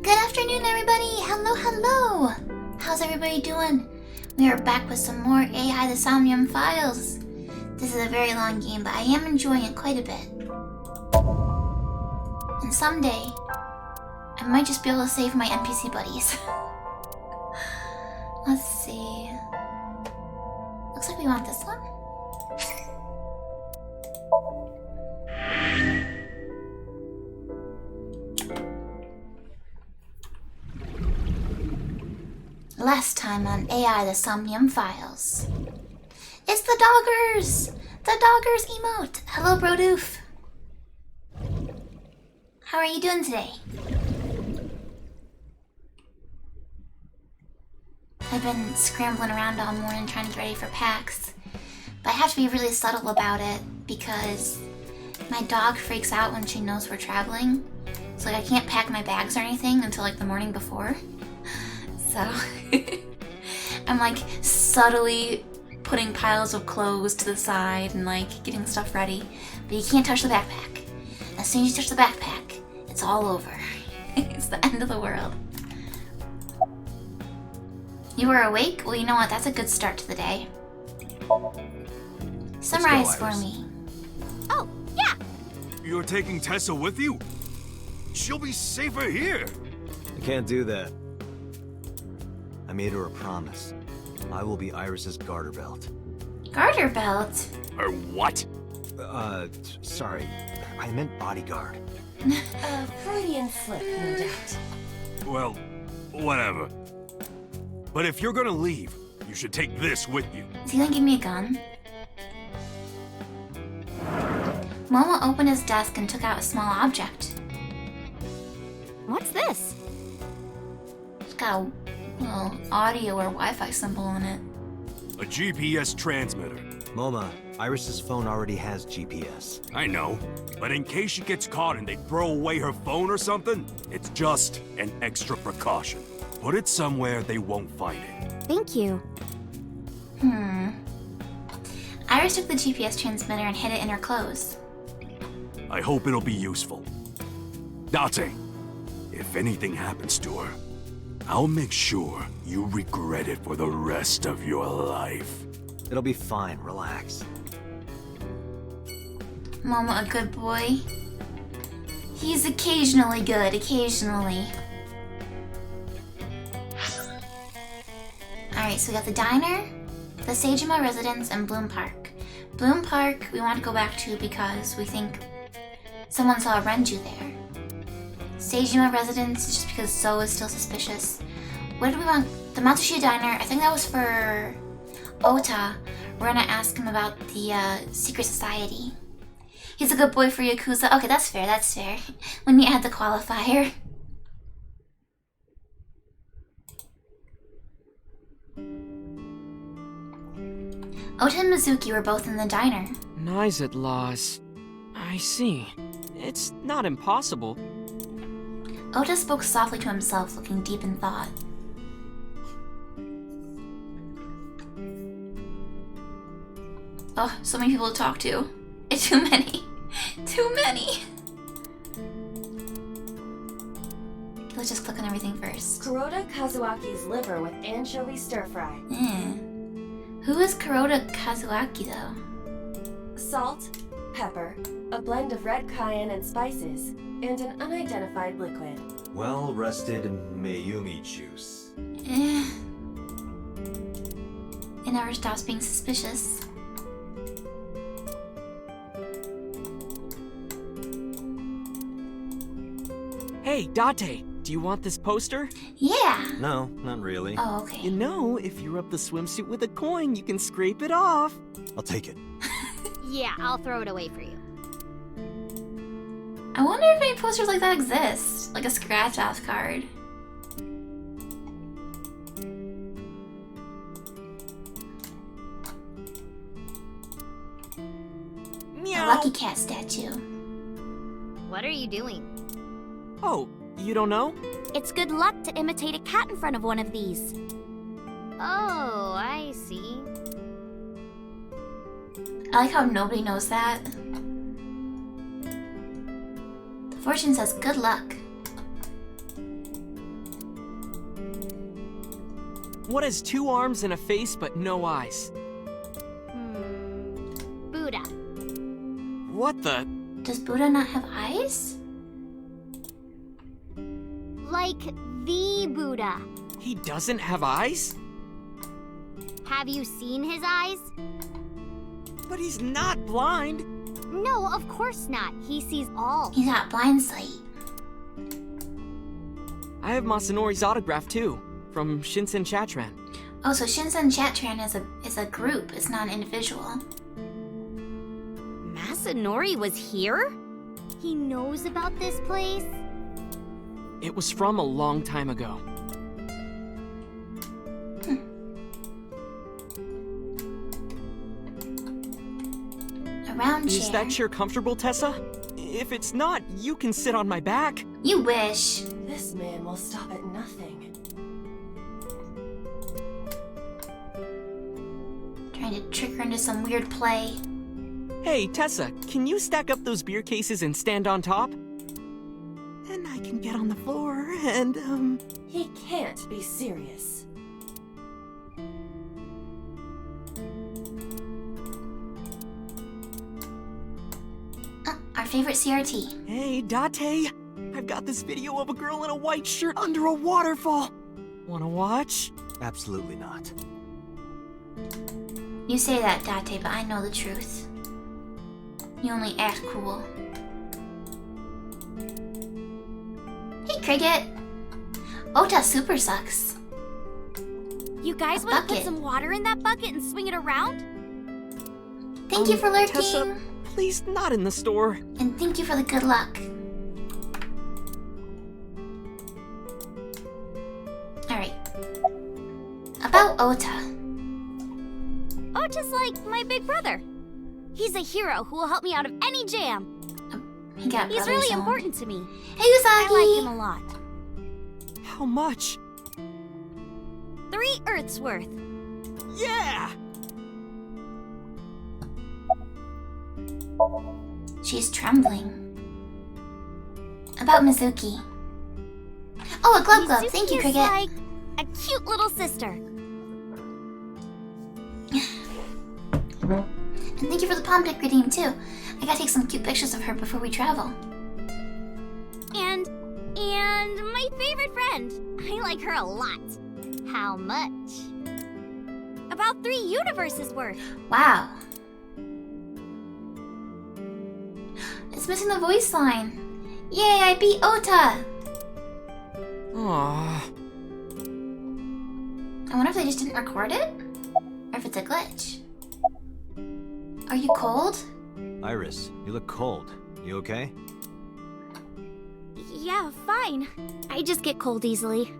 Good afternoon, everybody! Hello, hello! How's everybody doing? We are back with some more AI the Somnium Files. This is a very long game, but I am enjoying it quite a bit. And someday, I might just be able to save my NPC buddies. Let's see. Looks like we want this one. Last time on AI the Somnium Files. It's the doggers! The doggers emote! Hello, Brodoof. How are you doing today? I've been scrambling around all morning trying to get ready for PAX. But I have to be really subtle about it because my dog freaks out when she knows we're traveling. So I can't pack my bags or anything until the morning before. So I'm subtly putting piles of clothes to the side and getting stuff ready. But you can't touch the backpack. As soon as you touch the backpack, it's all over. It's the end of the world. You were awake? Well, you know what? That's a good start to the day. Summarize for me. Oh, yeah! You're taking Tessa with you? She'll be safer here. I can't do that. I made her a promise. I will be Iris's garter belt. Garter belt? Or what? Sorry. I meant bodyguard. A Freudian slip, no doubt. Well, whatever. But if you're gonna leave, you should take this with you. Is he gonna give me a gun? Momo opened his desk and took out a small object. What's this? It's got a little audio or Wi-Fi symbol on it. A GPS transmitter. Moma, Iris's phone already has GPS. I know, but in case she gets caught and they throw away her phone or something, it's just an extra precaution. Put it somewhere they won't find it. Thank you. Iris took the GPS transmitter and hid it in her clothes. I hope it'll be useful. Date, if anything happens to her, I'll make sure you regret it for the rest of your life. It'll be fine, relax. Momo, a good boy? He's occasionally good, occasionally. Alright, so we got the diner, the Sagema residence, and Bloom Park. Bloom Park we want to go back to because we think someone saw Renju there. Sagema residence just because Zoe is still suspicious. What do we want? The Matsushita diner, I think that was for Ota. We're gonna ask him about the secret society. He's a good boy for Yakuza. Okay, that's fair, that's fair. When you add the qualifier. Ota and Mizuki were both in the diner. Nice laws. I see. It's not impossible. Ota spoke softly to himself, looking deep in thought. Oh, so many people to talk to. Too many. Too many. Let's just click on everything first. Kuroda Kazuaki's liver with anchovy stir-fry. Who is Kuroda Kazuaki, though? Salt, pepper, a blend of red cayenne and spices, and an unidentified liquid. Well-rested Mayumi juice. It never stops being suspicious. Hey, Date, do you want this poster? Yeah! No, not really. Oh, okay. You know, if you rub the swimsuit with a coin, you can scrape it off. I'll take it. Yeah, I'll throw it away for you. I wonder if any posters like that exist. Like a scratch-off card. Meow. A Lucky Cat statue. What are you doing? Oh, you don't know? It's good luck to imitate a cat in front of one of these. Oh, I see. I like how nobody knows that. The fortune says good luck. What has 2 arms and a face but no eyes? Buddha. What the? Does Buddha not have eyes? Like the Buddha. He doesn't have eyes? Have you seen his eyes? But he's not blind. No, of course not. He sees all. He's got blind sight. I have Masanori's autograph too, from Shinsen Chatran. Oh, so Shinsen Chatran is a group. It's not an individual. Masanori was here? He knows about this place? It was from a long time ago. A round chair. Is that chair comfortable, Tessa? If it's not, you can sit on my back. You wish. This man will stop at nothing. Trying to trick her into some weird play. Hey, Tessa, can you stack up those beer cases and stand on top? Then I can get on the floor and, He can't be serious. Our favorite CRT. Hey, Date, I've got this video of a girl in a white shirt under a waterfall. Wanna watch? Absolutely not. You say that, Date, but I know the truth. You only act cool. Hey, Cricket! Ota super sucks. You guys A want to put bucket. some water in that bucket and swing it around? Thank you for lurking. Tessa, please, not in the store. And thank you for the good luck. Alright. About Ota. Ota's like my big brother. He's a hero who will help me out of any jam. He got He's brothers really on. important to me. Hey, Usagi! I like him a lot. How much? 3 Earths worth. Yeah! She's trembling. About Mizuki. Oh, a glove. Mizuki Thank you, is Cricket. like a cute little sister. And thank you for the palm deck redeem, too. I gotta take some cute pictures of her before we travel. And my favorite friend. I like her a lot. How much? About 3 universes worth. Wow. It's missing the voice line. Yay, I beat Ota! Aww. I wonder if they just didn't record it? Or if it's a glitch. Are you cold? Iris, you look cold. You okay? Yeah, fine. I just get cold easily.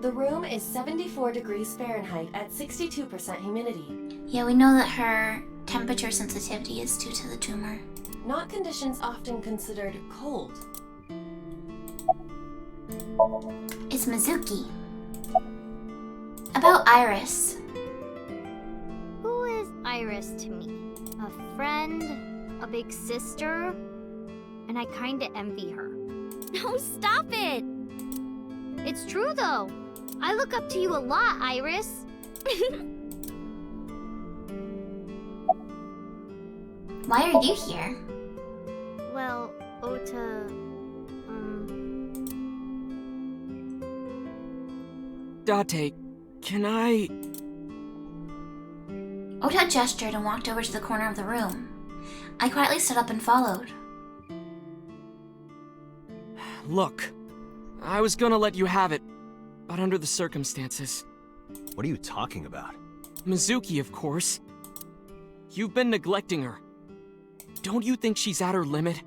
The room is 74 degrees Fahrenheit at 62% humidity. Yeah, we know that her temperature sensitivity is due to the tumor. Not conditions often considered cold. It's Mizuki. About Iris. Who is Iris to me? A friend? A big sister? And I kinda envy her. No, stop it! It's true though. I look up to you a lot, Iris. Why are you here? Well, Ota... Date, can I... Ota gestured and walked over to the corner of the room. I quietly stood up and followed. Look, I was gonna let you have it, but under the circumstances. What are you talking about? Mizuki, of course. You've been neglecting her. Don't you think she's at her limit?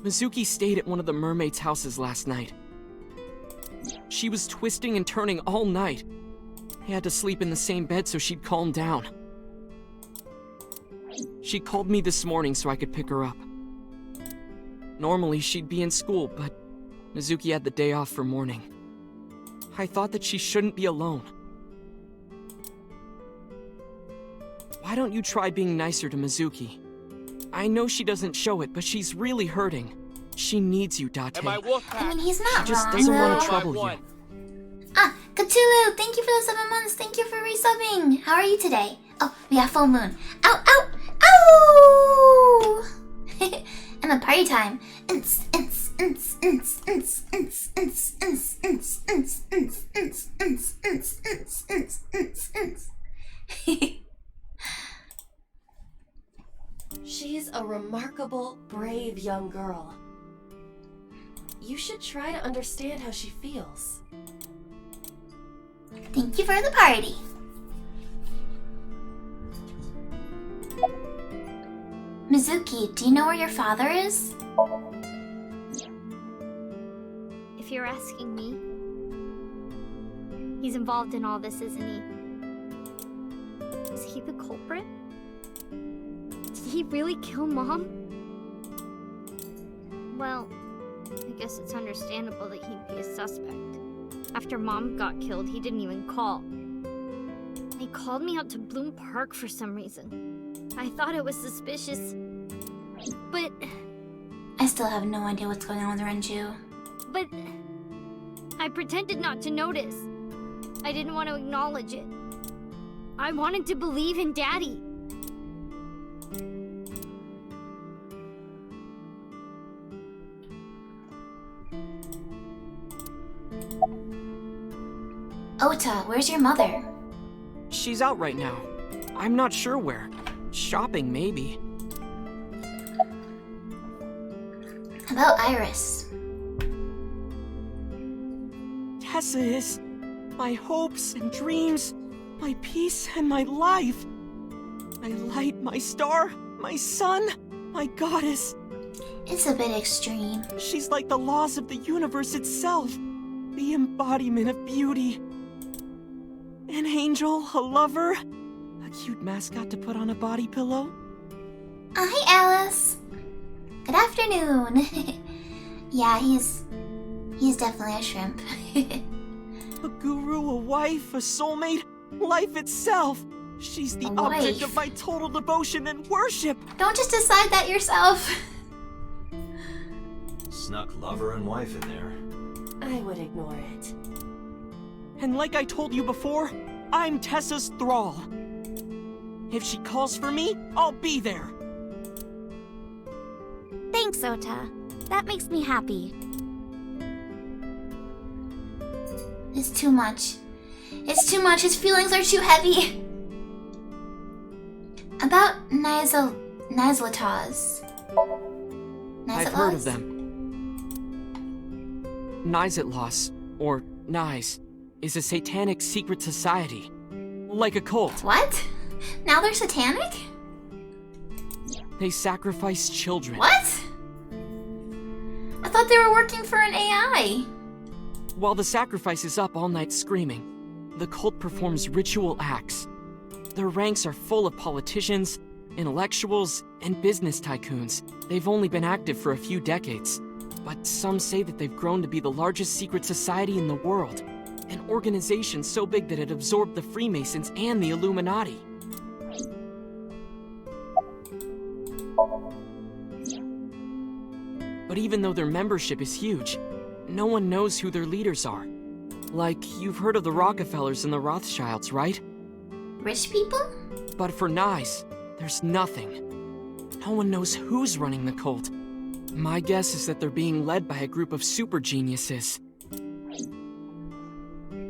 Mizuki stayed at one of the mermaids' houses last night. She was twisting and turning all night. I had to sleep in the same bed so she'd calm down. She called me this morning so I could pick her up. Normally, she'd be in school, but Mizuki had the day off for mourning. I thought that she shouldn't be alone. Why don't you try being nicer to Mizuki? I know she doesn't show it, but she's really hurting. She needs you, Date. And my wolf pack. I mean, he's not She just wrong. doesn't want though. to trouble you. Ah, Cthulhu, thank you for the 7 months. Thank you for resubbing. How are you today? Oh, we got full moon. Ow, ow, ow! And a party time. She's a remarkable, brave young girl. You should try to understand how she feels. Thank you for the party. Mizuki, do you know where your father is? If you're asking me, he's involved in all this, isn't he? Is he the culprit? Did he really kill Mom? Well, I guess it's understandable that he'd be a suspect. After Mom got killed, he didn't even call. He called me out to Bloom Park for some reason. I thought it was suspicious, but I still have no idea what's going on with Renju. I pretended not to notice. I didn't want to acknowledge it. I wanted to believe in Daddy. Ota, where's your mother? She's out right now. I'm not sure where. Shopping, maybe. About Iris. Tessa is my hopes and dreams, my peace and my life. My light, my star, my sun, my goddess. It's a bit extreme. She's like the laws of the universe itself, the embodiment of beauty. An angel, a lover, a cute mascot to put on a body pillow. Hi, Alice. Good afternoon. Yeah, he's definitely a shrimp. A guru, a wife, a soulmate, life itself. She's the A object wife. of my total devotion and worship. Don't just decide that yourself. Snuck lover and wife in there. I would ignore it. And like I told you before, I'm Tessa's thrall. If she calls for me, I'll be there. Thanks, Ota. That makes me happy. It's too much. It's too much. His feelings are too heavy. About Nizlataz. I've heard of them. Nizatlos, or Nize, is a satanic secret society. Like a cult. What? Now they're satanic? They sacrifice children. What? I thought they were working for an AI. While the sacrifice is up all night screaming, the cult performs ritual acts. Their ranks are full of politicians, intellectuals, and business tycoons. They've only been active for a few decades, but some say that they've grown to be the largest secret society in the world. An organization so big that it absorbed the Freemasons and the Illuminati. But even though their membership is huge, no one knows who their leaders are. Like, you've heard of the Rockefellers and the Rothschilds, right? Rich people? But for Nice, there's nothing. No one knows who's running the cult. My guess is that they're being led by a group of super geniuses.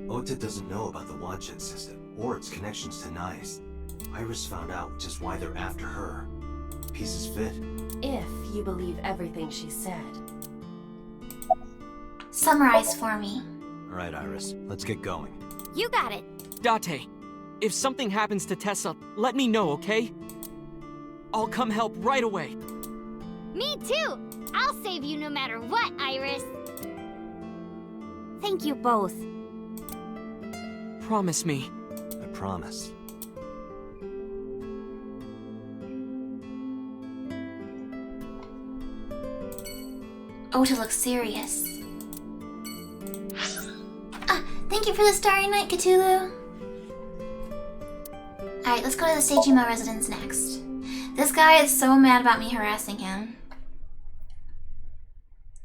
Ota doesn't know about the Watchet system or its connections to Nice. Iris found out, which is why they're after her. Pieces fit. If you believe everything she said. Summarize for me. All right, Iris, let's get going. You got it. Date, if something happens to Tessa, let me know, okay? I'll come help right away. Me too. I'll save you no matter what, Iris. Thank you both. Promise me. I promise. Ota looks serious. Ah, thank you for the starry night, Cthulhu. Alright, let's go to the Seijima residence next. This guy is so mad about me harassing him.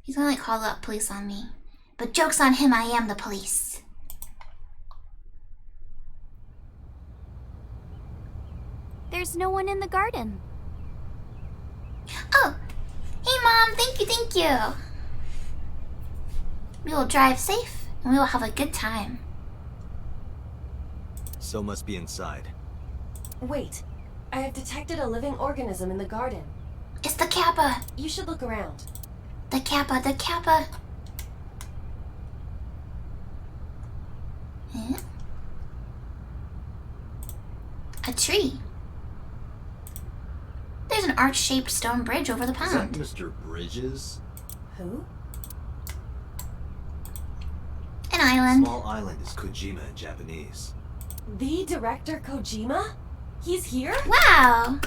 He's gonna like call up police on me. But joke's on him, I am the police. There's no one in the garden. Oh! Hey Mom, thank you. We will drive safe and we will have a good time. So must be inside. Wait, I have detected a living organism in the garden. It's the Kappa! You should look around. The Kappa, the Kappa! Huh? A tree. There's an arch-shaped stone bridge over the Is that pond. Mr. Bridges? Who? An island. Small island is Kojima in Japanese. The director Kojima? He's here? Wow!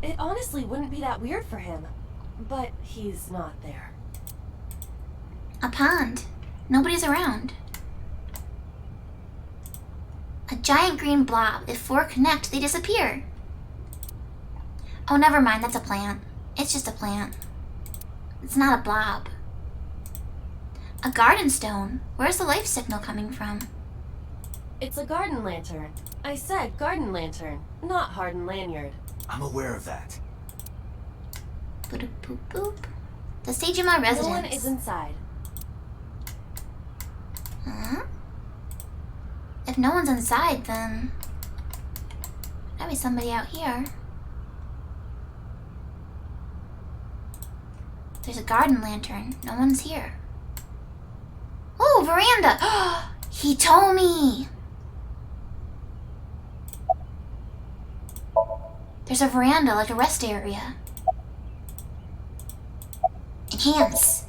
It honestly wouldn't be that weird for him. But he's not there. A pond. Nobody's around. A giant green blob. If four connect, they disappear. Oh, never mind. That's a plant. It's just a plant. It's not a blob. A garden stone. Where's the life signal coming from? It's a garden lantern. I said garden lantern, not hardened lanyard. I'm aware of that. Boop boop boop. The Sagema residence. No one is inside. Huh? If no one's inside, then there'll be somebody out here. There's a garden lantern. No one's here. Oh, veranda! He told me! There's a veranda, like a rest area. Enhance.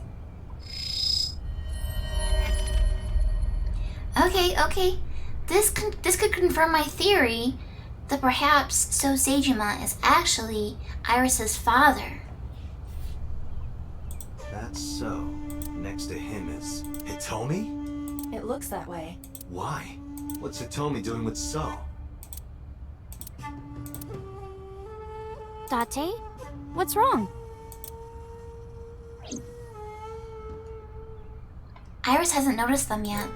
Okay. This could confirm my theory that perhaps So Seijima is actually Iris's father. That's so. Next to him is Hitomi? It looks that way. Why? What's Hitomi doing with So? Date? What's wrong? Iris hasn't noticed them yet.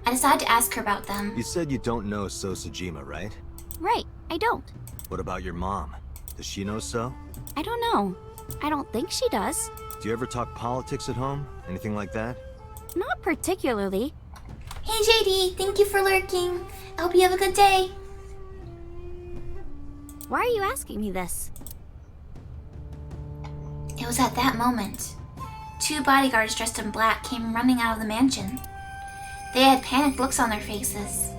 I decided to ask her about them. You said you don't know So Sejima, right? Right, I don't. What about your mom? Does she know So? I don't know. I don't think she does. Do you ever talk politics at home? Anything like that? Not particularly. Hey JD, thank you for lurking. I hope you have a good day. Why are you asking me this? It was at that moment. Two bodyguards dressed in black came running out of the mansion. They had panicked looks on their faces.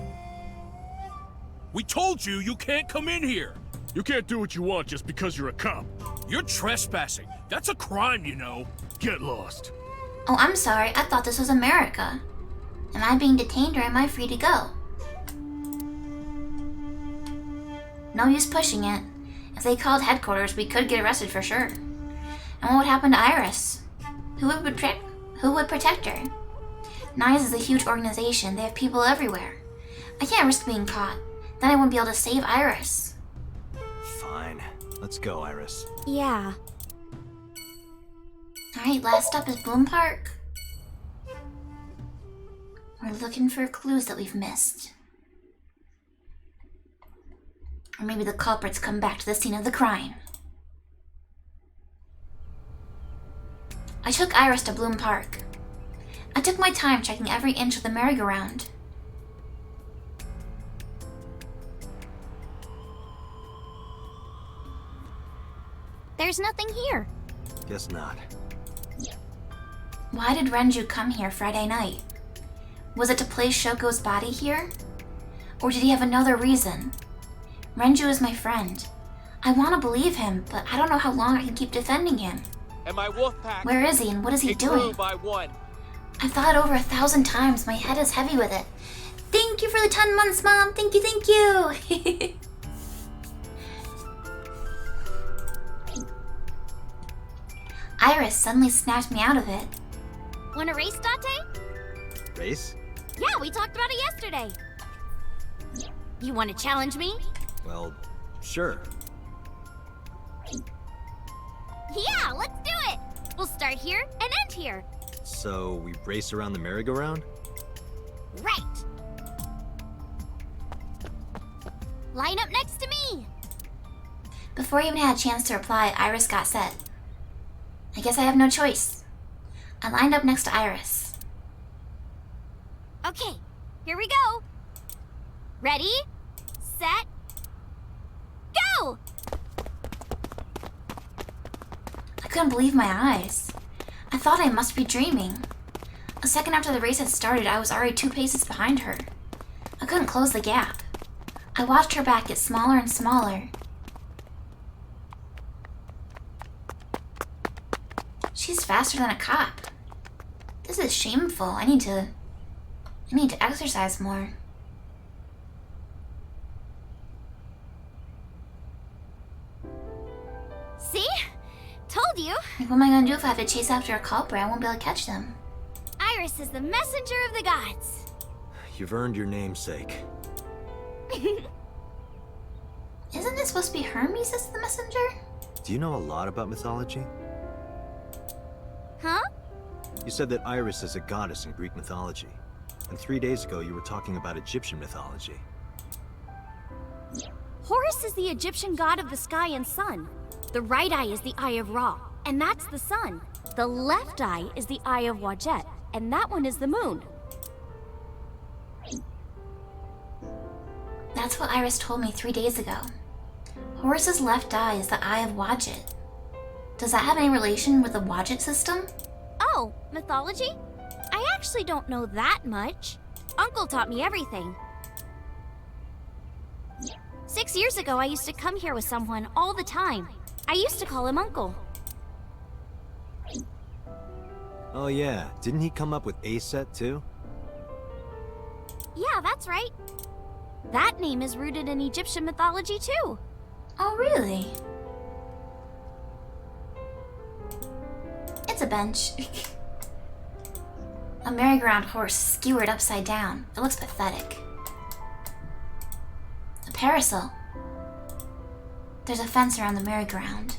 We told you you can't come in here. You can't do what you want just because you're a cop. You're trespassing. That's a crime, you know. Get lost. Oh, I'm sorry. I thought this was America. Am I being detained or am I free to go? No use pushing it. If they called headquarters, we could get arrested for sure. And what would happen to Iris? Who would protect her? NICE is a huge organization. They have people everywhere. I can't risk being caught. Then I wouldn't be able to save Iris. Fine. Let's go, Iris. Yeah. Alright, last stop is Bloom Park. We're looking for clues that we've missed. Or maybe the culprits come back to the scene of the crime. I took Iris to Bloom Park. I took my time checking every inch of the merry-go-round. There's nothing here. Guess not. Why did Renju come here Friday night? Was it to place Shoko's body here? Or did he have another reason? Renju is my friend. I want to believe him, but I don't know how long I can keep defending him. And my wolf pack. Where is he and what is he it grew doing? by one. I've thought it over 1,000 times. My head is heavy with it. Thank you for the 10 months, Mom. Thank you. Iris suddenly snapped me out of it. Want a race, Date? Race? Yeah, we talked about it yesterday. You want to challenge me? Well, sure. Yeah, let's do it! We'll start here and end here. So, we race around the merry-go-round? Right. Line up next to me. Before I even had a chance to reply, Iris got set. I guess I have no choice. I lined up next to Iris. Okay, here we go. Ready, set, go! I couldn't believe my eyes. I thought I must be dreaming. A second after the race had started, I was already 2 paces behind her. I couldn't close the gap. I watched her back get smaller and smaller. She's faster than a cop. This is shameful. I need to exercise more. See? Told you. Like, what am I gonna do if I have to chase after a culprit? I won't be able to catch them. Iris is the messenger of the gods. You've earned your namesake. Isn't it supposed to be Hermes as the messenger? Do you know a lot about mythology? Huh? You said that Iris is a goddess in Greek mythology. And 3 days ago, you were talking about Egyptian mythology. Horus is the Egyptian god of the sky and sun. The right eye is the eye of Ra, and that's the sun. The left eye is the eye of Wadjet, and that one is the moon. That's what Iris told me 3 days ago. Horus's left eye is the eye of Wadjet. Does that have any relation with the Wadjet system? Oh, mythology? I actually don't know that much. Uncle taught me everything. 6 years ago, I used to come here with someone all the time. I used to call him Uncle. Oh yeah, didn't he come up with Aset too? Yeah, that's right. That name is rooted in Egyptian mythology too. Oh, really? It's a bench. A merry-go-round horse skewered upside down. It looks pathetic. A parasol. There's a fence around the merry-go-round.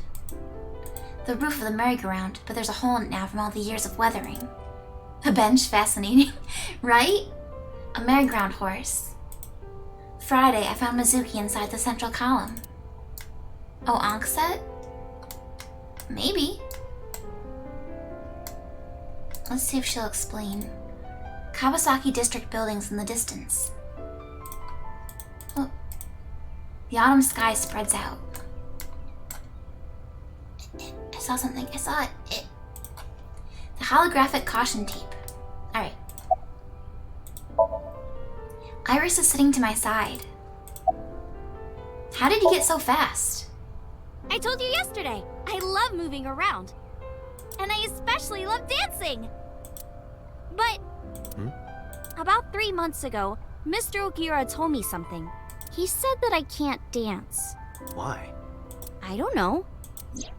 The roof of the merry-go-round, but there's a hole in it now from all the years of weathering. A bench, fascinating, right? A merry-go-round horse. Friday, I found Mizuki inside the central column. Oh, Ankset? Maybe. Let's see if she'll explain. Kawasaki District buildings in the distance. Oh. The autumn sky spreads out. I saw something. I saw it. The holographic caution tape. Alright. Iris is sitting to my side. How did you get so fast? I told you yesterday, I love moving around. And I especially love dancing. But about 3 months ago, Mr. Okira told me something. He said that I can't dance. Why? I don't know.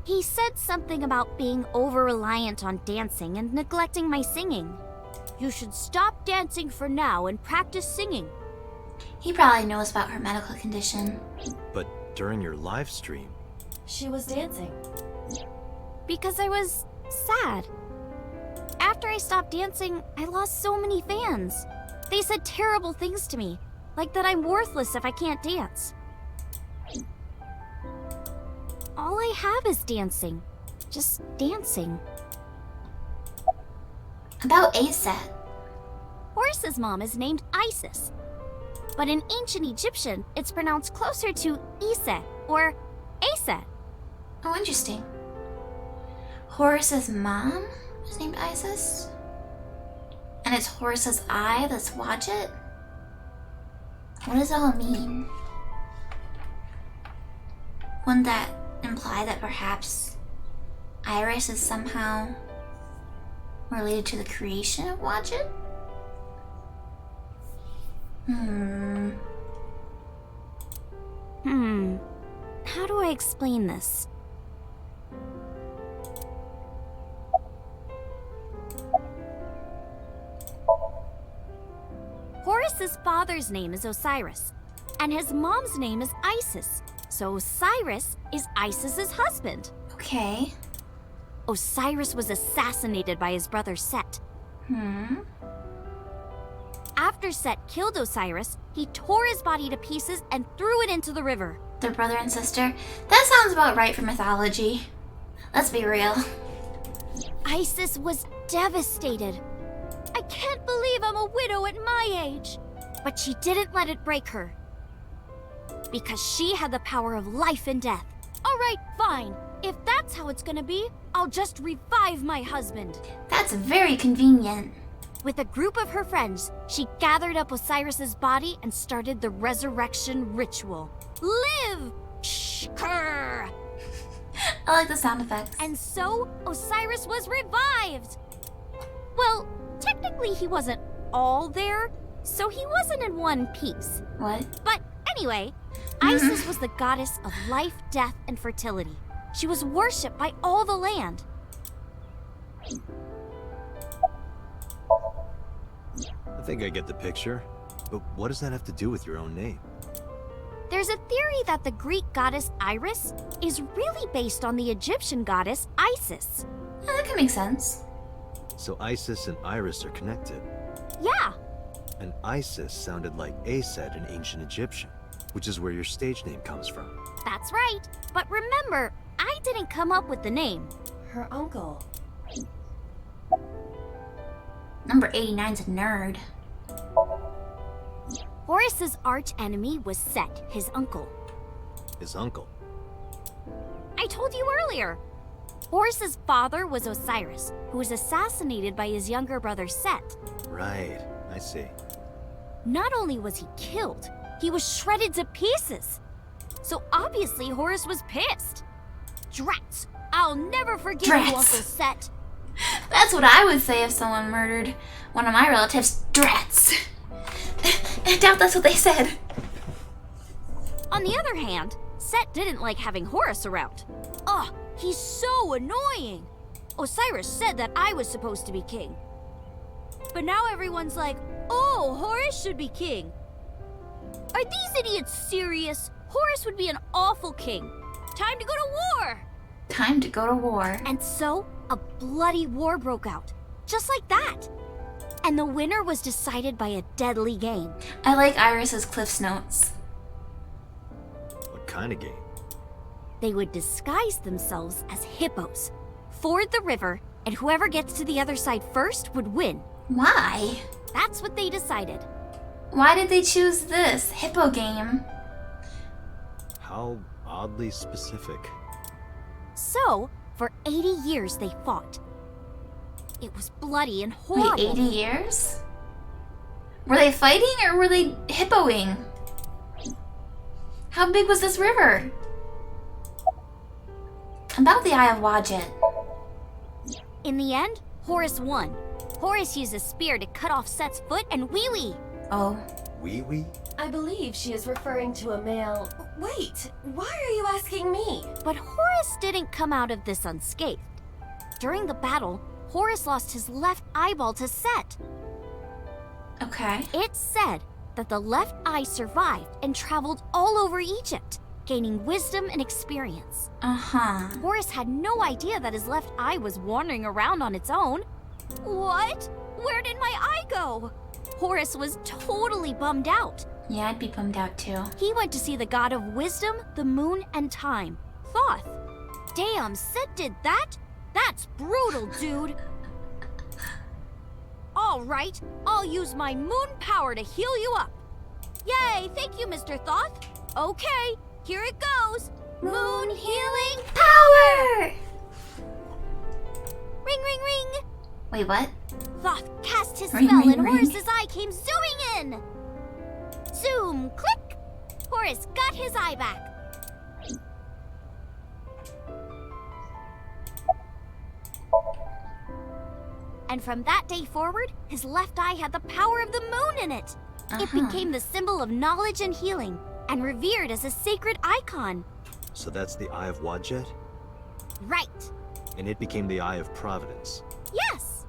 He said something about being over-reliant on dancing and neglecting my singing. You should stop dancing for now and practice singing. He probably knows about her medical condition. But during your live stream, She was dancing. Because I was sad. After I stopped dancing, I lost so many fans. They said terrible things to me, like that I'm worthless if I can't dance. All I have is dancing. Just dancing. About Aset. Horus's mom is named Isis. But in ancient Egyptian, it's pronounced closer to Iset or Aset. Oh, interesting. Horus's mom is named Isis? And it's Horus's eye that's Wadjet? What does it all mean? Wouldn't that imply that perhaps Iris is somehow related to the creation of Wadjet? How do I explain this? Horus's father's name is Osiris, and his mom's name is Isis. So Osiris is Isis's husband. Okay. Osiris was assassinated by his brother Set. After Set killed Osiris, he tore his body to pieces and threw it into the river. Their brother and sister? That sounds about right for mythology. Let's be real. Isis was devastated. I can't believe I'm a widow at my age. But she didn't let it break her. Because she had the power of life and death. All right, fine. If that's how it's gonna be, I'll just revive my husband. That's very convenient. With a group of her friends, she gathered up Osiris's body and started the resurrection ritual. Live! Shkrr! I like the sound effects. And so, Osiris was revived! Well, technically he wasn't all there, so he wasn't in one piece. What? But anyway, Isis was the goddess of life, death, and fertility. She was worshipped by all the land. I think I get the picture. But what does that have to do with your own name? There's a theory that the Greek goddess Iris is really based on the Egyptian goddess Isis. Yeah, that could make sense. So Isis and Iris are connected. Yeah, And Isis sounded like Aset in ancient Egyptian, which is where your stage name comes from. that's right. But remember, I didn't come up with the name. Her uncle. Number 89's a nerd. Horus's arch enemy was Set, his uncle. His uncle. I told you earlier. Horus's father was Osiris, who was assassinated by his younger brother Set. Right, I see. Not only was he killed, he was shredded to pieces. So obviously Horus was pissed. Drats! I'll never forgive you, Drats. Uncle Set. That's what I would say if someone murdered one of my relatives. Drats! I doubt that's what they said. On the other hand, Set didn't like having Horus around. Ugh, he's so annoying. Osiris said that I was supposed to be king. But now everyone's like, oh, Horus should be king. Are these idiots serious? Horus would be an awful king. Time to go to war! Time to go to war. And so, a bloody war broke out. Just like that. And the winner was decided by a deadly game. I like Iris's Cliff's Notes. What kind of game? They would disguise themselves as hippos, ford the river, and whoever gets to the other side first would win. Why? That's what they decided. Why did they choose this hippo game? How oddly specific. So, for 80 years they fought. It was bloody and horrible. Wait, 80 years? Were they fighting or were they hippoing? How big was this river? About the Eye of Wadjet. In the end, Horus won. Horus used a spear to cut off Set's foot and wee-wee. Oh. Wee-wee? I believe she is referring to a male. Wait, why are you asking me? But Horus didn't come out of this unscathed. During the battle, Horus lost his left eyeball to Set. Okay. It's said that the left eye survived and traveled all over Egypt, gaining wisdom and experience. Uh-huh. Horus had no idea that his left eye was wandering around on its own. What? Where did my eye go? Horus was totally bummed out. Yeah, I'd be bummed out too. He went to see the god of wisdom, the moon, and time, Thoth. Damn, Set did that? That's brutal, dude. All right, I'll use my moon power to heal you up. Yay, thank you, Mr. Thoth. Okay, here it goes. Moon healing Power! ring, ring, ring. Wait, what? Thoth cast his Ring, spell ring, and ring. Horus's eye came zooming in. Zoom, click. Horus got his eye back. And from that day forward, his left eye had the power of the moon in it. It became the symbol of knowledge and healing, and revered as a sacred icon. So that's the Eye of Wadjet? Right. And it became the Eye of Providence. Yes.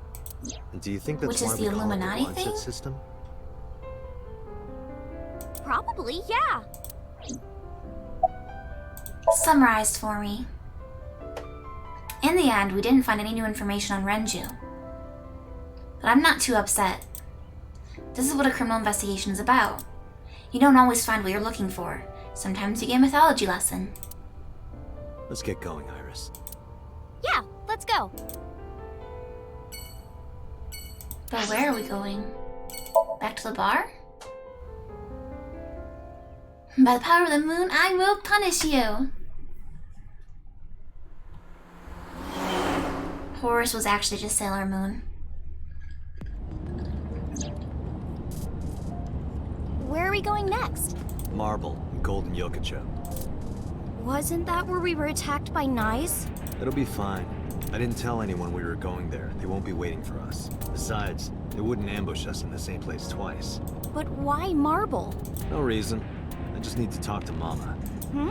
And do you think that's Which is why the we call it Illuminati the Wadjet thing? system? Probably, yeah. Summarized for me. In the end, we didn't find any new information on Renju. But I'm not too upset. This is what a criminal investigation is about. You don't always find what you're looking for. Sometimes you get a mythology lesson. Let's get going, Iris. Yeah, let's go. But where are we going? Back to the bar? By the power of the moon, I will punish you! Horus was actually just Sailor Moon. Where are we going next? Marble and Golden Yokocho. Wasn't that where we were attacked by knives? It'll be fine. I didn't tell anyone we were going there. They won't be waiting for us. Besides, they wouldn't ambush us in the same place twice. But why Marble? No reason. I just need to talk to Mama. Hmm?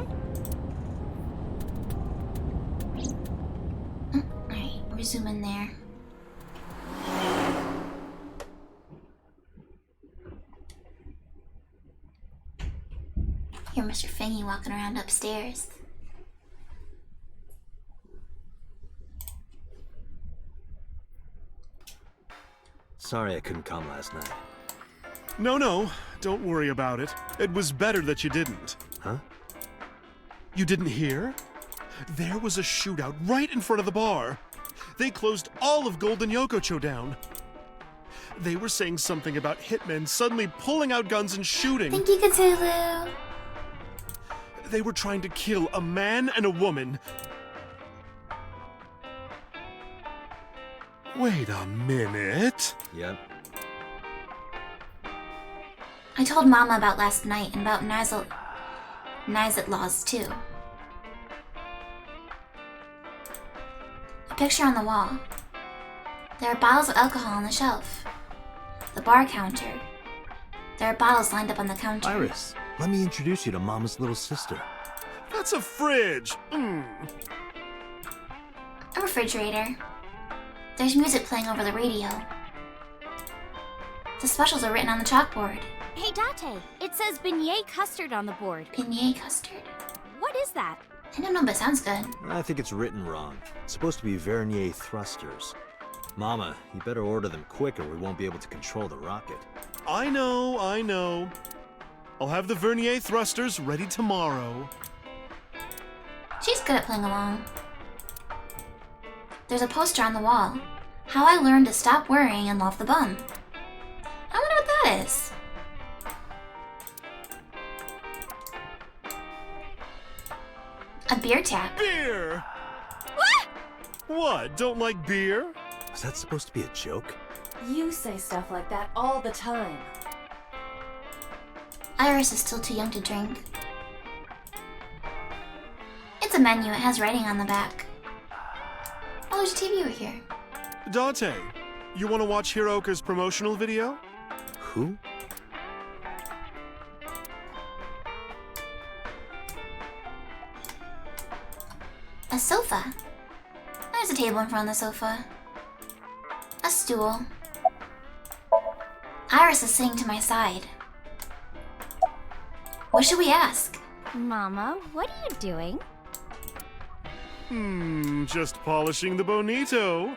Alright, we're zooming there. Hear Mr. Fangy walking around upstairs. Sorry I couldn't come last night. No, don't worry about it. It was better that you didn't. Huh? You didn't hear? There was a shootout right in front of the bar. They closed all of Golden Yokocho down. They were saying something about hitmen suddenly pulling out guns and shooting. Thank you, Cthulhu. They were trying to kill a man and a woman. Wait a minute. Yep. I told Mama about last night and about Nizet laws too. A picture on the wall. There are bottles of alcohol on the shelf. The bar counter. There are bottles lined up on the counter. Iris, let me introduce you to Mama's little sister. That's a fridge. A refrigerator. There's music playing over the radio. The specials are written on the chalkboard. Hey, Date, it says beignet custard on the board. Beignet custard. What is that? I don't know, but it sounds good. I think it's written wrong. It's supposed to be Vernier thrusters. Mama, you better order them quick or we won't be able to control the rocket. I know. I'll have the Vernier thrusters ready tomorrow. She's good at playing along. There's a poster on the wall. How I learned to stop worrying and love the bum. I wonder what that is. A beer tap. Beer! What? Don't like beer? Was that supposed to be a joke? You say stuff like that all the time. Iris is still too young to drink. It's a menu. It has writing on the back. Oh, there's a TV over here. Date, you want to watch Hiroka's promotional video? Who? A sofa. There's a table in front of the sofa. A stool. Iris is sitting to my side. What should we ask? Mama, what are you doing? Just polishing the bonito.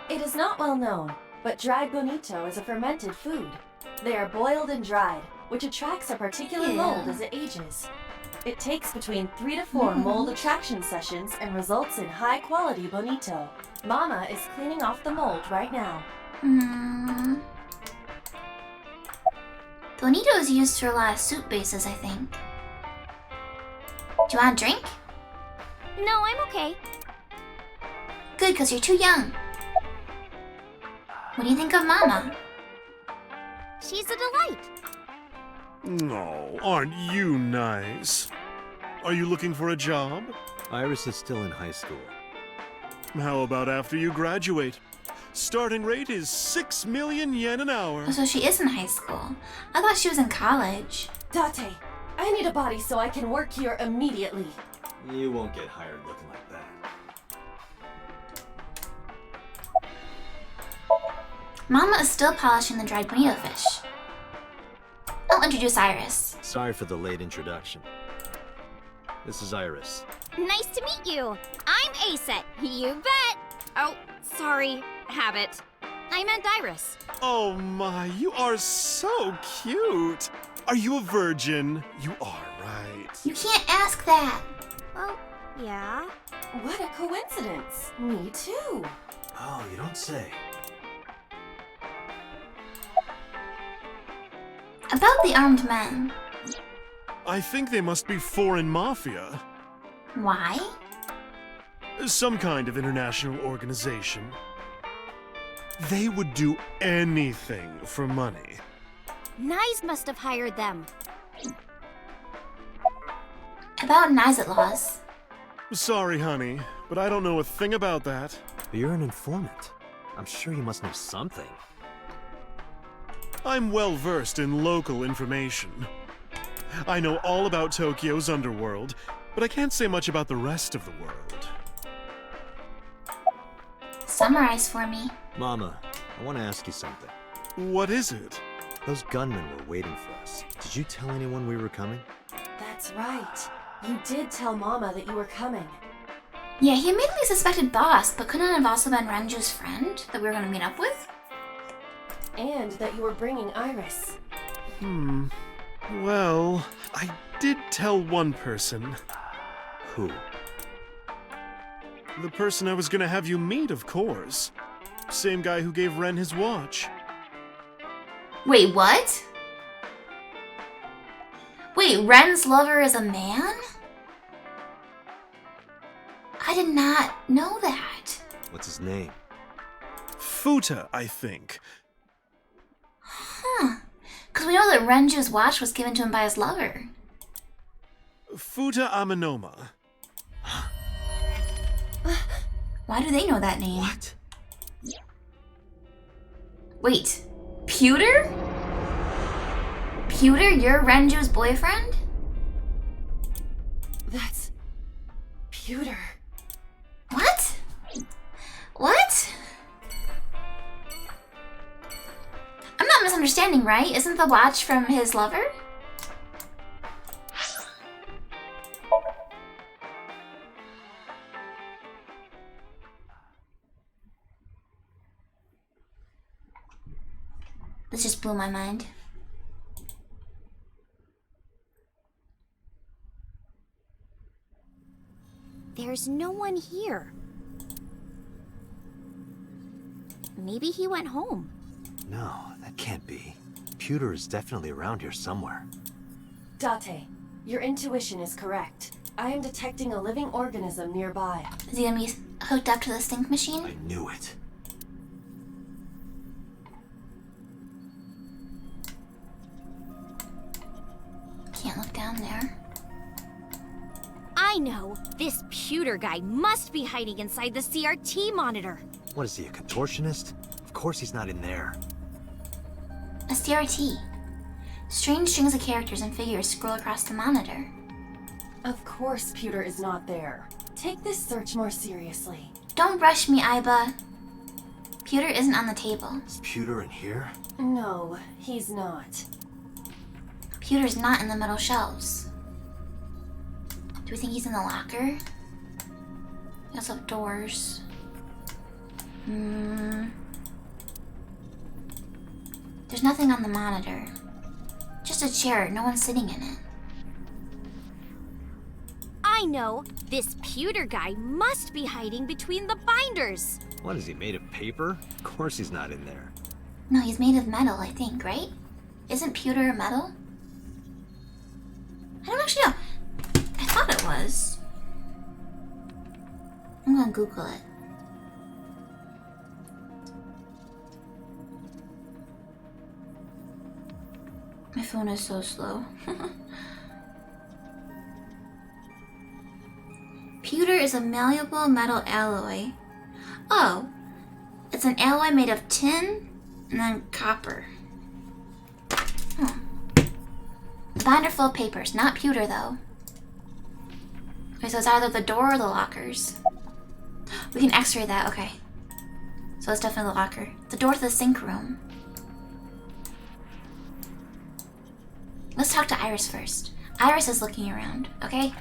It is not well known, but dried bonito is a fermented food. They are boiled and dried, which attracts a particular mold as it ages. It takes between 3 to 4 mold attraction sessions and results in high-quality bonito. Mama is cleaning off the mold right now. Bonito is used for a lot of soup bases, I think. Do you want a drink? No, I'm okay. Good, because you're too young. What do you think of Mama? She's a delight. No, aren't you nice? Are you looking for a job? Iris is still in high school. How about after you graduate? Starting rate is 6 million yen an hour. Oh, so she is in high school. I thought she was in college. Date, I need a body so I can work here immediately. You won't get hired looking like that. Mama is still polishing the dried bonito fish. I'll introduce Iris. Sorry for the late introduction. This is Iris. Nice to meet you. I'm Aset. You bet. Oh, sorry. Habit. I meant Iris. Oh my, you are so cute. Are you a virgin? You are, right? You can't ask that. Well, yeah. What a coincidence. Me too. Oh, you don't say. About the armed men. I think they must be foreign mafia. Why? Some kind of international organization. They would do anything for money. Nyes must have hired them. About Nizet laws. Sorry, honey, but I don't know a thing about that. But you're an informant. I'm sure you must know something. I'm well versed in local information. I know all about Tokyo's underworld, but I can't say much about the rest of the world. Summarize for me. Mama, I want to ask you something. What is it? Those gunmen were waiting for us. Did you tell anyone we were coming? That's right. You did tell Mama that you were coming. Yeah, he immediately suspected Boss, but couldn't it have also been Renju's friend that we were going to meet up with? And that you were bringing Iris. Well, I did tell one person. Who? The person I was gonna have you meet, of course. Same guy who gave Ren his watch. Wait, what? Wait, Ren's lover is a man? I did not know that. What's his name? Futa, I think. Huh. Because we know that Renju's watch was given to him by his lover. Futa Aminoma. Why do they know that name? What? Wait, Pewter? Pewter, you're Renju's boyfriend? That's... Pewter. What? What? I'm not misunderstanding, right? Isn't the watch from his lover? This just blew my mind. There's no one here. Maybe he went home. No, that can't be. Pewter is definitely around here somewhere. Date, your intuition is correct. I am detecting a living organism nearby. Is he gonna be hooked up to the sync machine? I knew it. Can't look down there. I know. This Pewter guy must be hiding inside the CRT monitor. What is he, a contortionist? Of course he's not in there. A CRT. Strange strings of characters and figures scroll across the monitor. Of course Pewter is not there. Take this search more seriously. Don't rush me, Aiba. Pewter isn't on the table. Is Pewter in here? No, he's not. Pewter's not in the middle shelves. Do we think he's in the locker? We also have doors. There's nothing on the monitor. Just a chair, no one's sitting in it. I know. This Pewter guy must be hiding between the binders. What, is he made of paper? Of course he's not in there. No, he's made of metal, I think, right? Isn't pewter metal? I don't actually know. I thought it was. I'm gonna Google it. My phone is so slow. Pewter is a malleable metal alloy. Oh, it's an alloy made of tin and then copper. The binder full of papers, not pewter though. Okay, so it's either the door or the lockers. We can x-ray that, okay. So it's definitely the locker. The door to the sink room. Let's talk to Iris first. Iris is looking around, okay?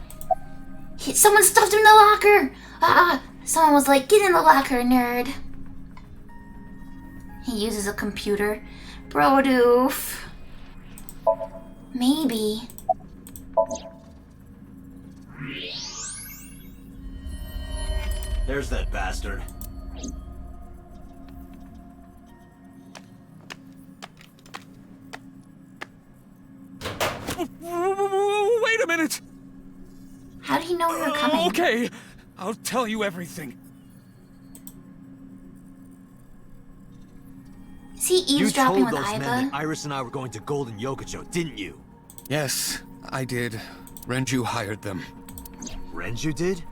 Someone stuffed him in the locker! Someone was like, get in the locker, nerd. He uses a computer. Bro doof. Maybe. There's that bastard. Wait a minute! How did he know we were coming? Okay, I'll tell you everything. Is he eavesdropping you with told those men Aiba? that Iris and I were going to Golden Yokocho, didn't you? Yes, I did. Renju hired them. Renju did?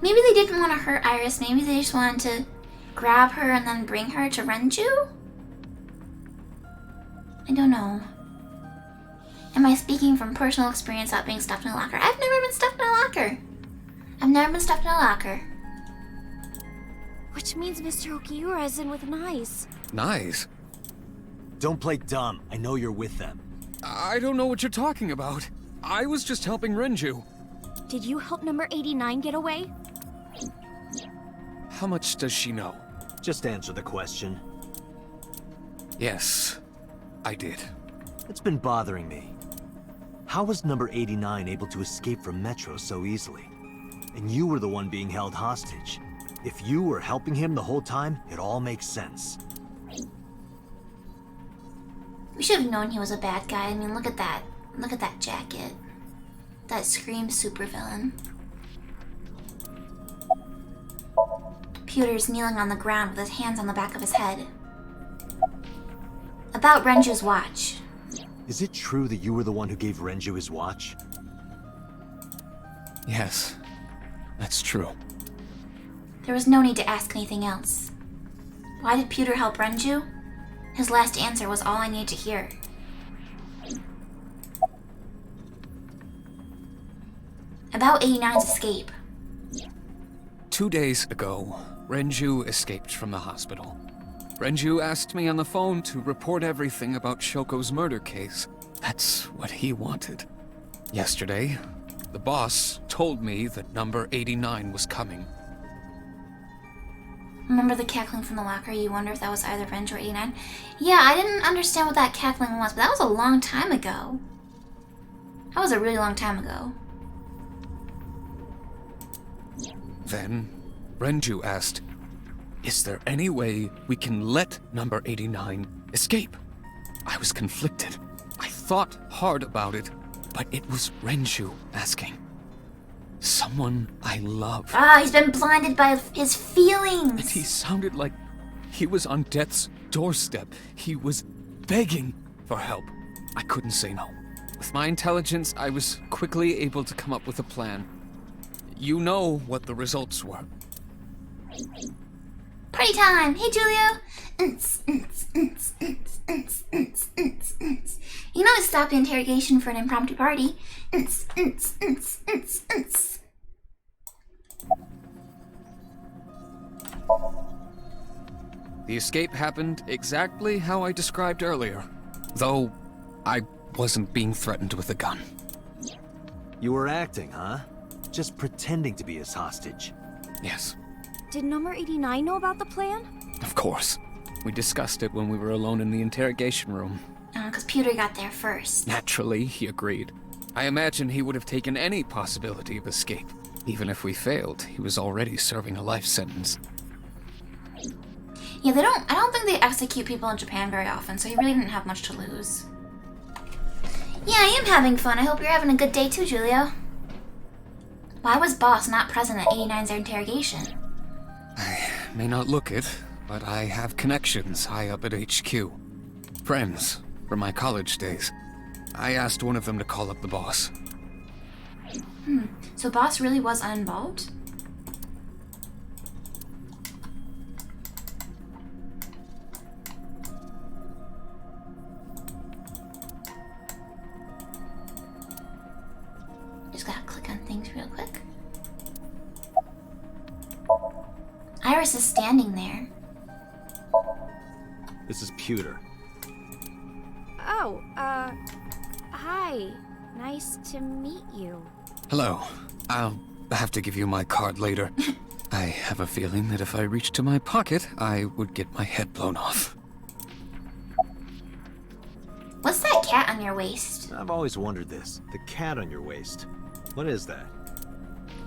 Maybe they didn't want to hurt Iris. Maybe they just wanted to grab her and then bring her to Renju? I don't know. Am I speaking from personal experience about being stuffed in a locker? I've never been stuffed in a locker. I've never been stuffed in a locker. Which means Mr. Okiura is in with Nice. Nice. Don't play dumb. I know you're with them. I don't know what you're talking about. I was just helping Renju. Did you help number 89 get away? How much does she know? Just answer the question. Yes, I did. It's been bothering me. How was number 89 able to escape from Metro so easily? And you were the one being held hostage. If you were helping him the whole time, it all makes sense. We should have known he was a bad guy. I mean, look at that. Look at that jacket. That screams supervillain. Pewter's kneeling on the ground with his hands on the back of his head. About Renju's watch. Is it true that you were the one who gave Renju his watch? Yes, that's true. There was no need to ask anything else. Why did Pewter help Renju? His last answer was all I needed to hear. About 89's escape. 2 days ago, Renju escaped from the hospital. Renju asked me on the phone to report everything about Shoko's murder case. That's what he wanted. Yesterday, the boss told me that number 89 was coming. Remember the cackling from the locker? You wonder if that was either Renju or 89? Yeah, I didn't understand what that cackling was, but that was a long time ago. That was a really long time ago. Then, Renju asked, "Is there any way we can let number 89 escape?" I was conflicted. I thought hard about it, but it was Renju asking. Someone I love. He's been blinded by his feelings. And he sounded like he was on death's doorstep. He was begging for help. I couldn't say no. With my intelligence, I was quickly able to come up with a plan. You know what the results were. Party time! Hey, Julio! You know it's stop the interrogation for an impromptu party. The escape happened exactly how I described earlier, though I wasn't being threatened with a gun. You were acting, huh? Just pretending to be his hostage. Yes, Did number 89 know about the plan? of course. We discussed it when we were alone in the interrogation room. Because Pewter got there first. Naturally, he agreed. I imagine he would have taken any possibility of escape. Even if we failed, he was already serving a life sentence. Yeah, I don't think they execute people in Japan very often, so he really didn't have much to lose. Yeah, I am having fun. I hope you're having a good day too, Julio. Why was Boss not present at 89's interrogation? I may not look it, but I have connections high up at HQ. Friends from my college days. I asked one of them to call up the boss. So Boss really was uninvolved? Just gotta click on things real quick. Iris is standing there. This is Pewter. Oh, hi. Nice to meet you. Hello. I'll have to give you my card later. I have a feeling that if I reached to my pocket, I would get my head blown off. What's that cat on your waist? I've always wondered this. The cat on your waist. What is that?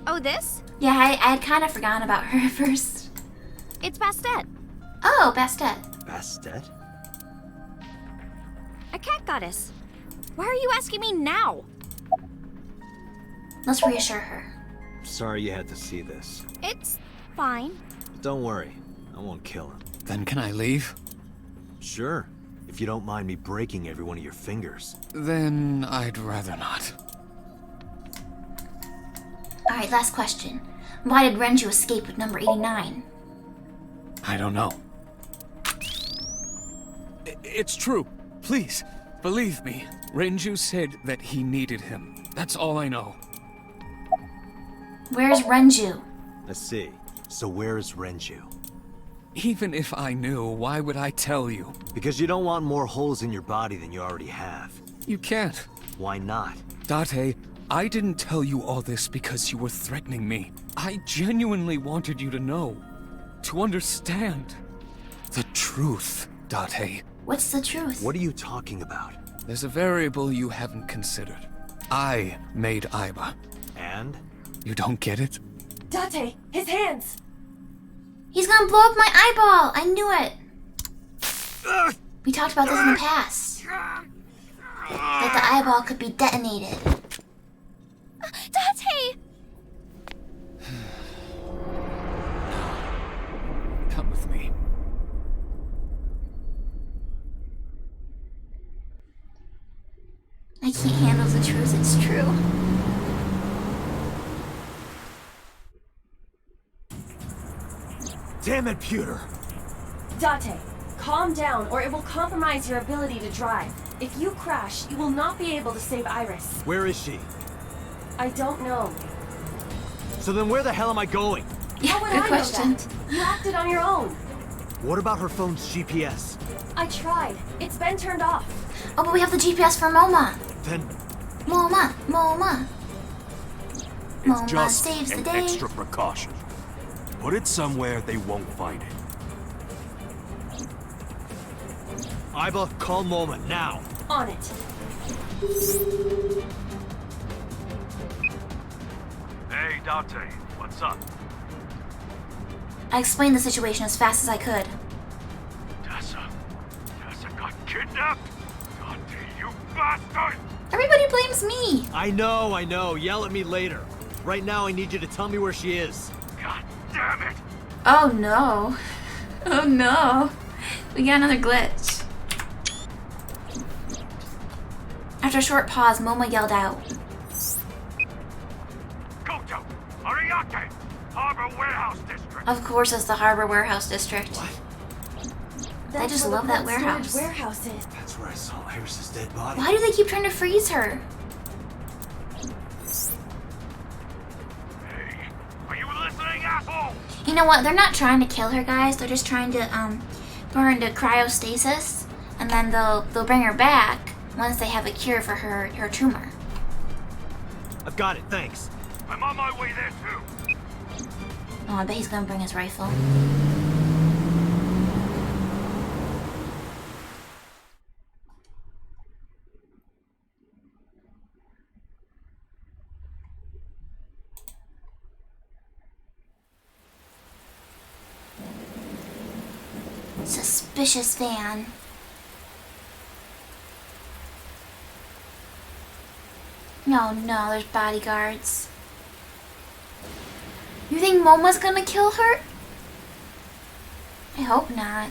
Oh, this? Yeah, I had kind of forgotten about her at first. It's Bastet, Oh, Bastet. Bastet? a cat goddess. Why are you asking me now? Let's reassure her. Sorry you had to see this. It's fine. But don't worry. I won't kill him. Then can I leave? Sure. If you don't mind me breaking every one of your fingers. Then I'd rather not. Alright, last question. Why did Renju escape with number 89? I don't know. It's true. Please, believe me. Renju said that he needed him. That's all I know. Where's Renju? I see. So where is Renju? Even if I knew, why would I tell you? Because you don't want more holes in your body than you already have. You can't. Why not? Date, I didn't tell you all this because you were threatening me. I genuinely wanted you to know. To understand. The truth, Date. What's the truth? What are you talking about? There's a variable you haven't considered. I made Aiba. And? You don't get it? Date, his hands! He's gonna blow up my eyeball! I knew it! We talked about this in the past. That the eyeball could be detonated. Date! Come with me. I can't handle the truth, it's true. Damn it, Pewter! Date, calm down or it will compromise your ability to drive. If you crash, you will not be able to save Iris. Where is she? I don't know. So then where the hell am I going? Yeah, How would good I question. know that? You acted on your own. What about her phone's GPS? I tried. It's been turned off. Oh, but we have the GPS for Moma. Then Moma. It's Moma just saves the an day. extra precaution. Put it somewhere they won't find it. Aiba, call Moma now. On it. Hey, Dante, what's up? I explained the situation as fast as I could. Tessa got kidnapped? Dante, you bastard! Everybody blames me. I know. Yell at me later. Right now, I need you to tell me where she is. God damn it! Oh no. Oh no. We got another glitch. After a short pause, Moma yelled out. Goto! Ariake! Harbor Warehouse District! Of course it's the Harbor Warehouse District. What? I just where love the that cold warehouse. storage warehouse is. That's where I saw Iris's dead body. Why do they keep trying to freeze her? Hey, are you listening, asshole? You know what? They're not trying to kill her, guys. They're just trying to put her into cryostasis, and then they'll bring her back once they have a cure for her tumor. I've got it, thanks. I'm on my way there too. Oh, I bet he's gonna bring his rifle. Suspicious van. No, there's bodyguards. You think Moma's gonna kill her? I hope not.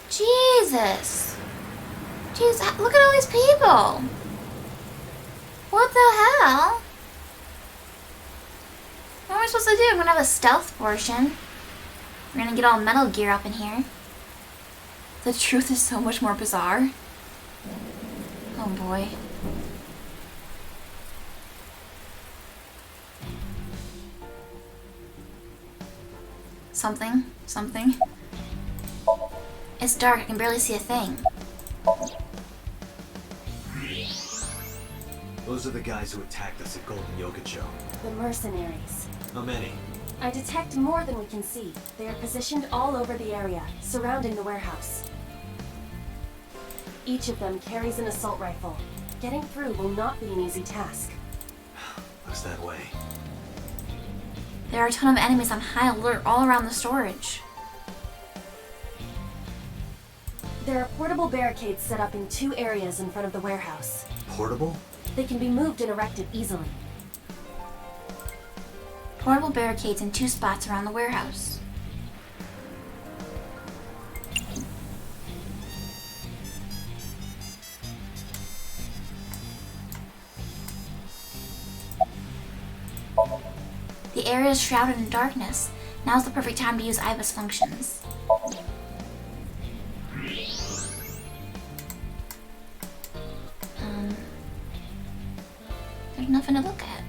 Jesus. Jeez, look at all these people. What the hell? What am I supposed to do? I'm gonna have a stealth portion. We're gonna get all Metal Gear up in here. The truth is so much more bizarre. Oh boy. Something. It's dark, I can barely see a thing. Those are the guys who attacked us at Golden Yokocho. The mercenaries. How many? I detect more than we can see. They are positioned all over the area, surrounding the warehouse. Each of them carries an assault rifle. Getting through will not be an easy task. Looks that way. There are a ton of enemies on high alert all around the storage. There are portable barricades set up in 2 areas in front of the warehouse. Portable? They can be moved and erected easily. Portable barricades in 2 spots around the warehouse. The area is shrouded in darkness. Now's the perfect time to use IBIS functions. There's nothing to look at.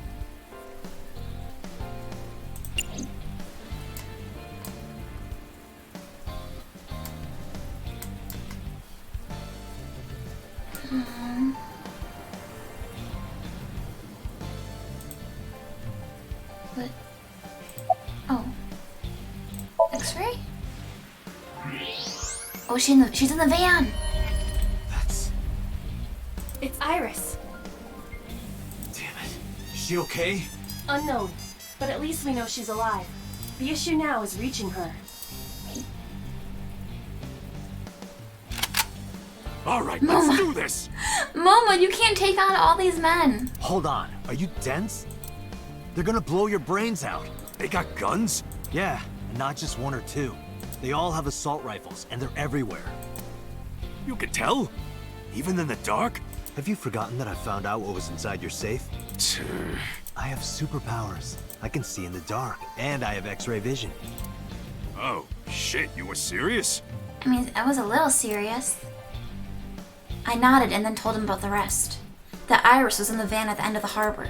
What? Oh. X-ray? Oh, she's in the van! That's... It's Iris. Damn it. Is she okay? Unknown, but at least we know she's alive. The issue now is reaching her. Alright, let's do this! Momo, you can't take on all these men! Hold on, are you dense? They're gonna blow your brains out. They got guns? Yeah, and not just 1 or 2. They all have assault rifles, and they're everywhere. You can tell? Even in the dark? Have you forgotten that I found out what was inside your safe? I have superpowers. I can see in the dark, and I have X-ray vision. Oh, shit, you were serious? I mean, I was a little serious. I nodded and then told him about the rest. That Iris was in the van at the end of the harbor,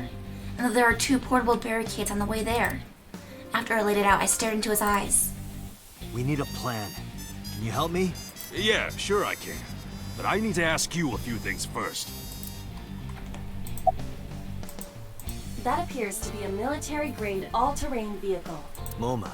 and that there are 2 portable barricades on the way there. After I laid it out, I stared into his eyes. We need a plan. Can you help me? Yeah, sure I can. But I need to ask you a few things first. That appears to be a military-grade all-terrain vehicle. MoMA,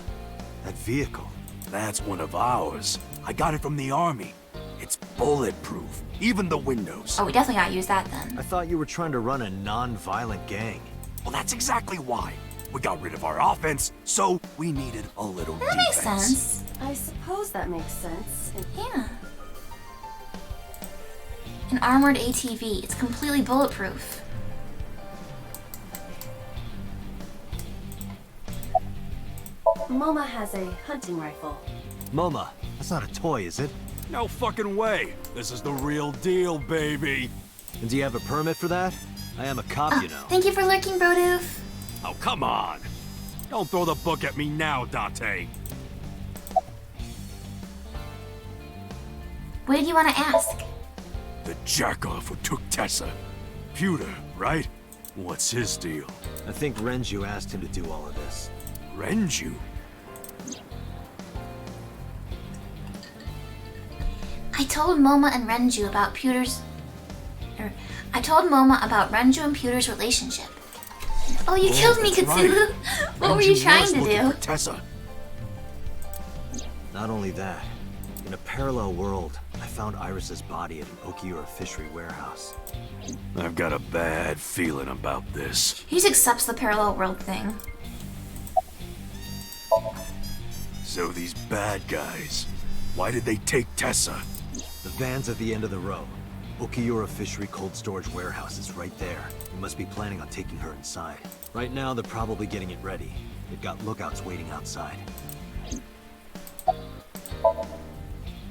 that vehicle. That's one of ours. I got it from the army. It's bulletproof, even the windows. Oh, we definitely gotta use that then. I thought you were trying to run a non-violent gang. Well, that's exactly why. We got rid of our offense, so we needed a little That defense. makes sense. I suppose that makes sense. Yeah. An armored ATV. It's completely bulletproof. MoMA has a hunting rifle. MoMA, that's not a toy, is it? No fucking way. This is the real deal, baby. And do you have a permit for that? I am a cop, you know. Thank you for lurking, Brodoof. Oh, come on. Don't throw the book at me now, Date. What did you want to ask? The jackoff who took Tessa. Pewter, right? What's his deal? I think Renju asked him to do all of this. Renju? I told Moma and Renju about Pewter's... I told Moma about Renju and Pewter's relationship. Oh, you killed me, that's Katsulu! right. What were you Renju trying was to looking do? for Tessa. Not only that, in a parallel world, I found Iris's body at an Okiura fishery warehouse. I've got a bad feeling about this. He just accepts the parallel world thing. So these bad guys, why did they take Tessa? The van's at the end of the row. Okiura fishery cold storage warehouse is right there. We must be planning on taking her inside. Right now, they're probably getting it ready. They've got lookouts waiting outside.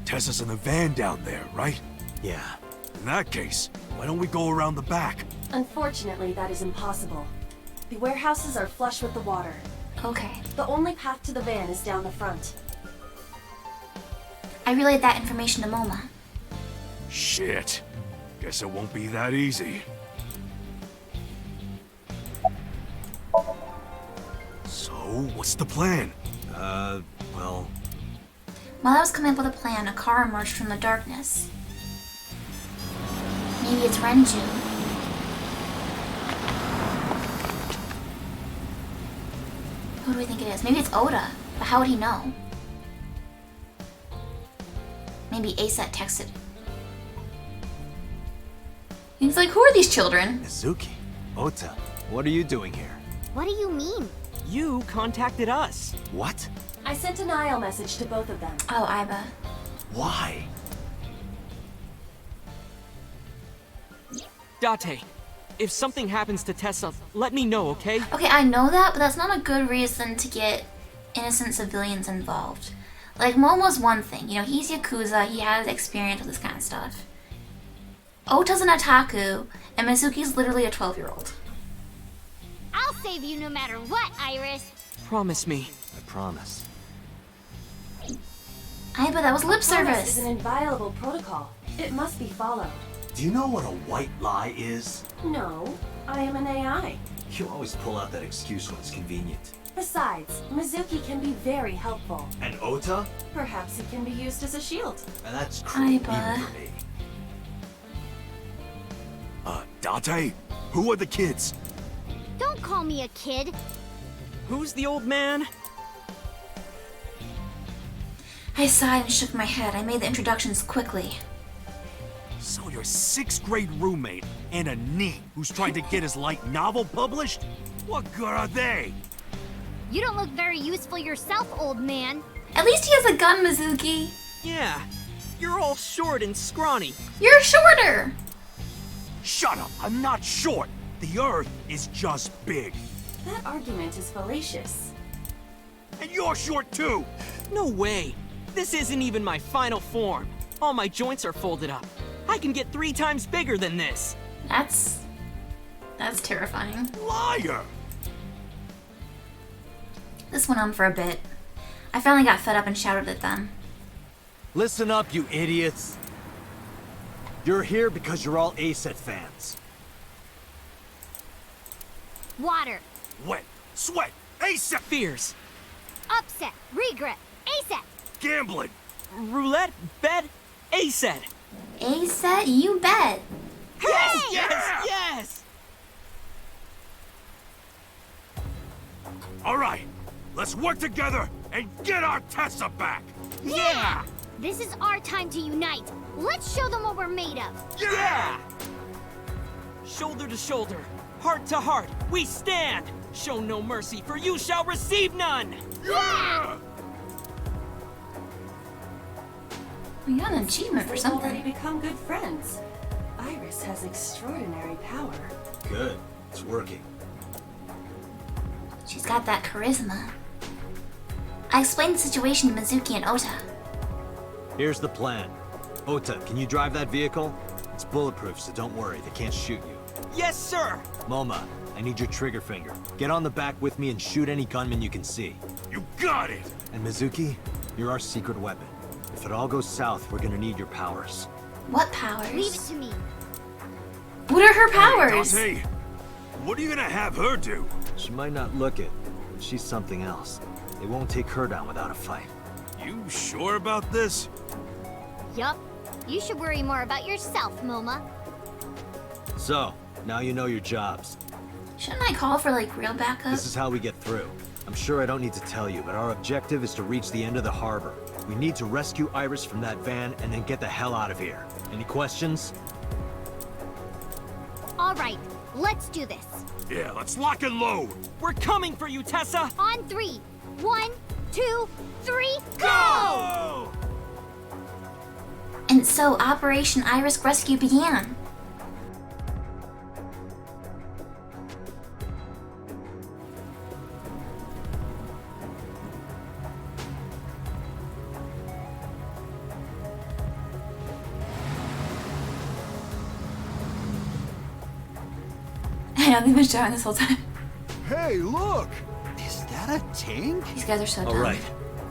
Tessa's in the van down there, right? Yeah. In that case, why don't we go around the back? Unfortunately, that is impossible. The warehouses are flush with the water. Okay. The only path to the van is down the front. I relayed that information to Moma. Shit. Guess it won't be that easy. So, what's the plan? Well... While I was coming up with a plan, a car emerged from the darkness. Maybe it's Renju. Who do we think it is? Maybe it's Oda, but how would he know? Maybe Aset texted. He's like, who are these children? Mizuki, Ota, what are you doing here? What do you mean? You contacted us. What? I sent an IL message to both of them. Oh, Aiba. Why? Date, if something happens to Tessa, let me know, okay? Okay, I know that, but that's not a good reason to get innocent civilians involved. Like, Momo's one thing. You know, he's Yakuza, he has experience with this kind of stuff. Ota's an otaku, and Mizuki's literally a 12-year-old. I'll save you no matter what, Iris. Promise me. I promise. Aiba, that was lip Promise service. is an inviolable protocol. It must be followed. Do you know what a white lie is? No, I am an AI. You always pull out that excuse when it's convenient. Besides, Mizuki can be very helpful. And Ota? Perhaps he can be used as a shield. And that's cruel even Aiba. for me. Date? Who are the kids? Don't call me a kid. Who's the old man? I sighed and shook my head. I made the introductions quickly. So your 6th grade roommate and a NEET who's trying to get his light novel published? What good are they? You don't look very useful yourself, old man. At least he has a gun, Mizuki. Yeah, you're all short and scrawny. You're shorter. Shut up, I'm not short. The Earth is just big. That argument is fallacious. And you're short too. No way. This isn't even my final form. All my joints are folded up. I can get 3 times bigger than this. That's terrifying. Liar! This went on for a bit. I finally got fed up and shouted at them. Listen up, you idiots. You're here because you're all ASET fans. Water. Wet, sweat, ASAP, Fears. Upset. Regret. ASAP. gambling. Roulette? Bet? Aset. Aset, you bet. Yes! Yeah! Yes! Yes! All right, let's work together and get our Tessa back. Yeah! This is our time to unite. Let's show them what we're made of. Yeah! Shoulder to shoulder, heart to heart, we stand! Show no mercy, for you shall receive none! Yeah! We got an achievement for They've something. already become good friends. Iris has extraordinary power. Good. It's working. She's got that charisma. I explained the situation to Mizuki and Ota. Here's the plan. Ota, can you drive that vehicle? It's bulletproof, so don't worry, they can't shoot you. Yes, sir! Moma, I need your trigger finger. Get on the back with me and shoot any gunman you can see. You got it! And Mizuki, you're our secret weapon. If it all goes south, we're gonna need your powers. What powers? Leave it to me. What are her powers? Hey, Dante, what are you gonna have her do? She might not look it, but she's something else. They won't take her down without a fight. You sure about this? Yup. You should worry more about yourself, Moma. So, now you know your jobs. Shouldn't I call for like real backup? This is how we get through. I'm sure I don't need to tell you, but our objective is to reach the end of the harbor. We need to rescue Iris from that van and then get the hell out of here. Any questions? All right, let's do this. Yeah, let's lock and load. We're coming for you, Tessa! On 3. 1, 2, 3, go! Go! And so Operation Iris Rescue began. I know they've been showing this whole time. Hey, look! Is that a tank? These guys are so dumb. All right,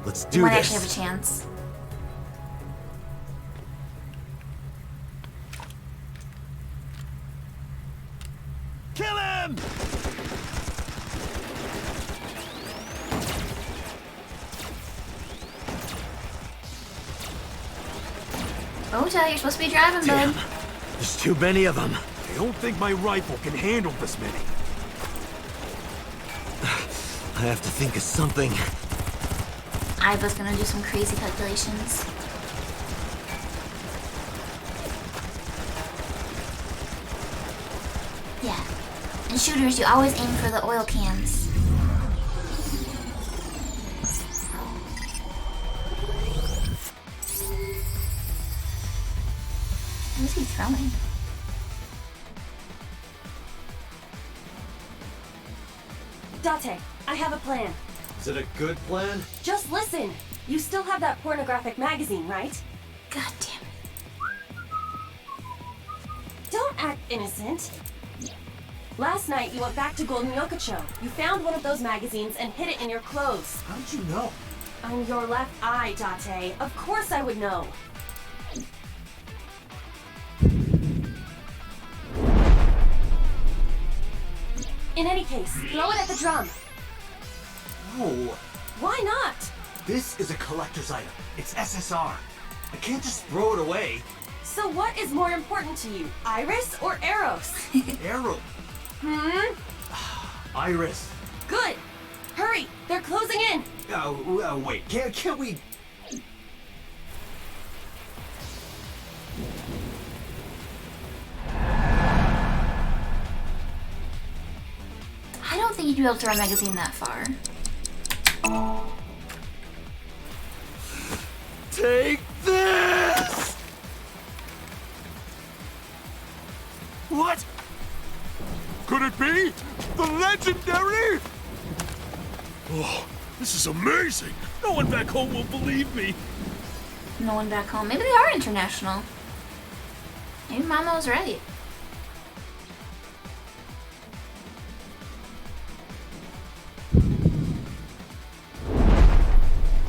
let's They do might this. actually have a chance. Kill him! Ota, you're supposed to be driving, Damn. bud. There's too many of them. I don't think my rifle can handle this many. I have to think of something. Iva's gonna do some crazy calculations. Yeah. In shooters, you always aim for the oil cans. What is he throwing? Date, I have a plan. Is it a good plan? Just listen. You still have that pornographic magazine, right? God damn it. Don't act innocent. Last night, you went back to Golden Yokocho. You found one of those magazines and hid it in your clothes. How did you know? I'm your left eye, Date. Of course I would know. In any case, throw it at the drum. No. Why not? This is a collector's item. It's SSR. I can't just throw it away. So what is more important to you, Iris or Eros? Arrow. Iris. Good. Hurry, they're closing in. Wait. Can't we? I don't think you'd be able to throw a magazine that far. Take this! What? Could it be? The legendary? Oh, this is amazing. No one back home will believe me. No one back home. Maybe they are international. Maybe Mama was right.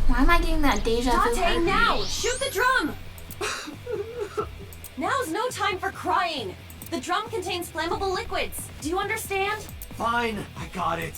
Why am I getting that deja vu? Date, now! Shoot the drum! Now's no time for crying. The drum contains flammable liquids. Do you understand? Fine. I got it.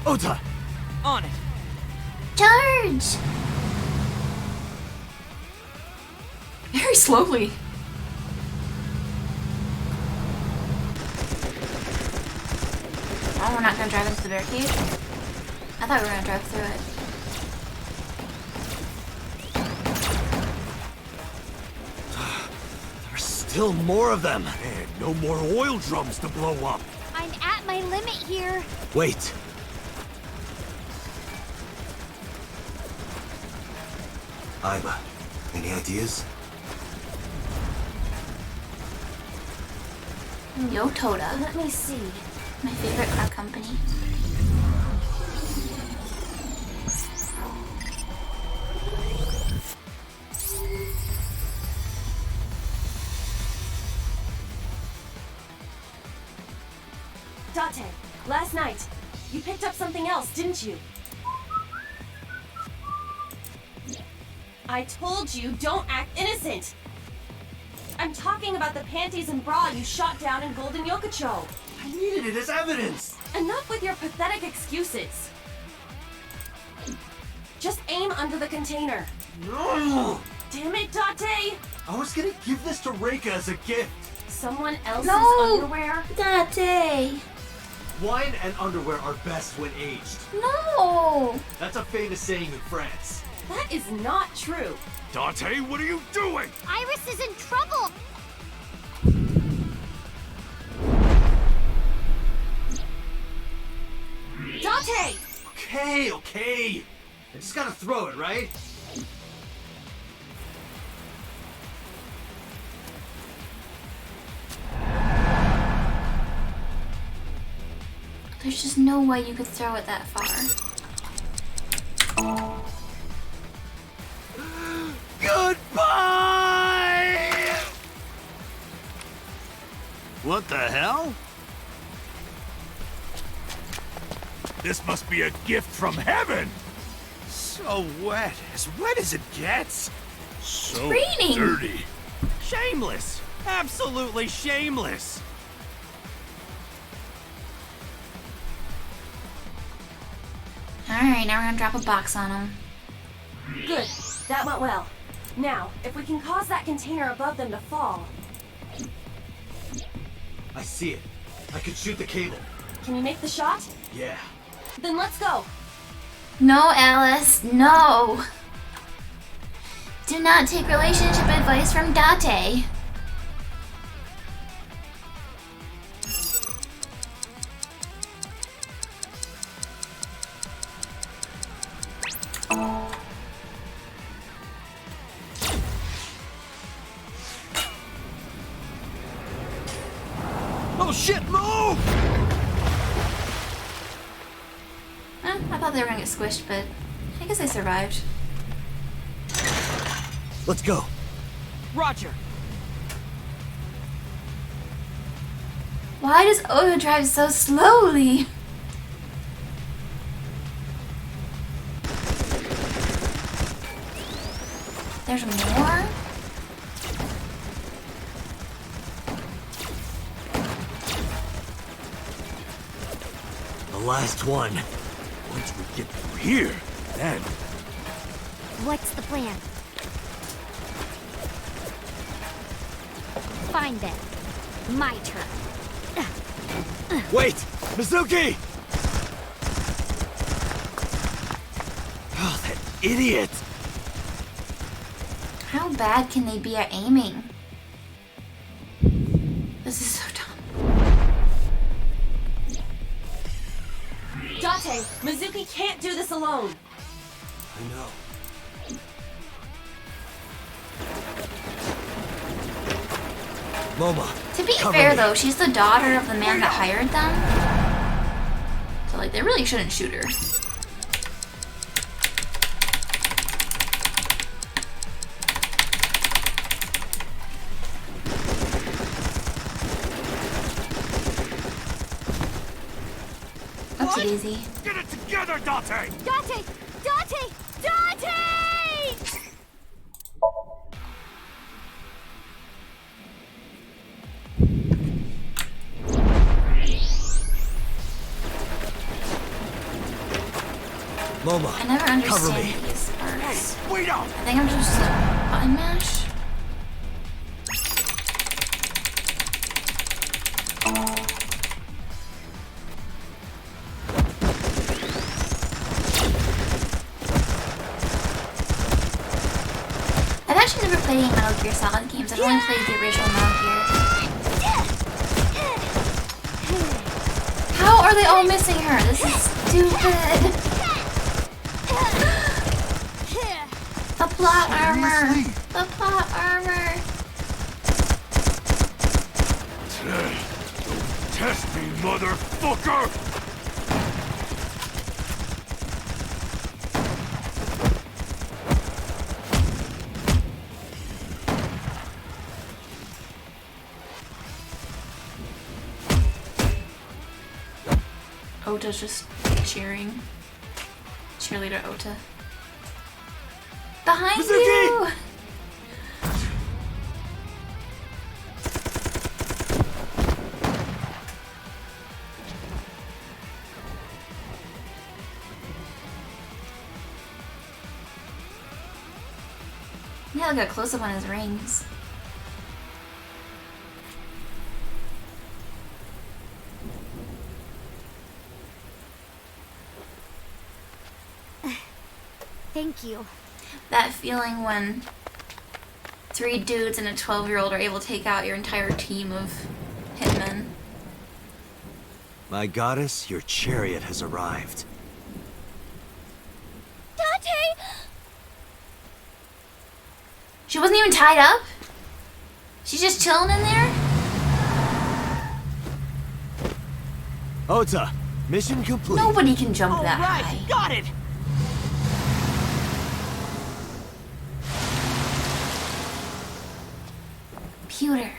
Ota! On it. Charge! Very slowly. Oh, we're not gonna drive into the barricade? I thought we were gonna drive through it. There's still more of them. Man, no more oil drums to blow up. I'm at my limit here. Wait. Iva, any ideas? Yo Toda, Let me see. my favorite car company. Date, last night, you picked up something else, didn't you? I told you, don't act innocent! I'm talking about the panties and bra you shot down in Golden Yokocho. I needed it as evidence. Enough with your pathetic excuses. Just aim under the container. No! Damn it, Date! I was gonna give this to Reika as a gift. Someone else's No! underwear? Date! Wine and underwear are best when aged. No! That's a famous saying in France. That is not true. Dante, what are you doing? Iris is in trouble. Date! Okay. I just gotta throw it, right? There's just no way you could throw it that far. Goodbye! What the hell? This must be a gift from heaven! So wet as it gets. So raining. dirty. Shameless! Absolutely shameless! Alright, now we're gonna drop a box on him. Good. That went well. Now, if we can cause that container above them to fall. I see it. I could shoot the cable. Can you make the shot? Yeah. Then let's go. No, Alice, no! Do not take relationship advice from Date. Oh shit, move! I thought they were gonna get squished, but I guess they survived. Let's go. Roger. Why does Odo drive so slowly? There's more? The last one. Once we get through here, then... What's the plan? Find them. My turn. Wait! Mizuki! Oh, that idiot! How bad can they be at aiming? This is so dumb. Date, Mizuki can't do this alone. I know. Moma, To be cover fair me. though, she's the daughter of the man that hired them. So like, they really shouldn't shoot her. Oopsie daisy. Get it together, Date! Date! Date! Date! Moma, I never cover understand me. these parts. Wait up! I think I'm just a button mash. I've actually never played any Metal Gear Solid games. I've only played the original Metal Gear. How are they all missing her? This is stupid. The plot armor. The plot armor. Test me, motherfucker! Ota's just cheering. Cheerleader Ota. Behind Mizuki! you! Yeah, look at a close up on his rings. Thank you. That feeling when 3 dudes and a 12-year-old are able to take out your entire team of hitmen. My goddess, your chariot has arrived. Date! She wasn't even tied up? She's just chilling in there? Ota, mission complete. Nobody can jump that high. Got it! Computer.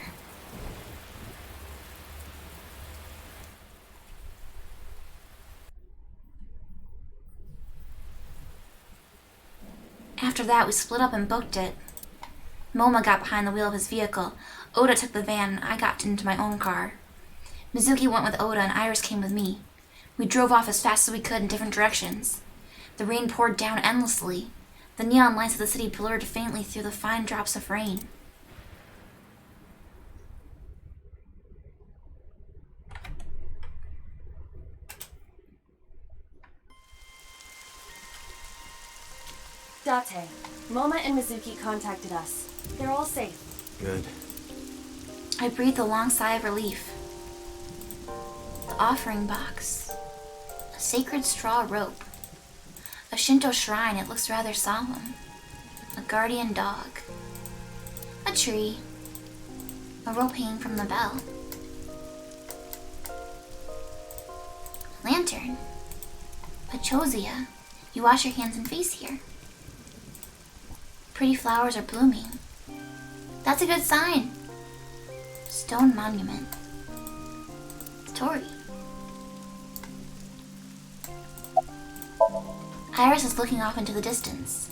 After that, we split up and booked it. Moma got behind the wheel of his vehicle, Oda took the van, and I got into my own car. Mizuki went with Oda and Iris came with me. We drove off as fast as we could in different directions. The rain poured down endlessly. The neon lights of the city blurred faintly through the fine drops of rain. Date, Moma and Mizuki contacted us. They're all safe. Good. I breathed a long sigh of relief. The offering box. A sacred straw rope. A Shinto shrine, it looks rather solemn. A guardian dog. A tree. A rope hanging from the bell. Lantern. Pachosia. You wash your hands and face here. Pretty flowers are blooming. That's a good sign. Stone monument. Tori. Iris is looking off into the distance.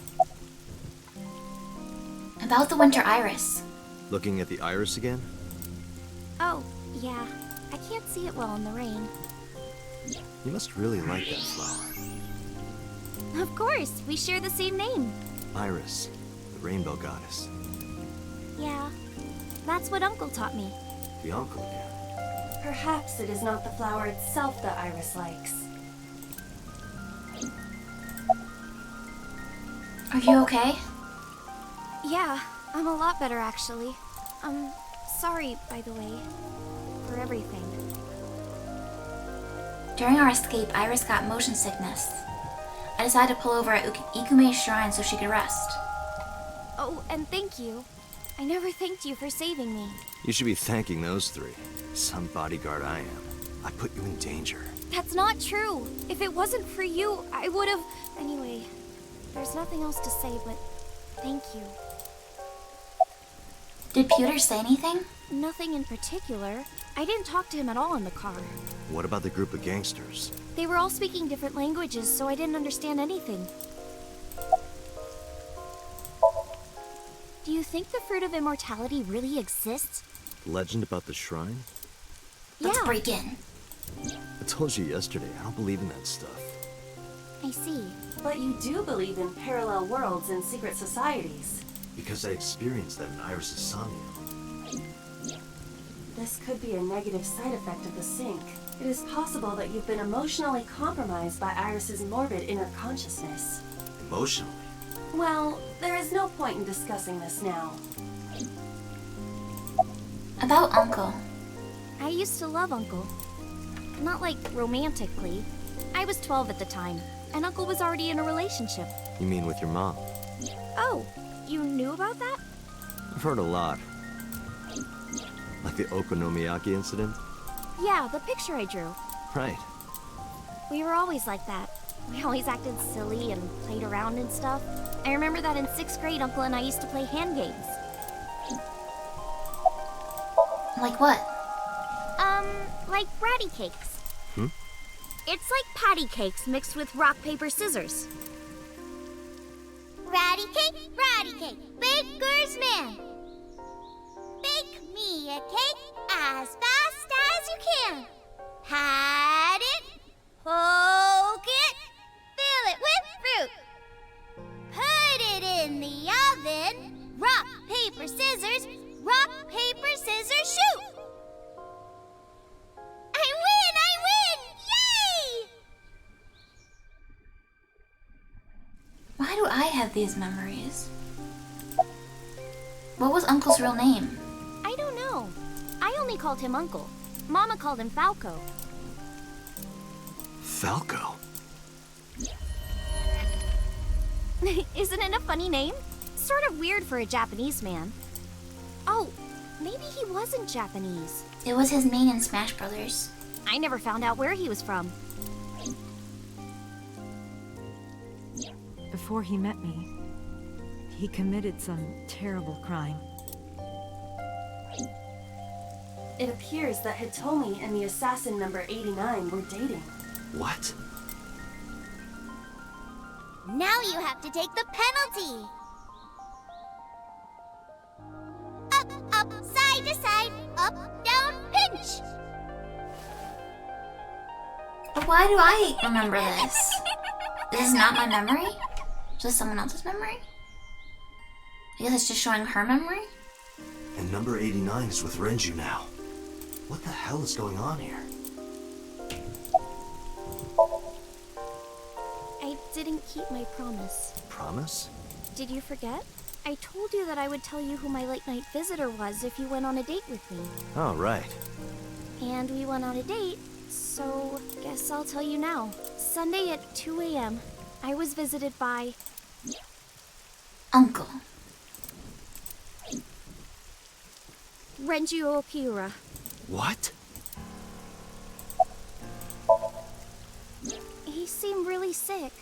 About the winter iris. Looking at the iris again? Oh, yeah. I can't see it well in the rain. You must really like that flower. Of course, we share the same name. Iris, the rainbow goddess. Yeah, that's what Uncle taught me. The uncle again. Perhaps it is not the flower itself that Iris likes. Are you okay? Yeah, I'm a lot better actually. Sorry, by the way, for everything. During our escape, Iris got motion sickness. I decided to pull over at Ikume's shrine so she could rest. Oh, and thank you. I never thanked you for saving me. You should be thanking those three. Some bodyguard I am. I put you in danger. That's not true. If it wasn't for you, I would have... Anyway, there's nothing else to say but thank you. Did Pewter say anything? Nothing in particular. I didn't talk to him at all in the car. What about the group of gangsters? They were all speaking different languages, so I didn't understand anything. Do you think the Fruit of Immortality really exists? Legend about the shrine? Let's Yeah. break in. I told you yesterday, I don't believe in that stuff. I see. But you do believe in parallel worlds and secret societies. Because I experienced that in Iris' Somnium. This could be a negative side effect of the sync. It is possible that you've been emotionally compromised by Iris's morbid inner consciousness. Emotionally. Well, there is no point in discussing this now. About Uncle. I used to love Uncle. Not like romantically. I was 12 at the time, and Uncle was already in a relationship. You mean with your mom? Oh, you knew about that? I've heard a lot. Like the Okonomiyaki incident? Yeah, the picture I drew. Right. We were always like that. We always acted silly and played around and stuff. I remember that in 6th grade, Uncle and I used to play hand games. Like what? Like ratty cakes. Hmm? It's like patty cakes mixed with rock, paper, scissors. Ratty cake, baker's man. Bake me a cake as fast as you can. Pat it, poke it, fill it with fruit. Put it in the oven. Rock, paper, scissors, shoot. I win! Yay! Why do I have these memories? What was Uncle's real name? I don't know. I only called him Uncle. Mama called him Falco. Falco? Isn't it a funny name? Sort of weird for a Japanese man. Oh, maybe he wasn't Japanese. It was his main in Smash Brothers. I never found out where he was from. Before he met me, he committed some terrible crime. It appears that Hitomi and the assassin number 89 were dating. What? Now you have to take the penalty. Up, up, side to side, up, down, pinch. But why do I remember this? This is not my memory? Is this someone else's memory? I guess it's just showing her memory? And number 89 is with Renju now. What the hell is going on here? I didn't keep my promise. Promise? Did you forget? I told you that I would tell you who my late-night visitor was if you went on a date with me. Oh, right. And we went on a date, so guess I'll tell you now. Sunday at 2 a.m., I was visited by... Uncle. Renju Okiura. What? He seemed really sick.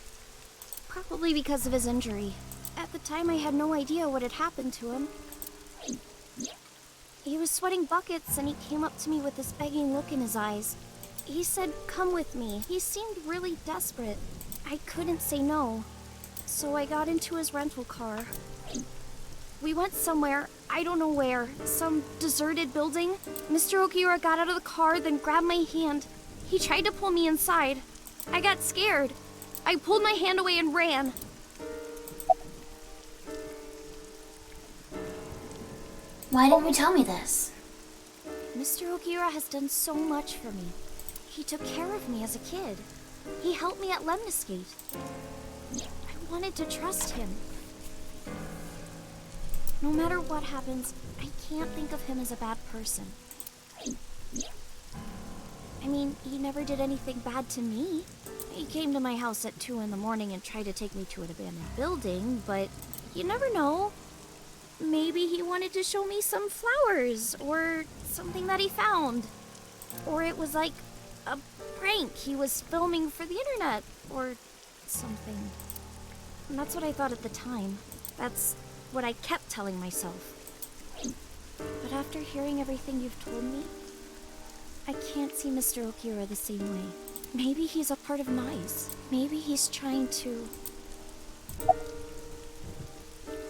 Probably because of his injury. At the time, I had no idea what had happened to him. He was sweating buckets and he came up to me with this begging look in his eyes. He said, "Come with me." He seemed really desperate. I couldn't say no. So I got into his rental car. We went somewhere, I don't know where, some deserted building. Mr. Okiura got out of the car, then grabbed my hand. He tried to pull me inside. I got scared. I pulled my hand away and ran. Why didn't you tell me this? Mr. Okiura has done so much for me. He took care of me as a kid. He helped me at Lemniscate. I wanted to trust him. No matter what happens, I can't think of him as a bad person. I mean, he never did anything bad to me. He came to my house at 2 in the morning and tried to take me to an abandoned building, but you never know. Maybe he wanted to show me some flowers, or something that he found. Or it was like a prank he was filming for the internet, or something. And that's what I thought at the time. That's what I kept telling myself. But after hearing everything you've told me, I can't see Mr. Okiura the same way. Maybe he's a part of NICE. Maybe he's trying to...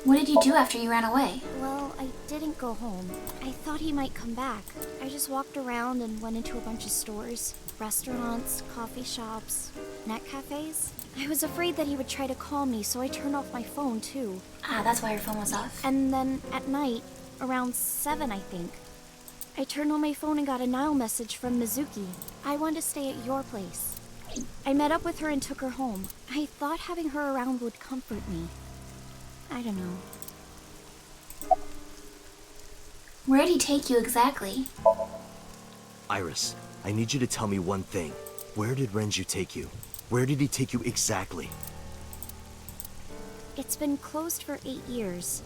What did you do after you ran away? Well, I didn't go home. I thought he might come back. I just walked around and went into a bunch of stores. Restaurants, coffee shops, net cafes. I was afraid that he would try to call me, so I turned off my phone, too. Ah, that's why your phone was off. And then, at night, around 7, I think, I turned on my phone and got a Nile message from Mizuki. I wanted to stay at your place. I met up with her and took her home. I thought having her around would comfort me. I don't know. Where did he take you exactly? Iris, I need you to tell me one thing. Where did Renju take you? Where did he take you exactly? It's been closed for 8 years.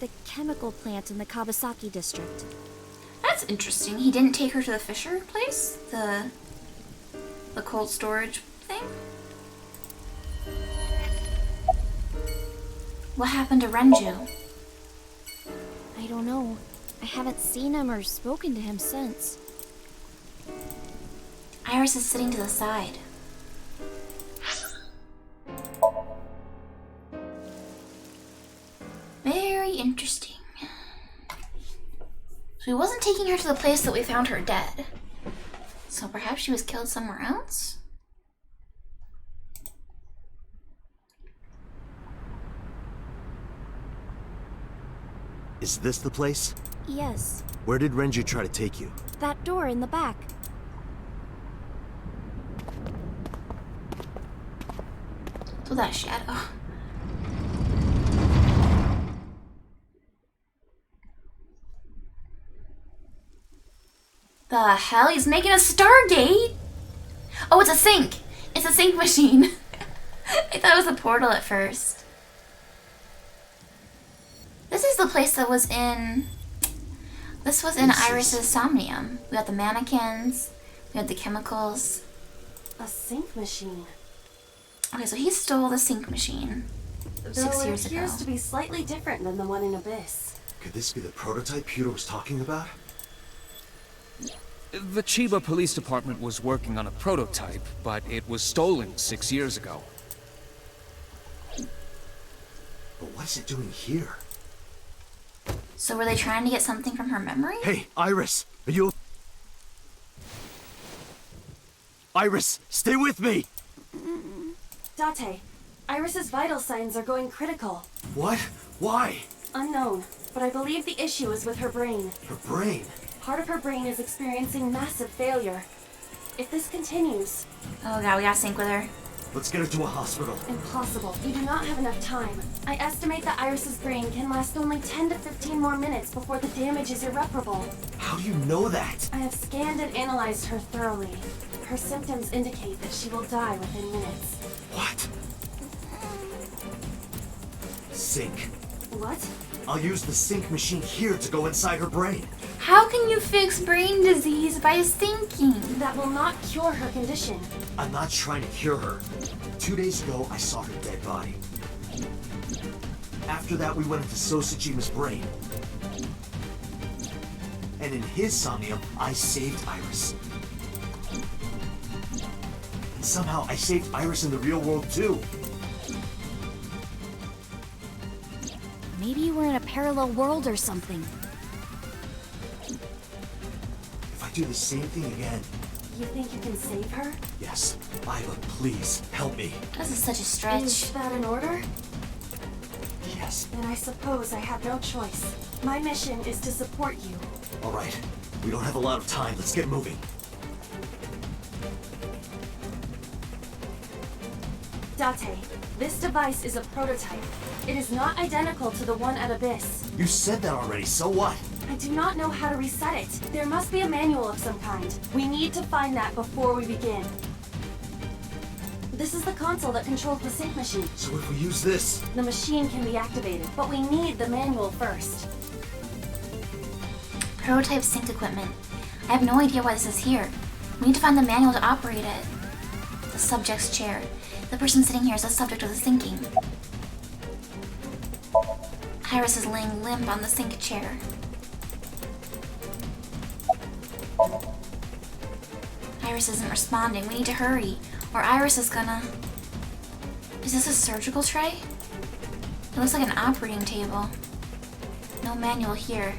The chemical plant in the Kawasaki district. That's interesting. He didn't take her to the Fisher place? The cold storage thing? What happened to Renju? I don't know. I haven't seen him or spoken to him since. Iris is sitting to the side. Very interesting. So he wasn't taking her to the place that we found her dead. So perhaps she was killed somewhere else? Is this the place? Yes, Where did Renju try to take you? that door in the back. To that shadow. The hell? He's making a Stargate? Oh, it's a sink. It's a sink machine. I thought it was a portal at first. This is the place that was in... This was in Iris's Somnium. We got the mannequins. We had the chemicals. A sink machine. Okay, so he stole the sink machine. Though 6 it years appears ago. to be slightly different than the one in Abyss. Could this be the prototype Peter was talking about? The Chiba Police Department was working on a prototype, but it was stolen 6 years ago. But what's it doing here? So were they trying to get something from her memory? Hey, Iris, are you... Iris, stay with me! Date, Iris's vital signs are going critical. What? Why? Unknown, but I believe the issue is with her brain. Her brain? Part of her brain is experiencing massive failure. If this continues... Oh god, we gotta sync with her. Let's get her to a hospital. Impossible. You do not have enough time. I estimate that Iris's brain can last only 10 to 15 more minutes before the damage is irreparable. How do you know that? I have scanned and analyzed her thoroughly. Her symptoms indicate that she will die within minutes. What? Sync. What? I'll use the sync machine here to go inside her brain. How can you fix brain disease by syncing? That will not cure her condition. I'm not trying to cure her. 2 days ago, I saw her dead body. After that, we went into Sosajima's brain. And in his Somnium, I saved Iris. And somehow, I saved Iris in the real world, too. Maybe we're in a parallel world or something. If I do the same thing again... You think you can save her? Yes. Iva, please, help me. This is such a stretch. Is that an order? Yes. Then I suppose I have no choice. My mission is to support you. All right. We don't have a lot of time. Let's get moving. Date, this device is a prototype. It is not identical to the one at Abyss. You said that already, so what? I do not know how to reset it. There must be a manual of some kind. We need to find that before we begin. This is the console that controls the sync machine. So if we use this... The machine can be activated, but we need the manual first. Prototype sync equipment. I have no idea why this is here. We need to find the manual to operate it. The subject's chair. The person sitting here is the subject of the syncing. Iris is laying limp on the sync chair. Iris isn't responding. We need to hurry, or Iris is gonna... Is this a surgical tray? It looks like an operating table. No manual here.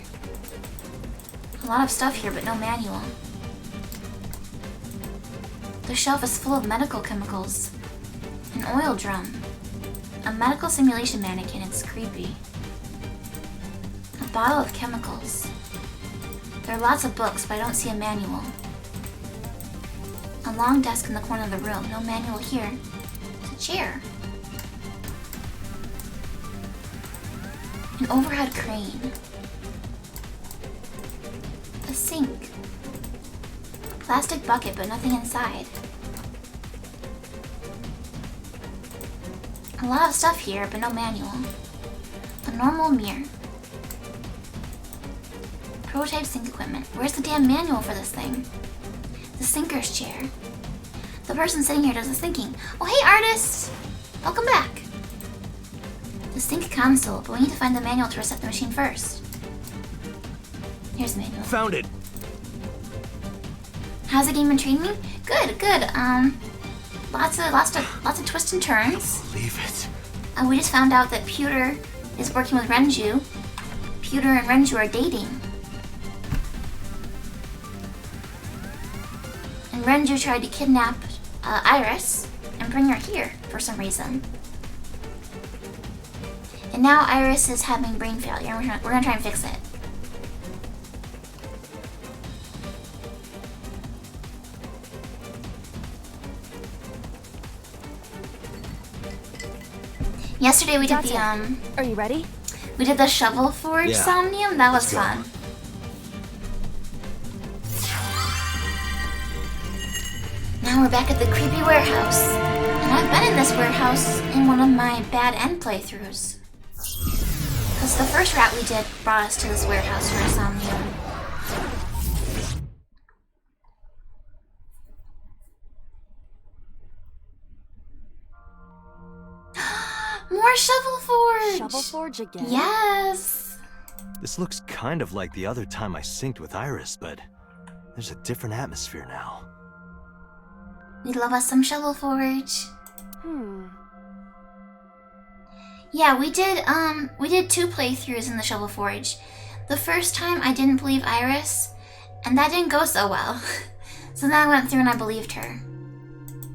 A lot of stuff here, but no manual. The shelf is full of medical chemicals. An oil drum. A medical simulation mannequin. It's creepy. A bottle of chemicals. There are lots of books, but I don't see a manual. A long desk in the corner of the room. No manual here. It's a chair. An overhead crane. A sink. A plastic bucket, but nothing inside. A lot of stuff here, but no manual. A normal mirror. Prototype sync equipment. Where's the damn manual for this thing? The sinker's chair. The person sitting here does the syncing. Oh, hey, artist! Welcome back. The sync console, but we need to find the manual to reset the machine first. Here's the manual. Found it! How's the game been treating me? Good, good. Lots of twists and turns. Believe it. We just found out that Pewter is working with Renju. Pewter and Renju are dating. And Renju tried to kidnap Iris and bring her here for some reason. And now Iris is having brain failure, and we're gonna try and fix it. Yesterday we did the Are you ready? We did the shovel forge Somnium. That was fun. Now we're back at the creepy warehouse. And I've been in this warehouse in one of my bad end playthroughs. Because the first route we did brought us to this warehouse for a Somnium. More Shovel Forge! Shovel Forge again? Yes! This looks kind of like the other time I synced with Iris, but there's a different atmosphere now. We love us some Shovel Forge. Yeah, we did 2 playthroughs in the Shovel Forge. The first time I didn't believe Iris, and that didn't go so well. So then I went through and I believed her.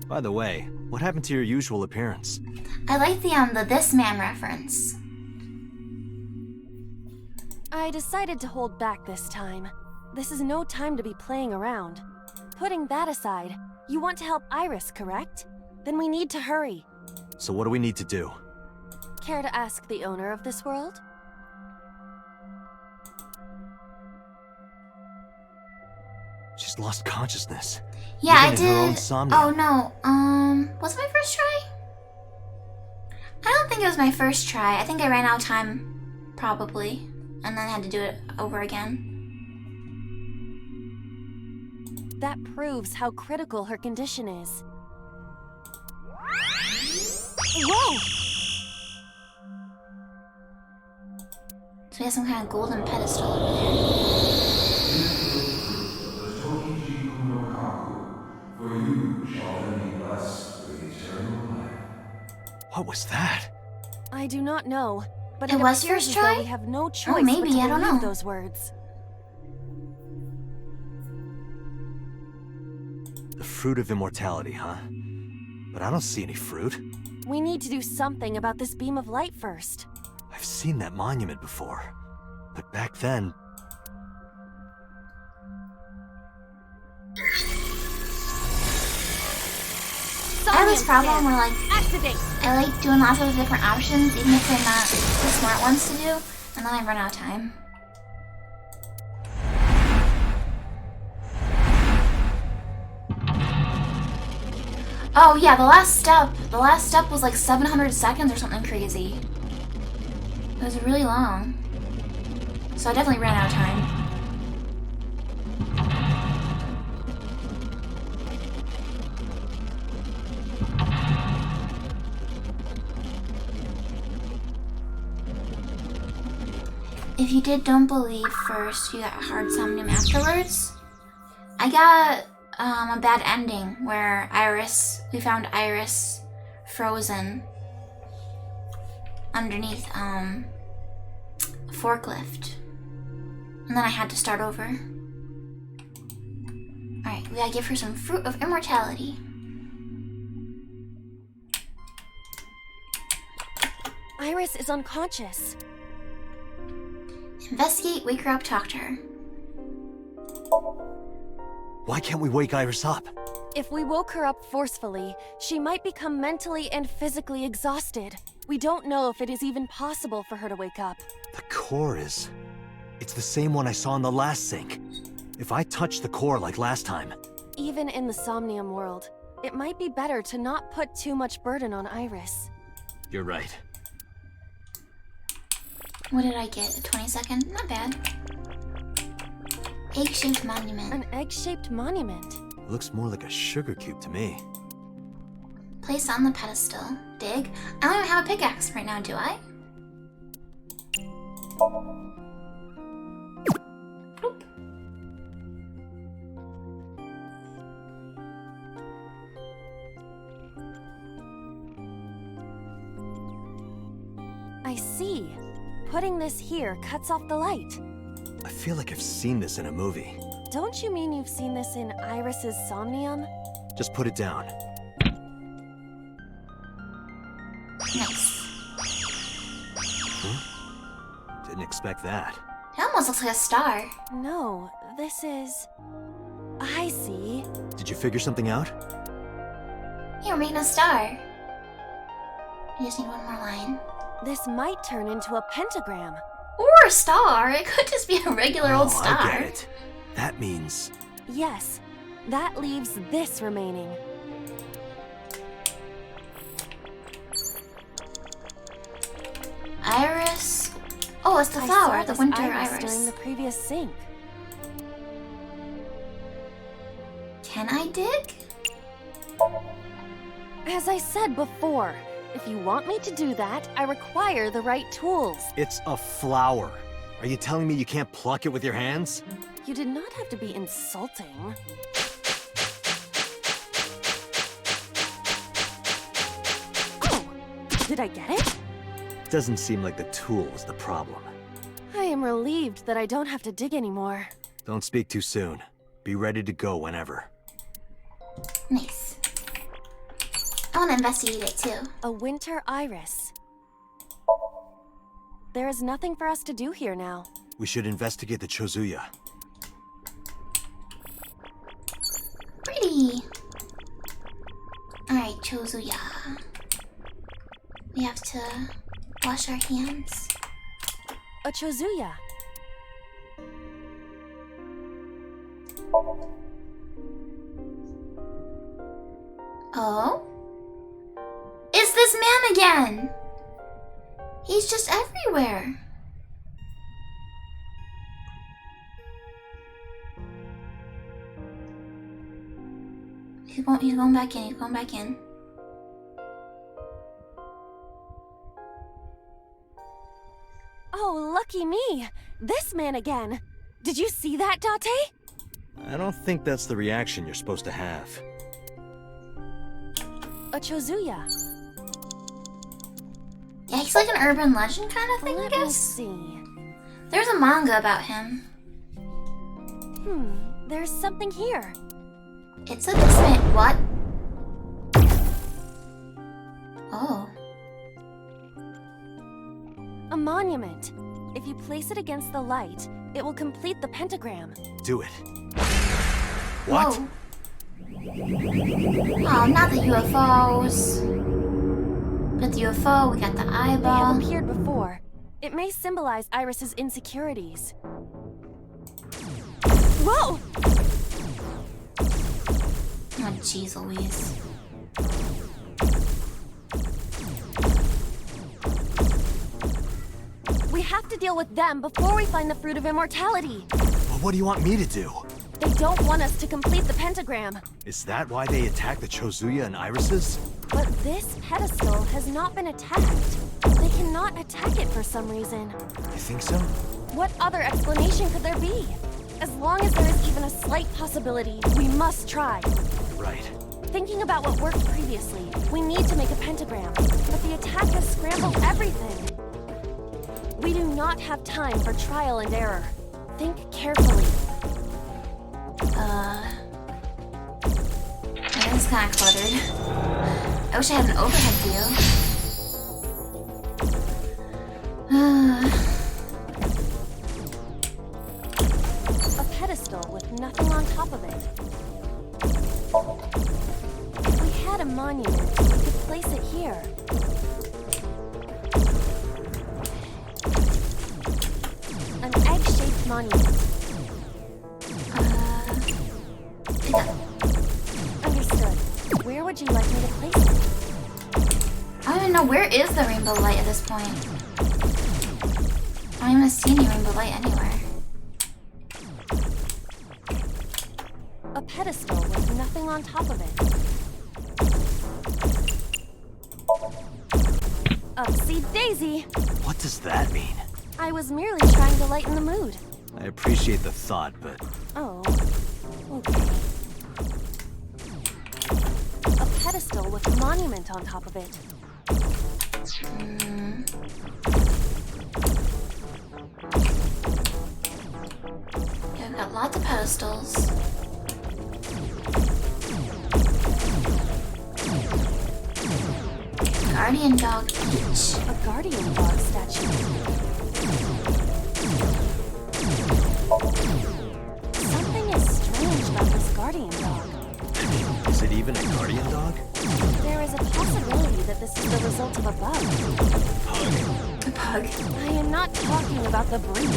By the way, what happened to your usual appearance? I like the This Man reference. I decided to hold back this time. This is no time to be playing around. Putting that aside, you want to help Iris, correct? Then we need to hurry. So what do we need to do? Care to ask the owner of this world? She's lost consciousness. Yeah, I Even in her own did. somnium. Oh no. Was it my first try? I don't think it was my first try. I think I ran out of time, probably, and then had to do it over again. That proves how critical her condition is. Whoa! So we have some kind of golden pedestal over there. For you shall then be blessed with eternal life. What was that? I do not know, but It it was appears yours, as though Troy? we have no choice maybe, but to I don't believe know. those words. The fruit of immortality, huh? But I don't see any fruit. We need to do something about this beam of light first. I've seen that monument before. But back then... I have this problem where Activate! I like doing lots of different options, even if they're not the smart ones to do, and then I run out of time. Oh yeah, the last step was like 700 seconds or something crazy. It was really long. So I definitely ran out of time. If you don't believe first, you got hard somnium afterwards. I got a bad ending where we found Iris frozen underneath a forklift. And then I had to start over. Alright, we gotta give her some fruit of immortality. Iris is unconscious. Investigate, wake her up, talk to her. Why can't we wake Iris up? If we woke her up forcefully, she might become mentally and physically exhausted. We don't know if it is even possible for her to wake up. The core is... It's the same one I saw in the last sink. If I touch the core like last time... Even in the Somnium world, it might be better to not put too much burden on Iris. You're right. What did I get? A 20-second? Not bad. Egg-shaped monument. An egg-shaped monument? Looks more like a sugar cube to me. Place on the pedestal. Dig. I don't even have a pickaxe right now, do I? Oop. I see. Putting this here cuts off the light. I feel like I've seen this in a movie. Don't you mean you've seen this in Iris's Somnium? Just put it down. Nice. Didn't expect that. It almost looks like a star. No, this is... I see. Did you figure something out? Yeah, we're making a star. I just need one more line. This might turn into a pentagram. Or a star. It could just be a regular old star. I get it. That means... Yes, that leaves this remaining. Iris. Oh, it's the flower, the winter iris. During the previous sink. Can I dig? As I said before, if you want me to do that, I require the right tools. It's a flower. Are you telling me you can't pluck it with your hands? You did not have to be insulting. Oh! Did I get it? Doesn't seem like the tool is the problem. I am relieved that I don't have to dig anymore. Don't speak too soon. Be ready to go whenever. Nice. I want to investigate it too. A winter iris. There is nothing for us to do here now. We should investigate the Chozuya. Pretty. Alright, Chozuya. We have to wash our hands. A Chozuya. Oh? It's this man again! He's just everywhere. He's going back in, he's going back in. Oh, lucky me! This man again! Did you see that, Date? I don't think that's the reaction you're supposed to have. A Chozuya. Yeah, he's like an urban legend kind of thing, I Let me guess. see. There's a manga about him. There's something here. It said this man. What? Oh. A monument. If you place it against the light, it will complete the pentagram. Do it. What? Whoa. Oh, not the UFOs. We got the UFO, we got the They eyeball. have appeared before. It may symbolize Iris's insecurities. Whoa! Oh, jeez Louise. We have to deal with them before we find the fruit of immortality. Well, what do you want me to do? They don't want us to complete the pentagram. Is that why they attacked the Chozuya and irises? But this pedestal has not been attacked. They cannot attack it for some reason. You think so? What other explanation could there be? As long as there is even a slight possibility, we must try. Right. Thinking about what worked previously, we need to make a pentagram. But the attack has scrambled everything. We do not have time for trial and error. Think carefully. This is kind of cluttered. I wish I had an overhead view. A pedestal with nothing on top of it. If we had a monument, we could place it here. An egg-shaped monument. Understood. Where would you like me to place it? I don't even know, where is the rainbow light at this point? I don't even see any rainbow light anywhere. A pedestal with nothing on top of it. Upsy daisy! What does that mean? I was merely trying to lighten the mood. I appreciate the thought, but... Oh, okay. A pedestal with a monument on top of it. Yeah, we've got lots of pedestals. Guardian dog each. A guardian dog statue. Something is strange about this guardian dog. Is it even a guardian dog? There is a possibility that this is the result of a bug. Pug? A pug. I am not talking about the breed.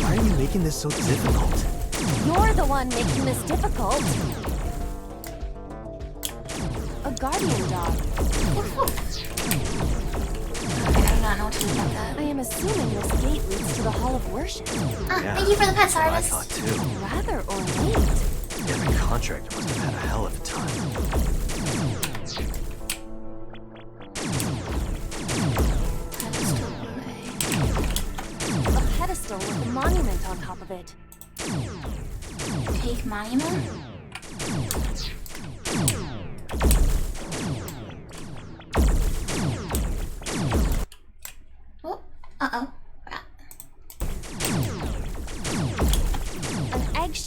Why are you making this so difficult? You're the one making this difficult. A guardian dog. I do not know what to do about that. I am assuming this gate leads to the Hall of Worship. Yeah, Thank you for the pets, I artist. thought too. Rather ornate. Yeah, the contractor must have had a hell of a time. A pedestal with a monument on top of it. Take monument?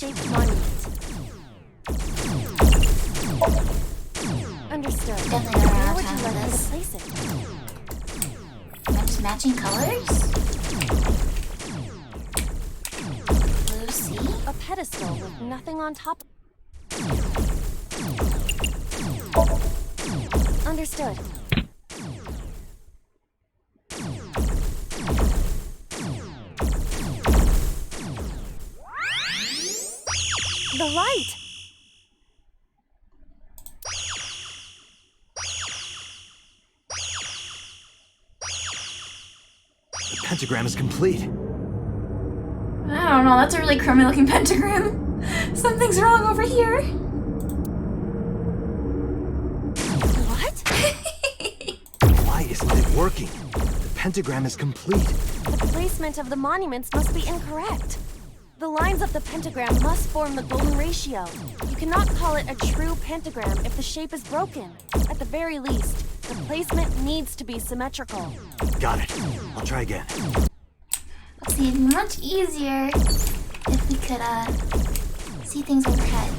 egg-shaped monument. Understood. Definitely don't Where have would time you for like me to this. place it? Am I just matching colors? Blue C? A pedestal with nothing on top. Understood. The light! The pentagram is complete. I don't know, that's a really crummy looking pentagram. Something's wrong over here. What? Why isn't it working? The pentagram is complete. The placement of the monuments must be incorrect. The lines of the pentagram must form the golden ratio. You cannot call it a true pentagram if the shape is broken. At the very least, the placement needs to be symmetrical. Got it. I'll try again. Let's see, it'd be much easier if we could, see things overhead.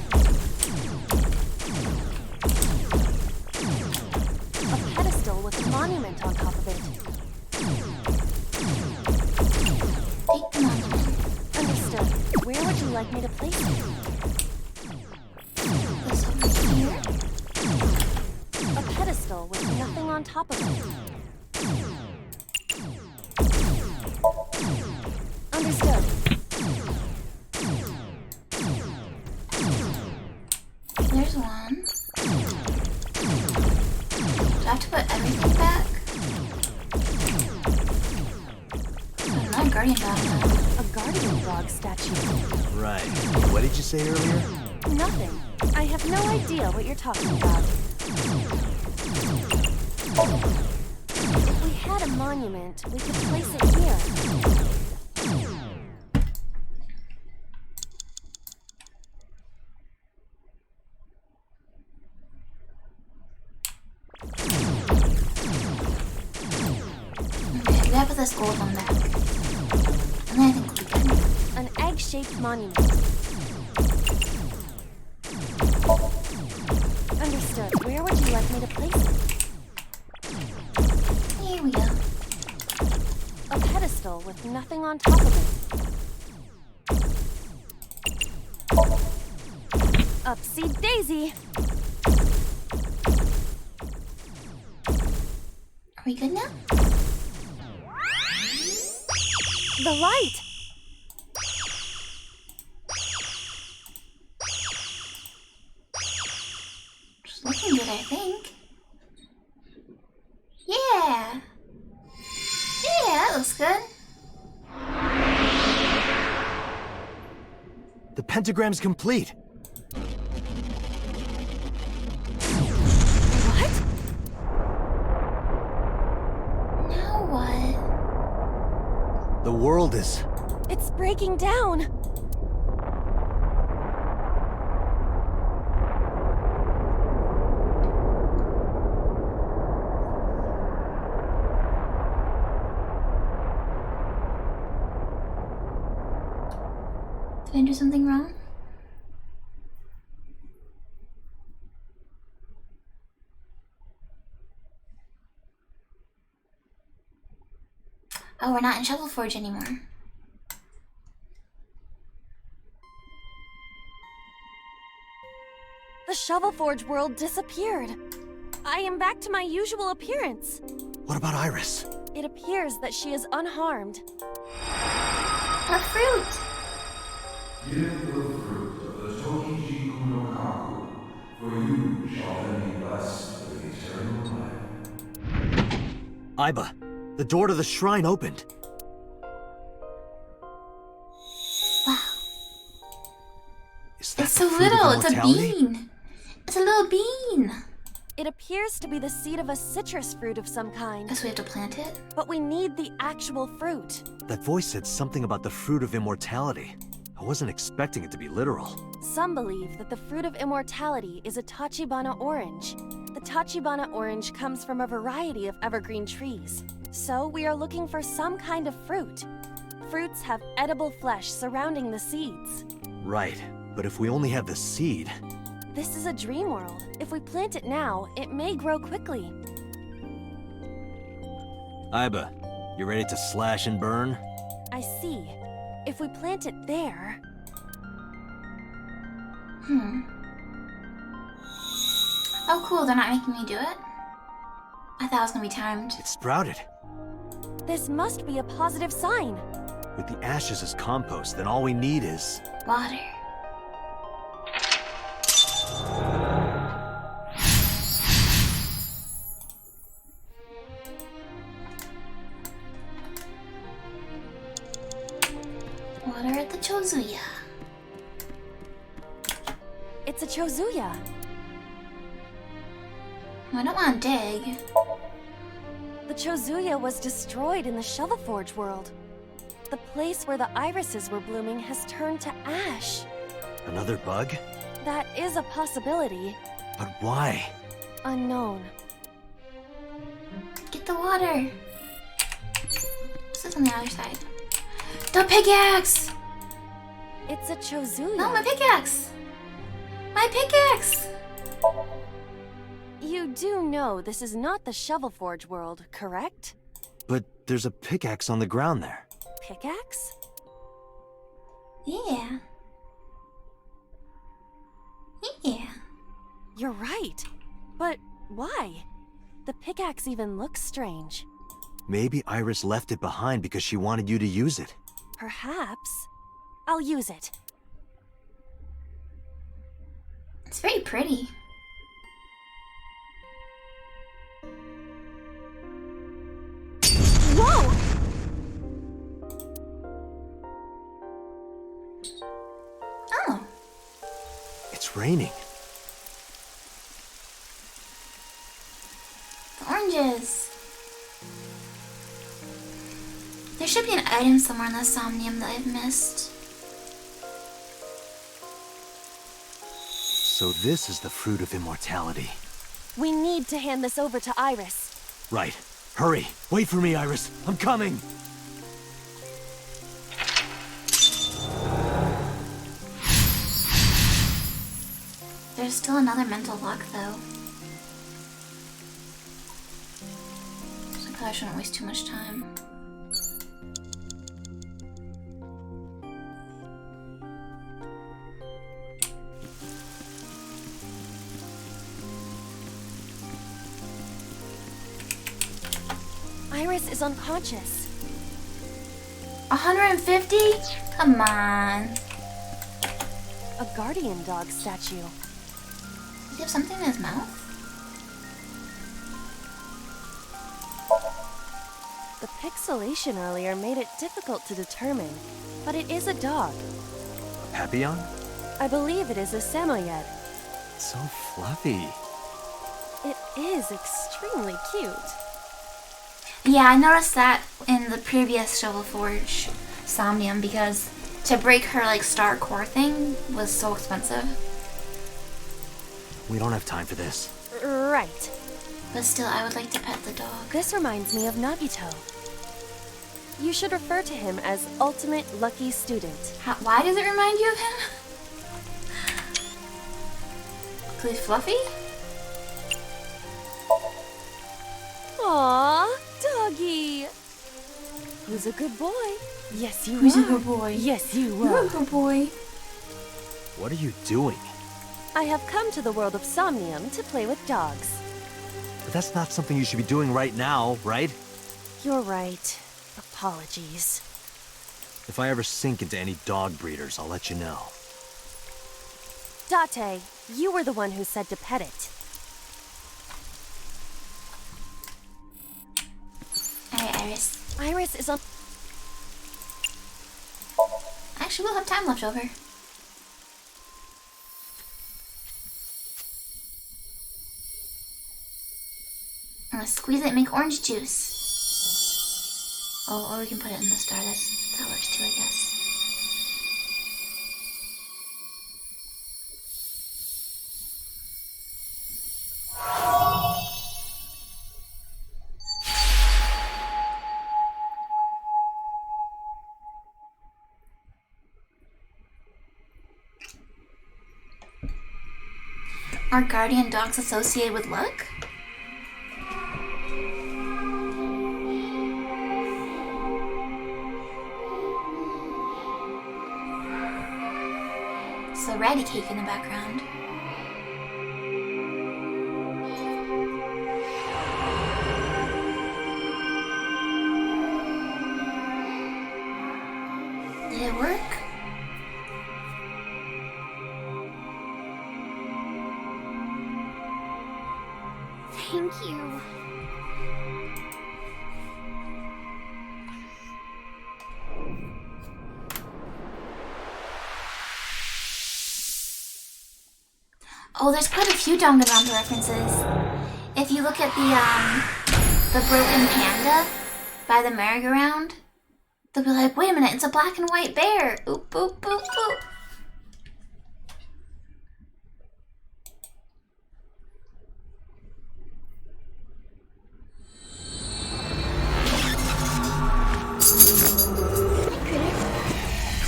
A pedestal with a monument on top of it. Take the monument. Understood. Where would you like me to place it? This over here. A pedestal with nothing on top of it. Understood. There's one. Do I have to put everything back? Oh, not a guardian dog though. A guardian dog statue. Right. What did you say earlier? Nothing. I have no idea what you're talking about. If we had a monument, we could place it here. Okay, we gotta put this gold one back. And then I think we'll be good. An egg-shaped monument. Understood. Where would you like me to place it? Here we go. A pedestal with nothing on top of it. Upsy daisy! Are we good now? The light! Just looking good, I think. Yeah! Yeah, that looks good. The pentagram's complete. What? Now what? The world is... It's breaking down! Did I do something wrong? Oh, we're not in Shovel Forge anymore. The Shovel Forge world disappeared. I am back to my usual appearance. What about Iris? It appears that she is unharmed. Our fruit! Give the fruit of the Tokiji Kuno Kaku, for you shall then be blessed with eternal life. Aiba, the door to the shrine opened. Wow. Is that It's the so fruit of little, it's a immortality? bean! It's a little bean! It appears to be the seed of a citrus fruit of some kind. Guess we have to plant it? But we need the actual fruit. That voice said something about the fruit of immortality. I wasn't expecting it to be literal. Some believe that the fruit of immortality is a Tachibana orange. The Tachibana orange comes from a variety of evergreen trees. So we are looking for some kind of fruit. Fruits have edible flesh surrounding the seeds. Right, but if we only have the seed... This is a dream world. If we plant it now, it may grow quickly. Iba, you ready to slash and burn? I see. If we plant it there... Oh cool, they're not making me do it? I thought it was gonna be timed. It sprouted. This must be a positive sign. With the ashes as compost, then all we need is... Water. Water at the Chozuya. It's a Chozuya. I don't want to dig. The Chozuya was destroyed in the Shovelforge world. The place where the irises were blooming has turned to ash. Another bug? That is a possibility. But why? Unknown. Get the water. What's this on the other side? The pickaxe! It's a Chozuya. No, my pickaxe! My pickaxe! You do know this is not the Shovelforge world, correct? But there's a pickaxe on the ground there. Pickaxe? Yeah. Yeah. You're right. But why? The pickaxe even looks strange. Maybe Iris left it behind because she wanted you to use it. Perhaps. I'll use it. It's very pretty. Whoa! Oh. It's raining. The oranges. There should be an item somewhere in the Somnium that I've missed. So this is the fruit of immortality. We need to hand this over to Iris. Right. Hurry. Wait for me, Iris. I'm coming. There's still another mental lock though. So I probably shouldn't waste too much time. Iris is unconscious. 150? Come on. A guardian dog statue. Does he have something in his mouth? The pixelation earlier made it difficult to determine, but it is a dog. A Papillon? I believe it is a Samoyed. So fluffy. It is extremely cute. Yeah, I noticed that in the previous Shovelforge Somnium because to break her like star core thing was so expensive. We don't have time for this. Right. But still, I would like to pet the dog. This reminds me of Nagito. You should refer to him as Ultimate Lucky Student. Why does it remind you of him? Because he's fluffy? Aww, doggy. Who's a good boy? Yes, you Who's are. a good boy? Yes, you You're are. a good boy. What are you doing? I have come to the world of Somnium to play with dogs. But that's not something you should be doing right now, right? You're right. Apologies. If I ever sink into any dog breeders, I'll let you know. Date, you were the one who said to pet it. Alright, Iris. Iris is on... Actually, we'll have time left over. I'm gonna squeeze it and make orange juice. Oh, or we can put it in the star. That works too, I guess. Are guardian dogs associated with luck? So ratty cake in the background. Did it work? Thank you. Oh, there's quite a few Danganronpa references. If you look at the broken panda by the merry-go-round, they'll be like, wait a minute, it's a black and white bear. Oop, boop, boop, boop.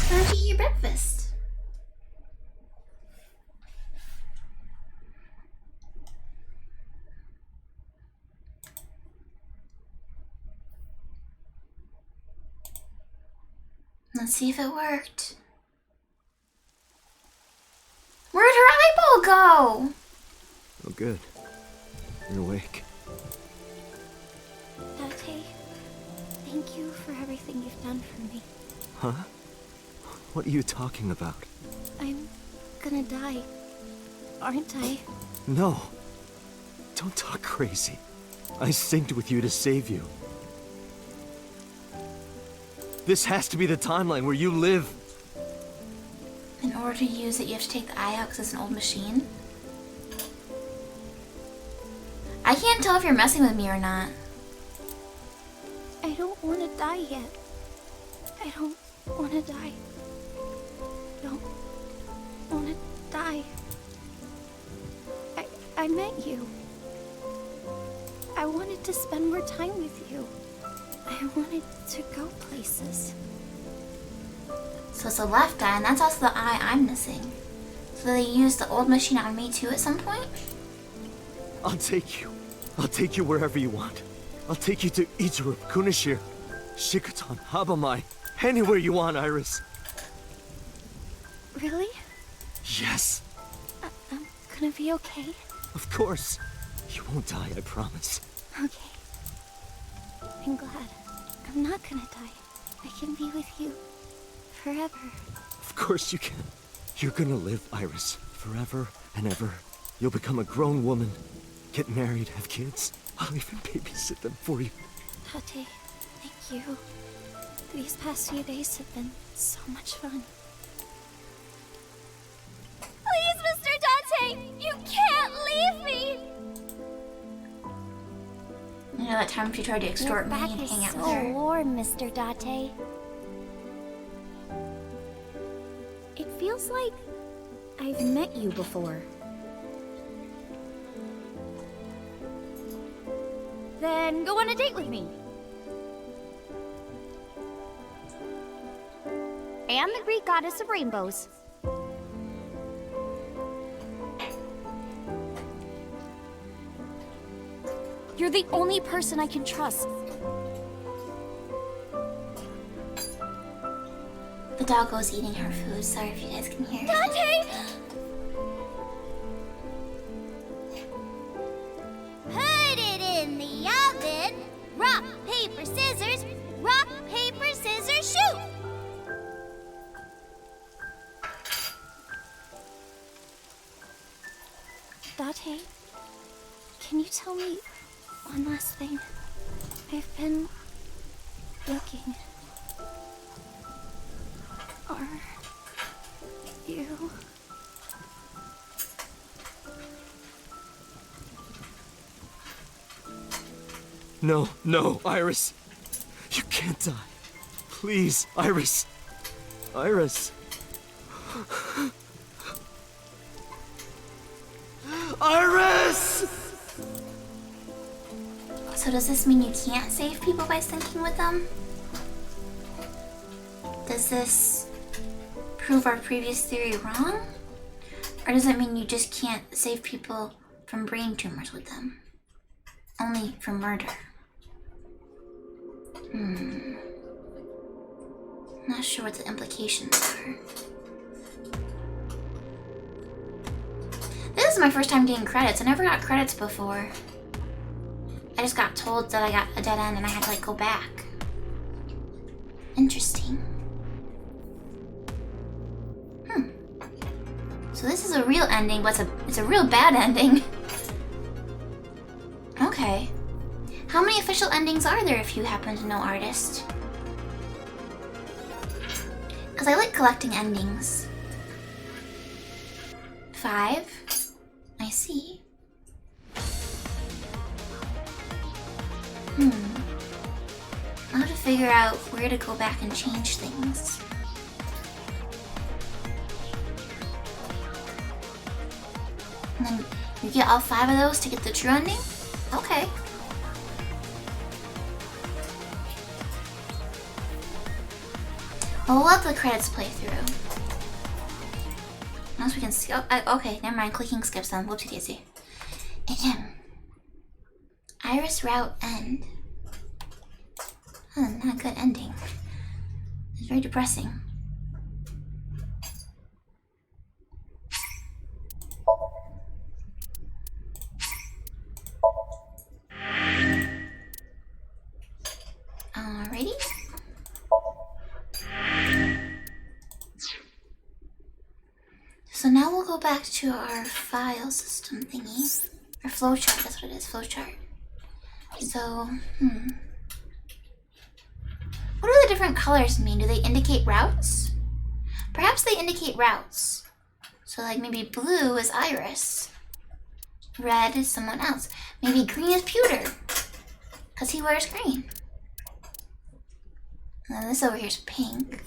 Glad you eat your breakfast. Let's see if it worked. Where'd her eyeball go? Oh, good. You're awake. Date, thank you for everything you've done for me. Huh? What are you talking about? I'm gonna die, aren't I? No. Don't talk crazy. I synced with you to save you. This has to be the timeline where you live. In order to use it, you have to take the eye out because it's an old machine. I can't tell if you're messing with me or not. I don't want to die yet. I don't want to die. Don't want to die. I met you. I wanted to spend more time with you. I wanted to go places. So it's the left eye, and that's also the eye I'm missing. So they used the old machine on me too at some point? I'll take you. I'll take you wherever you want. I'll take you to Ichiru, Kunishir, Shikotan, Habamai, anywhere you want, Iris. Really? Yes. I'm gonna be okay? Of course. You won't die, I promise. Okay. I'm glad. I'm not gonna die. I can be with you forever. Of course you can. You're gonna live, Iris, forever and ever. You'll become a grown woman, get married, have kids. I'll even babysit them for you. Tate, thank you. These past few days have been so much fun. Please, Mr. Dante! You can't leave me! You know that time she tried to extort me and hang out with her? Warm, Mr. Date. It feels like I've met you before. Then go on a date with me. And the Greek goddess of rainbows. You're the only person I can trust. The doggo's eating her food. Sorry if you guys can hear. Dante! Put it in the oven. Rock, paper, scissors. Rock, paper, scissors, shoot! Date, can you tell me one last thing? I've been looking. Are you... No, no, Iris. You can't die. Please, Iris. Iris. Iris! So does this mean you can't save people by syncing with them? Does this prove our previous theory wrong? Or does it mean you just can't save people from brain tumors with them? Only for murder? Not sure what the implications are. This is my first time getting credits. I never got credits before. I just got told that I got a dead end and I had to like go back. Interesting. So this is a real ending, but it's a real bad ending. Okay. How many official endings are there if you happen to know, artist? Because I like collecting endings. 5. I see. I'll have to figure out where to go back and change things. And then you get all 5 of those to get the true ending? Okay. Well, we'll let the credits play through. Unless we can see. Oh, okay, never mind. Clicking skips them. Whoopsie daisy. Iris route end. Not a good ending. It's very depressing. Alrighty. So now we'll go back to our file system thingy. Or flowchart, that's what it is, flowchart. So, what do the different colors mean? Do they indicate routes? Perhaps they indicate routes. So like maybe blue is Iris. Red is someone else. Maybe green is Pewter. Because he wears green. And then this over here is pink.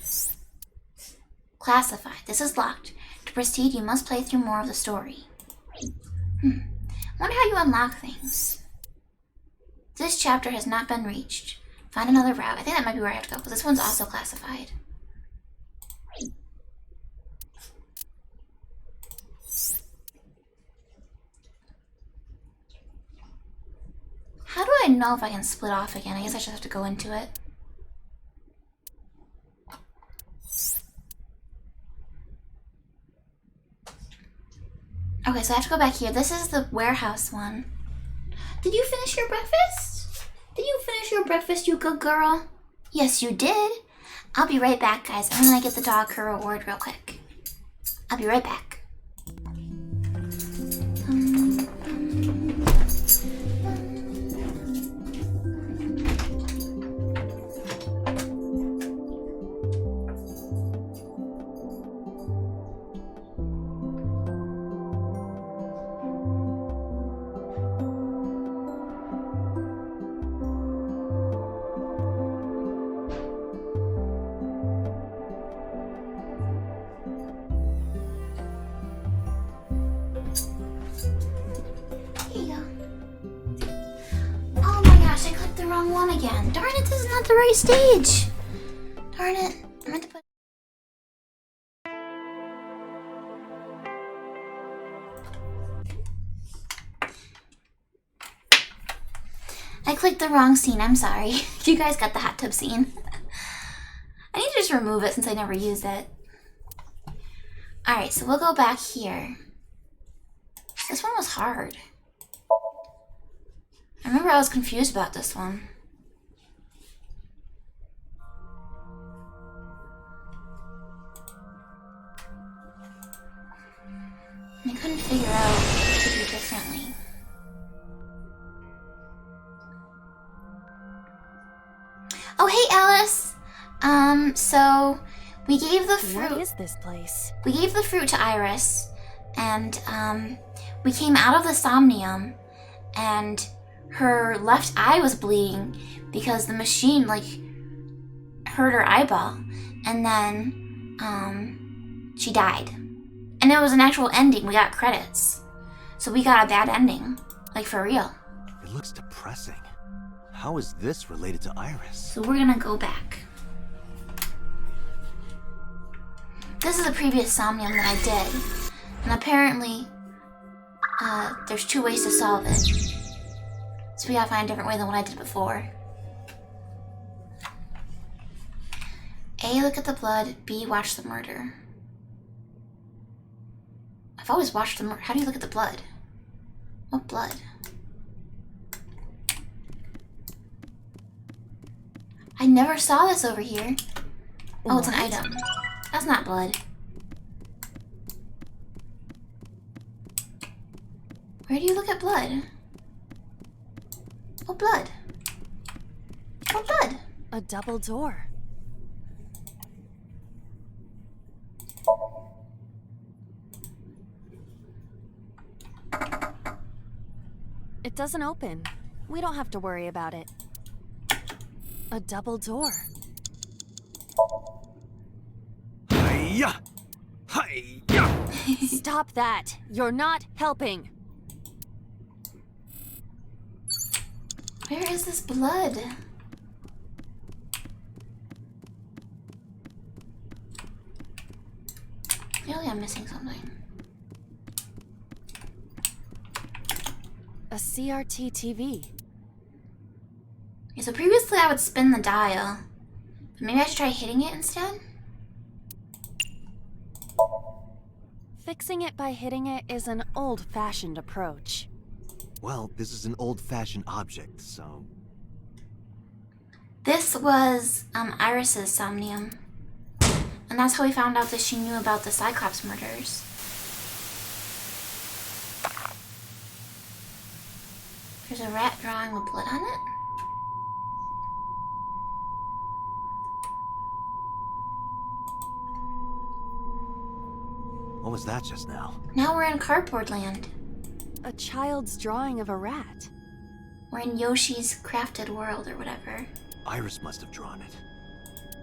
Classified. This is locked. To proceed, you must play through more of the story. Wonder how you unlock things. This chapter has not been reached. Find another route. I think that might be where I have to go, because this one's also classified. How do I know if I can split off again? I guess I just have to go into it. Okay, so I have to go back here. This is the warehouse one. Did you finish your breakfast? Did you finish your breakfast, you good girl? Yes, you did. I'll be right back, guys. I'm gonna get the dog her reward real quick. I'll be right back. Again. Darn it, this is not the right stage. Darn it. I meant to put... I clicked the wrong scene, I'm sorry. You guys got the hot tub scene. I need to just remove it since I never used it. Alright, so we'll go back here. This one was hard. I remember I was confused about this one. I couldn't figure out what to do differently. Oh, hey, Alice! So we gave the fruit... What is this place? We gave the fruit to Iris, and, we came out of the Somnium, and her left eye was bleeding because the machine, like, hurt her eyeball, and then, she died. And it was an actual ending. We got credits. So we got a bad ending. Like, for real. It looks depressing. How is this related to Iris? So we're gonna go back. This is a previous Somnium that I did. And apparently, there's 2 ways to solve it. So we gotta find a different way than what I did before. A, look at the blood. B, watch the murder. I've always watched the murder. How do you look at the blood? What blood? I never saw this over here. Oh, it's an item. That's not blood. Where do you look at blood? What blood? What blood? A double door. It doesn't open. We don't have to worry about it. A double door. Hiya! Hiya! Stop that! You're not helping! Where is this blood? Clearly I'm missing something. A CRT TV. Okay, so previously I would spin the dial. But maybe I should try hitting it instead? Fixing it by hitting it is an old-fashioned approach. Well, this is an old-fashioned object, so... This was Iris's Somnium. And that's how we found out that she knew about the Cyclops murders. There's a rat drawing with blood on it. What was that just now? Now we're in cardboard land. A child's drawing of a rat. We're in Yoshi's crafted world or whatever. Iris must have drawn it.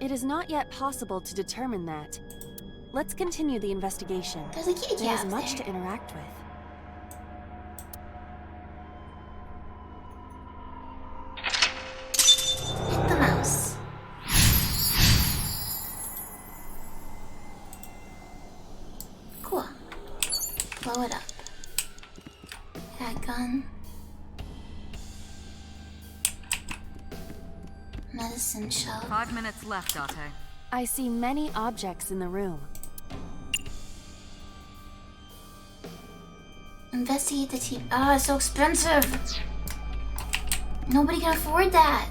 It is not yet possible to determine that. Let's continue the investigation. There's a kitty cat There's up much there. to interact with. Hit the mouse. Cool. Blow it up. Got a gun. Medicine shelf. 5 minutes left, Date. I see many objects in the room. Investigate the TV. Oh, it's so expensive. Nobody can afford that.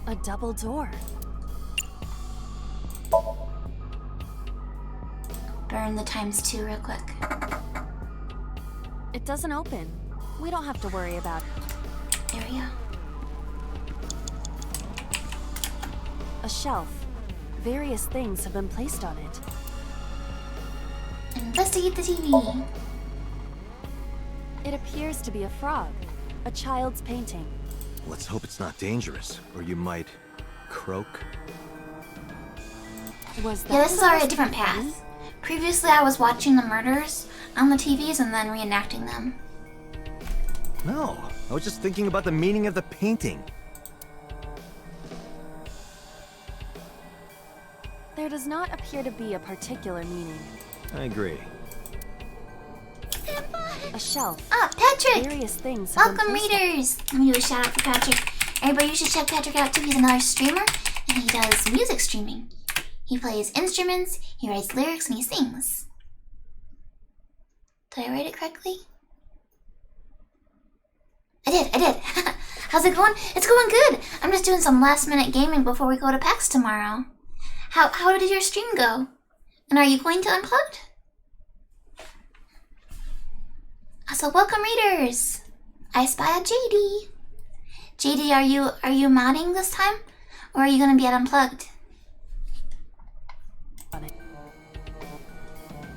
A double door. Burn the ×2 real quick. It doesn't open. We don't have to worry about it. There we go. A shelf. Various things have been placed on it. Investigate the TV. It appears to be a frog. A child's painting. Let's hope it's not dangerous, or you might... croak? Was that Yeah, this is the already a most different funny? path. Previously, I was watching the murders on the TVs and then reenacting them. No, I was just thinking about the meaning of the painting. There does not appear to be a particular meaning. I agree. A shelf. Ah, Patrick! Various things have been Welcome, placed on it. readers! Let me do a shout out for Patrick. Everybody, you should check Patrick out too. He's another streamer, and he does music streaming. He plays instruments, he writes lyrics, and he sings. Did I write it correctly? I did. How's it going? It's going good! I'm just doing some last minute gaming before we go to PAX tomorrow. How did your stream go? And are you going to Unplugged? So welcome, readers! I spy a JD. JD, are you modding this time? Or are you gonna be at Unplugged?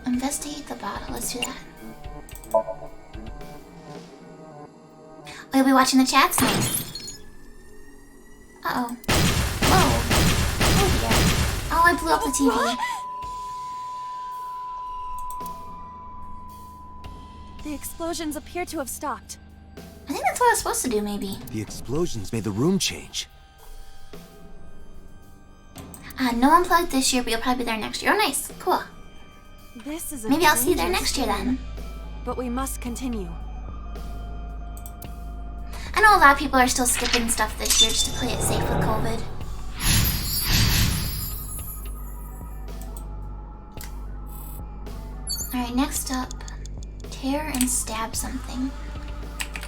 Investigate the bottle, let's do that. Oh, you'll be watching the chats now. Uh-oh. Whoa. Oh dear. Oh, I blew up the TV. The explosions appear to have stopped. I think that's what I was supposed to do, maybe. The explosions made the room change. No Unplugged this year, but you'll probably be there next year. Oh, nice. Cool. This is a Maybe I'll see you there dangerous next year game, then. But we must continue. I know a lot of people are still skipping stuff this year just to play it safe with COVID. Alright, next up, tear and stab something.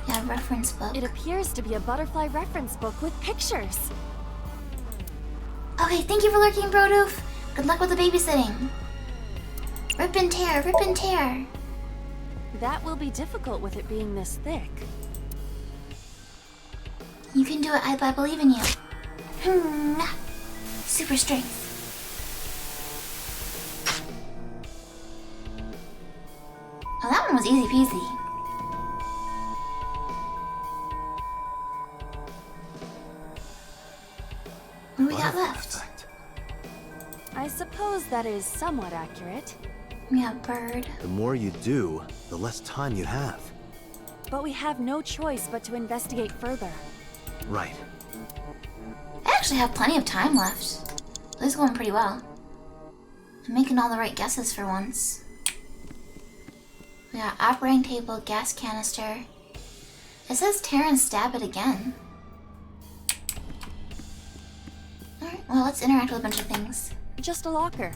Yeah, reference book. It appears to be a butterfly reference book with pictures. Okay, thank you for lurking, Brodoof. Good luck with the babysitting. Rip and tear, rip and tear. That will be difficult with it being this thick. You can do it, I believe in you. Super strength. Oh, that one was easy peasy. What do we got left? I suppose that is somewhat accurate. We have bird. The more you do, the less time you have. But we have no choice but to investigate further. Right. I actually have plenty of time left. This is going pretty well. I'm making all the right guesses for once. We got operating table, gas canister. It says tear and stab it again. Alright, well, let's interact with a bunch of things. Just a locker.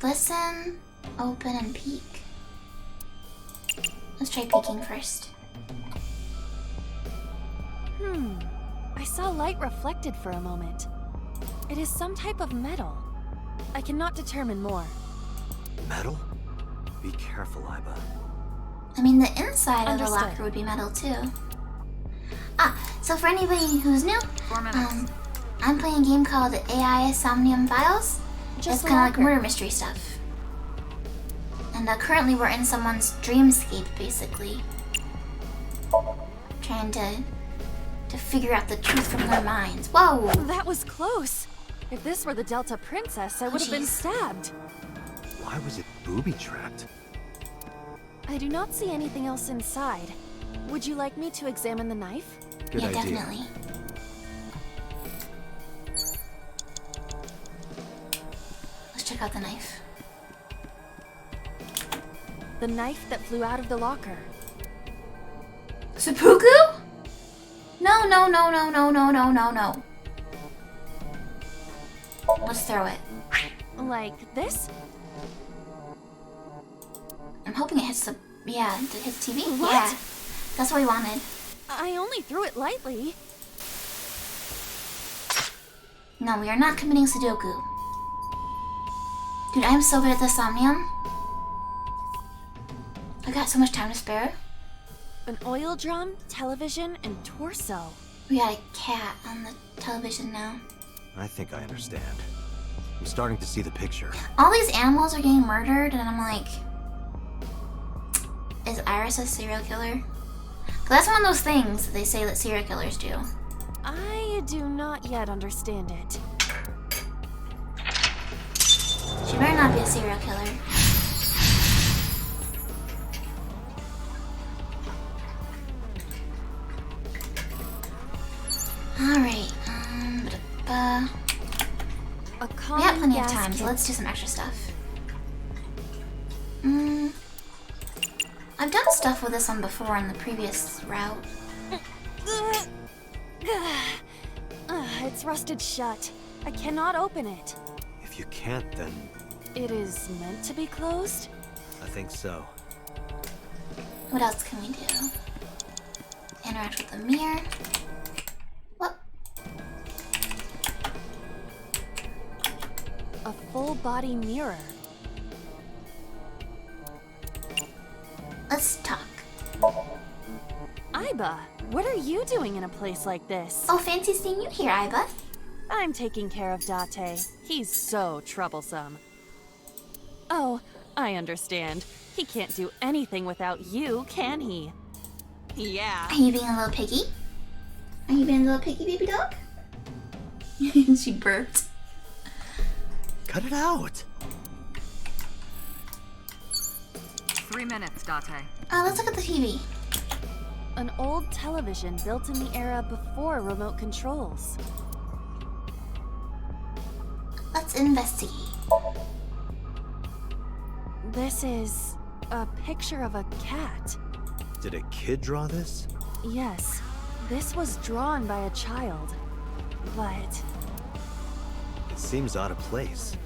Listen, open, and peek. Let's try peeking first. I saw light reflected for a moment. It is some type of metal. I cannot determine more. Metal? Be careful, Iba. I mean, the inside of the Understood. locker would be metal too. Ah, so for anybody who's new, 4 minutes. I'm playing a game called AI Somnium Files. It's Just a kind of like locker. murder mystery stuff. And currently we're in someone's dreamscape, basically. Trying to figure out the truth from their minds. Whoa! That was close. If this were the Delta Princess, I would have been jeez. stabbed. Why was it booby-trapped? I do not see anything else inside. Would you like me to examine the knife? Good yeah, idea. definitely. Let's check out the knife. The knife that flew out of the locker. Seppuku? No, no, no, no, no, no, no, no, no. Let's throw it. Like this? I'm hoping it hits the... Yeah, did it hit the TV? What? Yeah. That's what we wanted. I only threw it lightly. No, we are not committing Sudoku. Dude, I am so good at this Somnium. I got so much time to spare. An oil drum, television, and torso. We got a cat on the television now. I think I understand. I'm starting to see the picture. All these animals are getting murdered, and I'm like... Is Iris a serial killer? 'Cause that's one of those things that they say that serial killers do. I do not yet understand it. She better not be a serial killer. Alright, A we common have plenty of gas time, so kit. let's do some extra stuff. I've done stuff with this one before in the previous route. It's rusted shut. I cannot open it. If you can't, then It is meant to be closed? I think so. What else can we do? Interact with the mirror. What? A full body mirror. Let's talk. Iba, what are you doing in a place like this? Oh, fancy seeing you here, Iba. I'm taking care of Date. He's so troublesome. Oh, I understand. He can't do anything without you, can he? Yeah. Are you being a little piggy? Are you being a little piggy, baby dog? She burped. Cut it out. 3 minutes, Date. Let's look at the TV. An old television built in the era before remote controls. Let's investigate. This is a picture of a cat. Did a kid draw this? Yes, this was drawn by a child. But It seems out of place.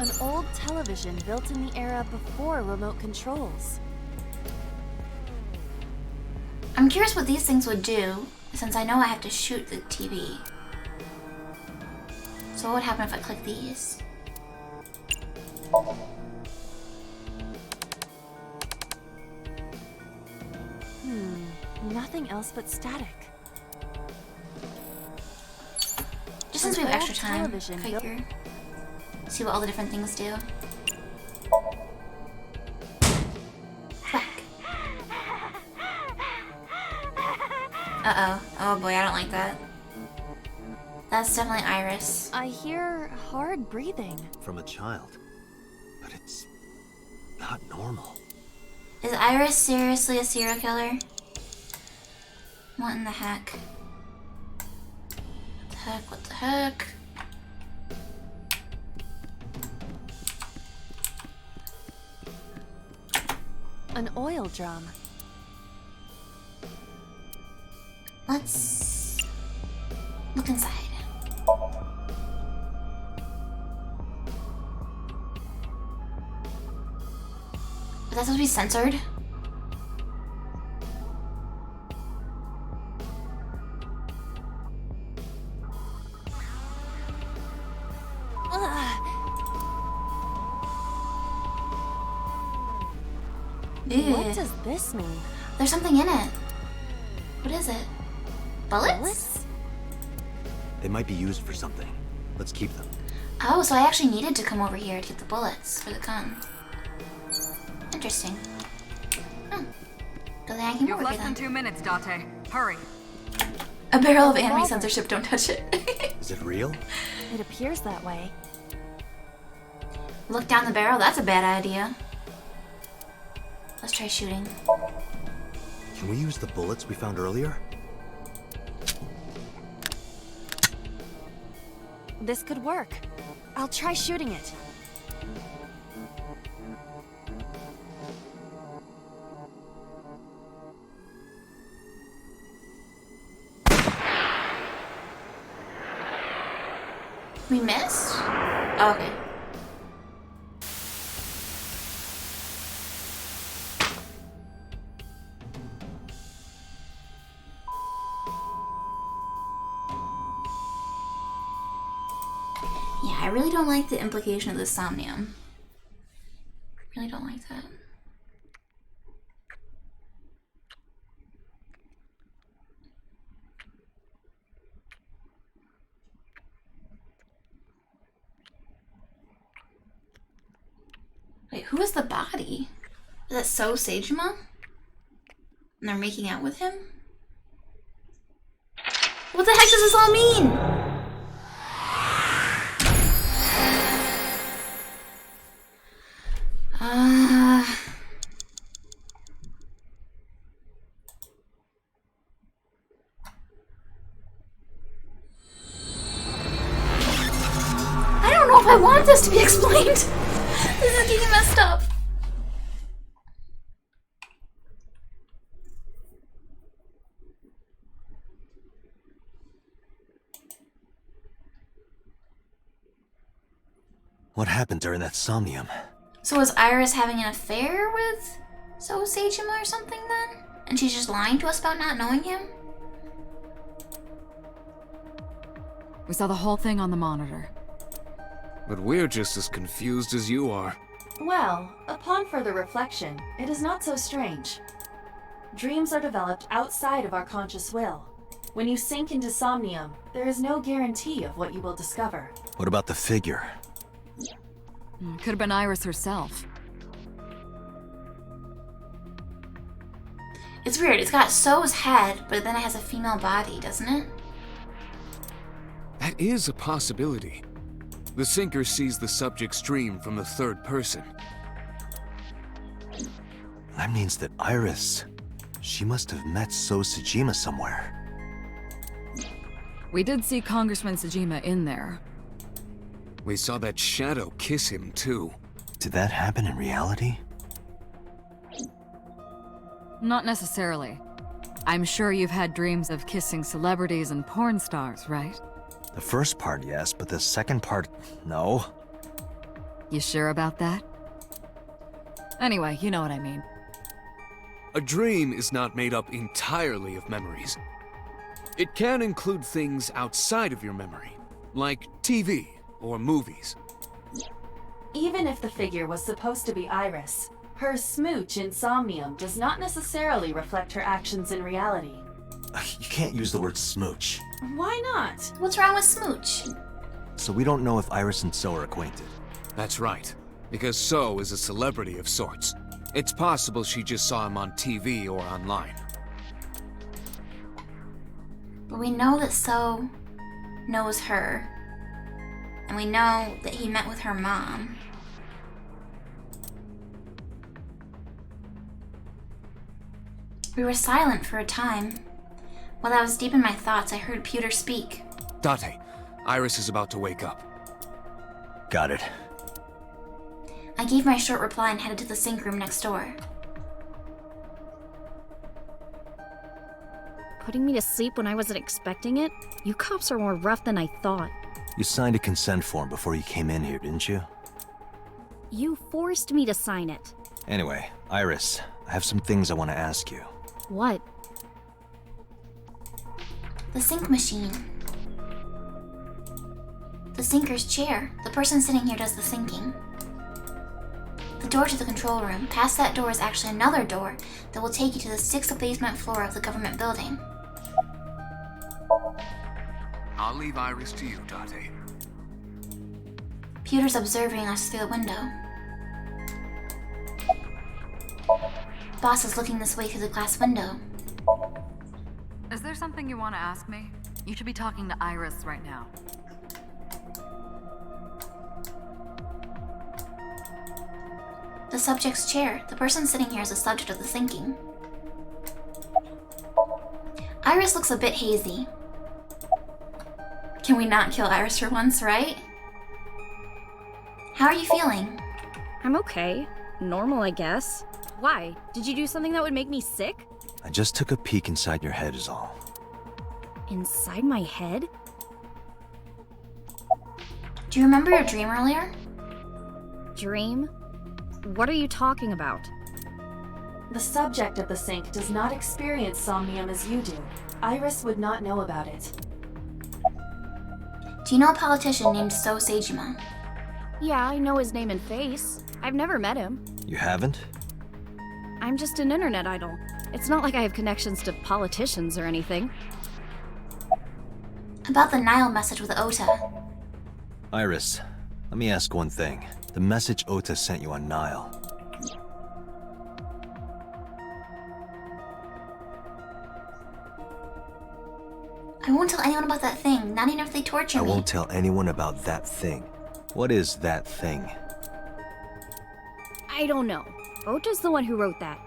an old television built in the era before remote controls. I'm curious what these things would do, since I know I have to shoot the TV. So what would happen if I click these? Nothing else but static. Just since we have An extra old time, television figure. See what all the different things do. Whack. Uh-oh. Oh boy, I don't like that. That's definitely Iris. I hear hard breathing. From a child. But it's not normal. Is Iris seriously a serial killer? What in the heck? What the heck? What the heck? An oil drum. Let's look inside. Is that supposed to be censored? What does this mean? There's something in it. What is it? Bullets? They might be used for something. Let's keep them. Oh, so I actually needed to come over here to get the bullets for the gun. Interesting. Good thing I came You have over less here than then. 2 minutes, Date. Hurry. A barrel of anime censorship, don't touch it. Is it real? It appears that way. Look down the barrel, that's a bad idea. Let's try shooting. Can we use the bullets we found earlier? This could work. I'll try shooting it. We missed? Oh, okay. Yeah, I really don't like the implication of the Somnium. Really don't like that. Wait, who is the body? Is that So Sejima? And they're making out with him? What the heck does this all mean? I don't know if I want this to be explained. This is getting messed up. What happened during that Somnium? So was Iris having an affair with So Sejima or something then? And she's just lying to us about not knowing him? We saw the whole thing on the monitor. But we're just as confused as you are. Well, upon further reflection, it is not so strange. Dreams are developed outside of our conscious will. When you sink into Somnium, there is no guarantee of what you will discover. What about the figure? Could have been Iris herself. It's weird, it's got So's head, but then it has a female body, doesn't it? That is a possibility. The sinker sees the subject's dream from the third person. That means that Iris... She must have met So Sejima somewhere. We did see Congressman Sejima in there. We saw that shadow kiss him, too. Did that happen in reality? Not necessarily. I'm sure you've had dreams of kissing celebrities and porn stars, right? The first part, yes, but the second part, no. You sure about that? Anyway, you know what I mean. A dream is not made up entirely of memories. It can include things outside of your memory, like TV or movies. Even if the figure was supposed to be Iris, her smooch in Somnium does not necessarily reflect her actions in reality. You can't use the word smooch. Why not? What's wrong with Smooch? So we don't know if Iris and So are acquainted. That's right, because So is a celebrity of sorts. It's possible she just saw him on TV or online. But we know that So knows her. And we know that he met with her mom. We were silent for a time. While I was deep in my thoughts, I heard Pewter speak. Date, Iris is about to wake up. Got it. I gave my short reply and headed to the sink room next door. Putting me to sleep when I wasn't expecting it? You cops are more rough than I thought. You signed a consent form before you came in here, didn't you? You forced me to sign it. Anyway, Iris, I have some things I want to ask you. What? The sink machine. The sinker's chair. The person sitting here does the sinking. The door to the control room. Past that door is actually another door that will take you to the 6th basement floor of the government building. I'll leave Iris to you, Date. Pewter's observing us through the window. Boss is looking this way through the glass window. Is there something you want to ask me? You should be talking to Iris right now. The subject's chair. The person sitting here is the subject of the sinking. Iris looks a bit hazy. Can we not kill Iris for once, right? How are you feeling? I'm okay. Normal, I guess. Why? Did you do something that would make me sick? I just took a peek inside your head is all. Inside my head? Do you remember your dream earlier? Dream? What are you talking about? The subject of the sink does not experience Somnium as you do. Iris would not know about it. Do you know a politician named So Seijima? Yeah, I know his name and face. I've never met him. You haven't? I'm just an internet idol. It's not like I have connections to politicians or anything. About the Nile message with Ota. Iris, let me ask one thing. The message Ota sent you on Nile. I won't tell anyone about that thing, not even if they torture I me. won't tell anyone about that thing. What is that thing? I don't know. Ota's the one who wrote that.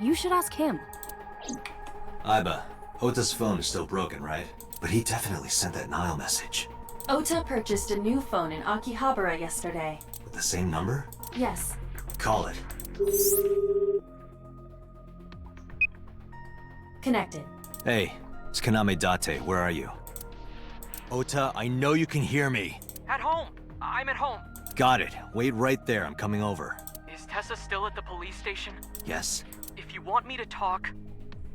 You should ask him. Aiba, Ota's phone is still broken, right? But he definitely sent that Nile message. Ota purchased a new phone in Akihabara yesterday. With the same number? Yes. Call it. Connected. Hey, it's Kaname Date. Where are you? Ota, I know you can hear me. At home. I'm at home. Got it. Wait right there. I'm coming over. Is Tessa still at the police station? Yes. If you want me to talk,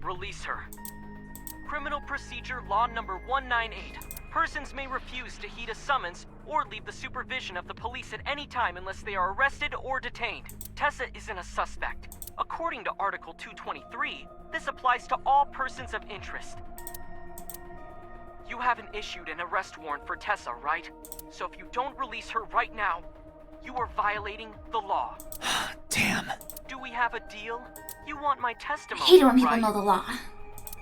release her. Criminal Procedure Law Number 198. Persons may refuse to heed a summons or leave the supervision of the police at any time unless they are arrested or detained. Tessa isn't a suspect. According to Article 223, this applies to all persons of interest. You haven't issued an arrest warrant for Tessa, right? So if you don't release her right now, you are violating the law. Damn. Do we have a deal? You want my I testimony, hate it when people right? know the law.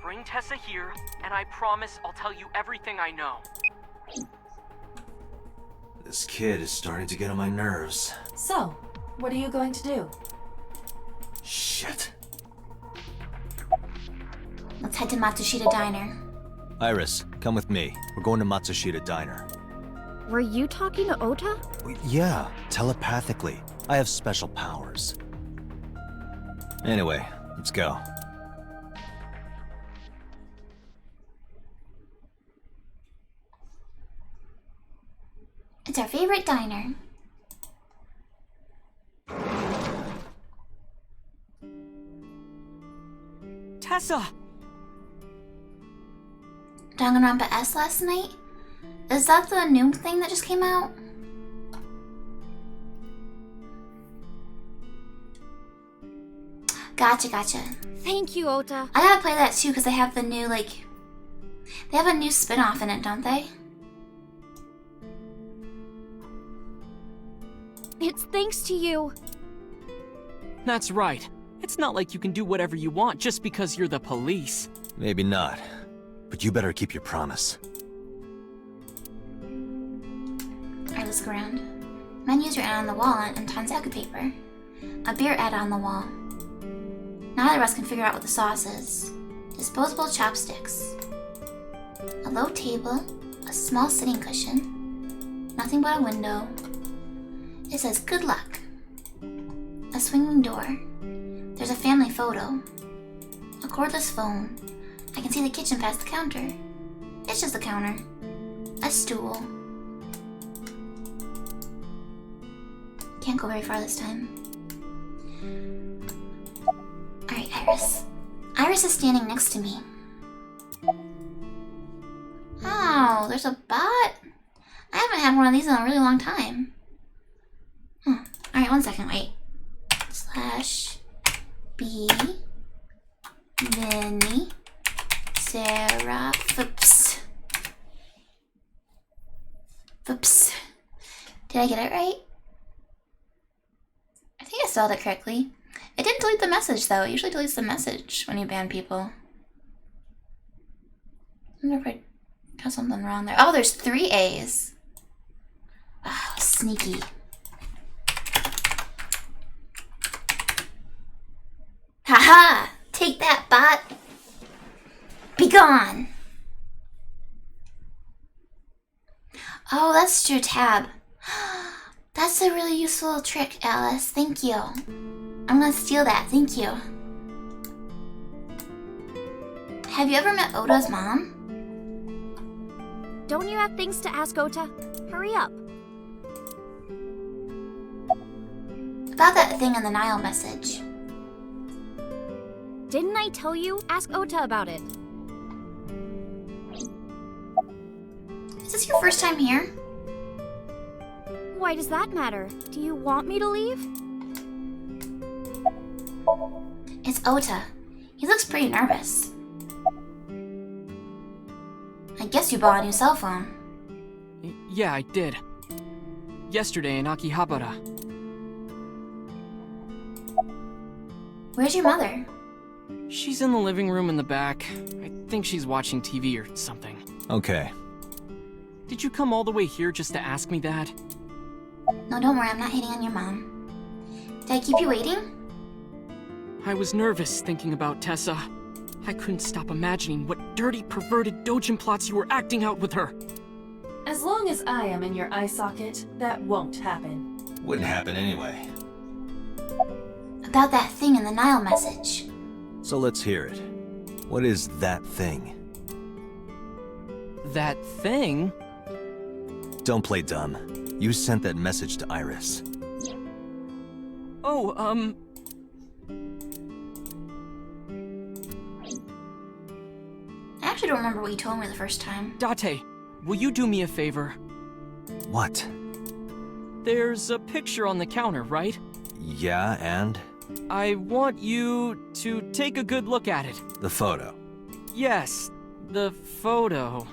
Bring Tessa here, and I promise I'll tell you everything I know. This kid is starting to get on my nerves. So, what are you going to do? Shit. Let's head to Matsushita Diner. Iris, come with me. We're going to Matsushita Diner. Were you talking to Ota? Yeah, telepathically. I have special powers. Anyway, let's go. It's our favorite diner. Tessa! Danganronpa S last night? Is that the new thing that just came out? Gotcha. Thank you, Ota. I gotta play that too because they have the new, they have a new spin-off in it, don't they? It's thanks to you. That's right. It's not like you can do whatever you want just because you're the police. Maybe not. But you better keep your promise. Alright, let's go around. Menus are out on the wall and Tanzaku paper. A beer ad on the wall. Neither of us can figure out what the sauce is. Disposable chopsticks. A low table. A small sitting cushion. Nothing but a window. It says, good luck. A swinging door. There's a family photo. A cordless phone. I can see the kitchen past the counter. It's just a counter. A stool. Can't go very far this time. Alright, Iris. Iris is standing next to me. Oh, there's a bot? I haven't had one of these in a really long time. Alright, 1 second, wait. /B Vinny Sarah Foops. Foops. Did I get it right? I think I spelled it correctly. It didn't delete the message though. It usually deletes the message when you ban people. I wonder if I got something wrong there. Oh, there's 3 A's. Oh, sneaky. Haha! Take that, bot! Be gone! Oh, that's your tab. That's a really useful trick, Alice. Thank you. I'm gonna steal that. Thank you. Have you ever met Ota's mom? Don't you have things to ask Ota? Hurry up. About that thing in the Nile message. Didn't I tell you? Ask Ota about it. Is this your first time here? Why does that matter? Do you want me to leave? It's Ota. He looks pretty nervous. I guess you bought a new cell phone. Yeah, I did. Yesterday in Akihabara. Where's your mother? She's in the living room in the back. I think she's watching TV or something. Okay. Did you come all the way here just to ask me that? No, don't worry, I'm not hitting on your mom. Did I keep you waiting? I was nervous thinking about Tessa. I couldn't stop imagining what dirty, perverted dojin plots you were acting out with her. As long as I am in your eye socket, that won't happen. Wouldn't happen anyway. About that thing in the Nile message. So let's hear it. What is that thing? That thing? Don't play dumb. You sent that message to Iris. Oh, I actually don't remember what you told me the first time. Date, will you do me a favor? What? There's a picture on the counter, right? Yeah, and? I want you to take a good look at it. The photo. Yes, the photo.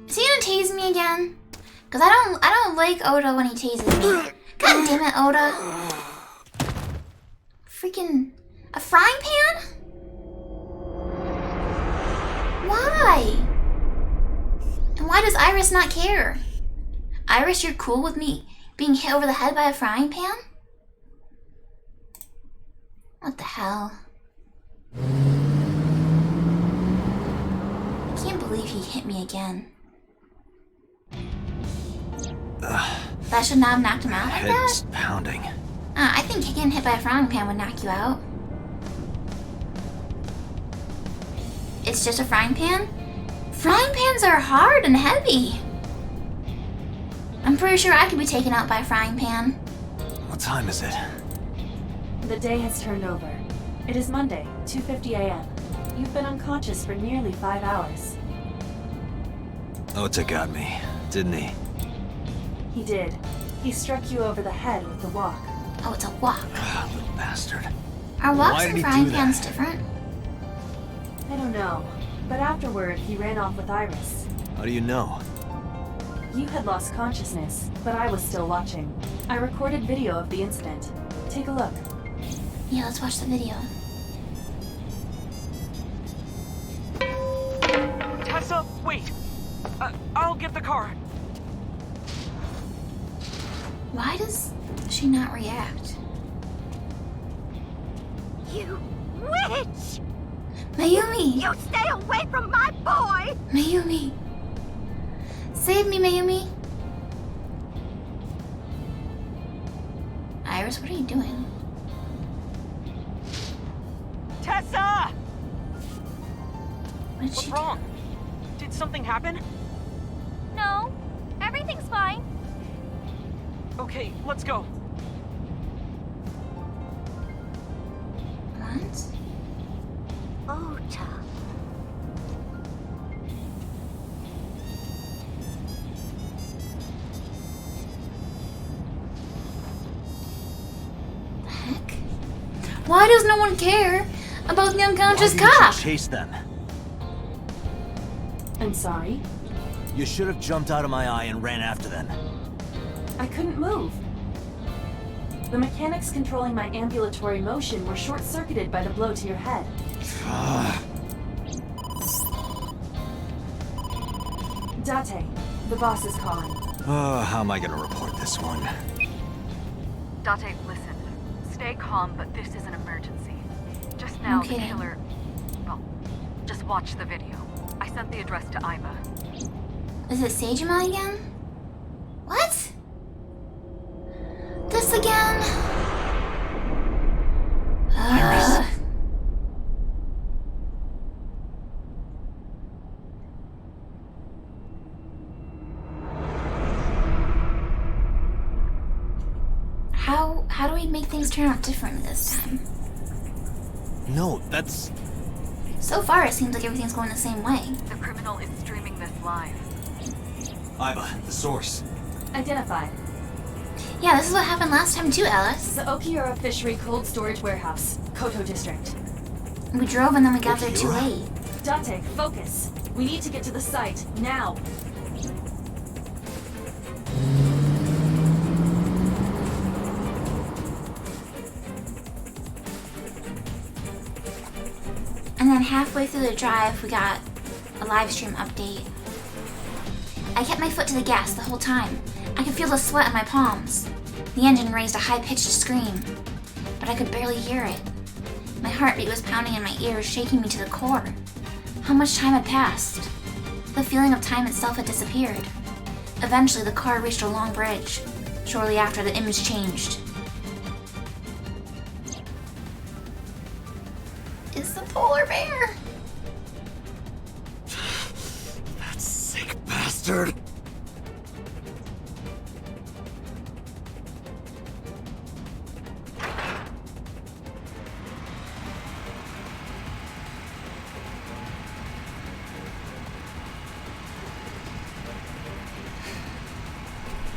Is he gonna tase me again? Cause I don't like Oda when he tases me. God damn it, Oda. Freaking a frying pan? Why? And why does Iris not care? Iris, you're cool with me being hit over the head by a frying pan? What the hell? I can't believe he hit me again. That should not have knocked him out like that? Head's pounding. I think getting hit by a frying pan would knock you out. It's just a frying pan? Frying pans are hard and heavy. I'm pretty sure I could be taken out by a frying pan. What time is it? The day has turned over. It is Monday, 2:50 a.m. You've been unconscious for nearly 5 hours. Ota got me, didn't he? He did. He struck you over the head with the wok. Oh, it's a wok. Little bastard. Are woks Why did and he frying do that? pans different? I don't know, but afterward he ran off with Iris. How do you know? You had lost consciousness, but I was still watching. I recorded video of the incident. Take a look. Yeah, let's watch the video. Tessa, wait! I'll get the car. Why does she not react? You witch! Mayumi! You stay away from my boy! Mayumi! Save me, Mayumi! Iris, what are you doing? Tessa! What did What's she wrong? Did something happen? No, everything's fine. Okay, let's go. What? Ota. The heck? Why does no one care about the unconscious Why didn't cop? you chase them? I'm sorry. You should have jumped out of my eye and ran after them. I couldn't move. The mechanics controlling my ambulatory motion were short-circuited by the blow to your head. Date, the boss is calling. Oh, how am I gonna report this one? Date, listen. Stay calm, but this is an emergency. Just now, Okay. the killer... Well, just watch the video. I sent the address to Iba. Is it Sagema again? What? This again? Iris. How do we make things turn out differently this time? No, that's... So far, it seems like everything's going the same way. The criminal is streaming this live. Iba, the source. Identified. Yeah, this is what happened last time too, Alice. The Okiura Fishery Cold Storage Warehouse, Koto District. We drove and then we got there too Okiura? late. Date, focus. We need to get to the site, now. And then halfway through the drive, we got a live stream update. I kept my foot to the gas the whole time. I could feel the sweat on my palms. The engine raised a high-pitched scream, but I could barely hear it. My heartbeat was pounding in my ears, shaking me to the core. How much time had passed? The feeling of time itself had disappeared. Eventually, the car reached a long bridge. Shortly after, the image changed. It's the polar bear! That sick bastard!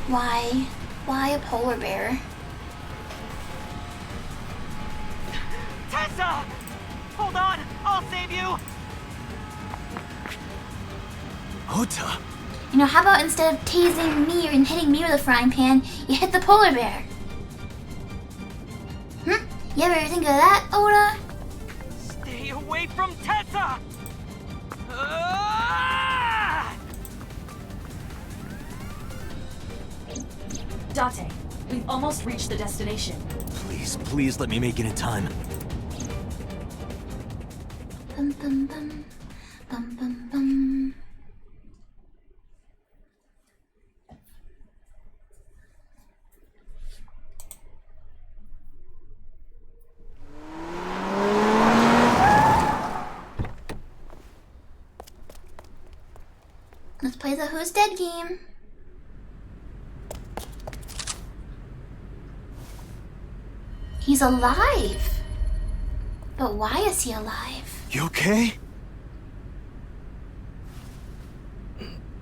Why? Why a polar bear? Tessa! Hold on! I'll save you! Ota! You know, how about instead of tasing me and hitting me with a frying pan, you hit the polar bear? You ever think of that, Oda? Stay away from Tessa! Ah! Date, we've almost reached the destination. Please, please let me make it in time. Bum bum bum. Bum bum bum. the Who's Dead game. He's alive. But why is he alive? You okay?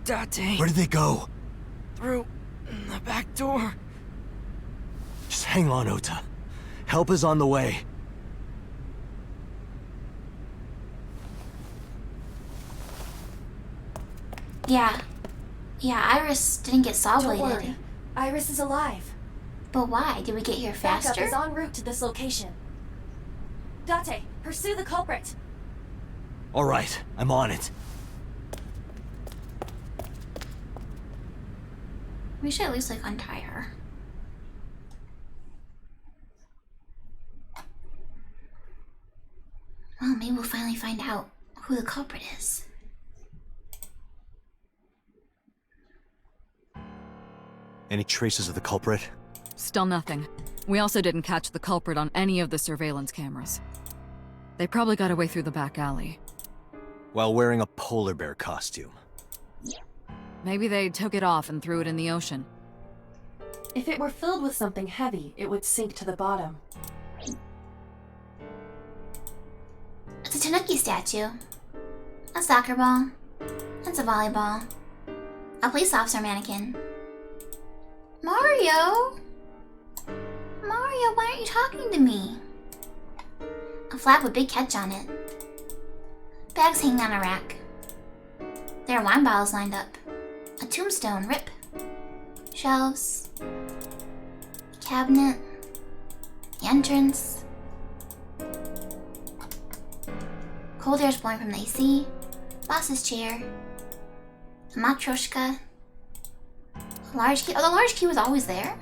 Date. Where did they go? Through the back door. Just hang on, Ota. Help is on the way. Yeah, Iris didn't get saw Don't bladed. worry. Iris is alive. But why? Did we get here faster? Backup is en route to this location. Date, pursue the culprit. All right, I'm on it. We should at least like untie her. Well, maybe we'll finally find out who the culprit is. Any traces of the culprit? Still nothing. We also didn't catch the culprit on any of the surveillance cameras. They probably got away through the back alley. While wearing a polar bear costume. Maybe they took it off and threw it in the ocean. If it were filled with something heavy, it would sink to the bottom. It's a Tanuki statue. A soccer ball. It's a volleyball. A police officer mannequin. Mario! Mario, why aren't you talking to me? A flag with big catch on it. Bags hanging on a rack. There are wine bottles lined up. A tombstone, rip. Shelves. Cabinet. The entrance. Cold air's blowing from the AC. Boss's chair. A matryoshka. A large key. Oh, the large key was always there?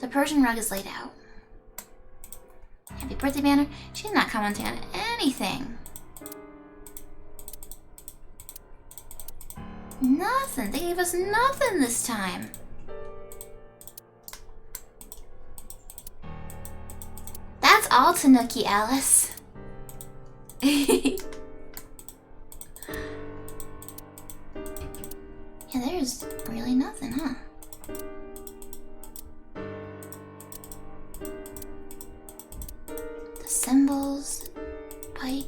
The Persian rug is laid out. Happy birthday banner. She's not commenting on anything. Nothing. They gave us nothing this time. That's all, Tanuki Alice. Yeah, there's really nothing, huh? The symbols, pike.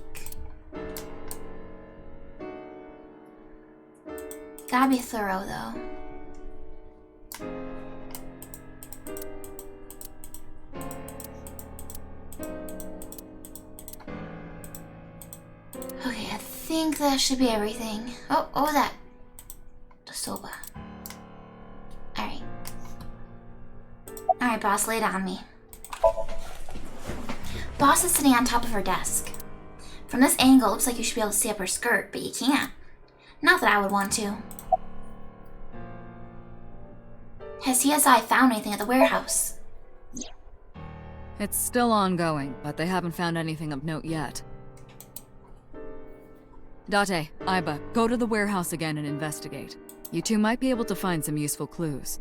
Gotta be thorough, though. Okay, I think that should be everything. Oh, what was that? The soba. Alright. Alright, boss, lay it on me. Boss is sitting on top of her desk. From this angle, it looks like you should be able to see up her skirt, but you can't. Not that I would want to. Has CSI found anything at the warehouse? It's still ongoing, but they haven't found anything of note yet. Date, Aiba, go to the warehouse again and investigate. You two might be able to find some useful clues.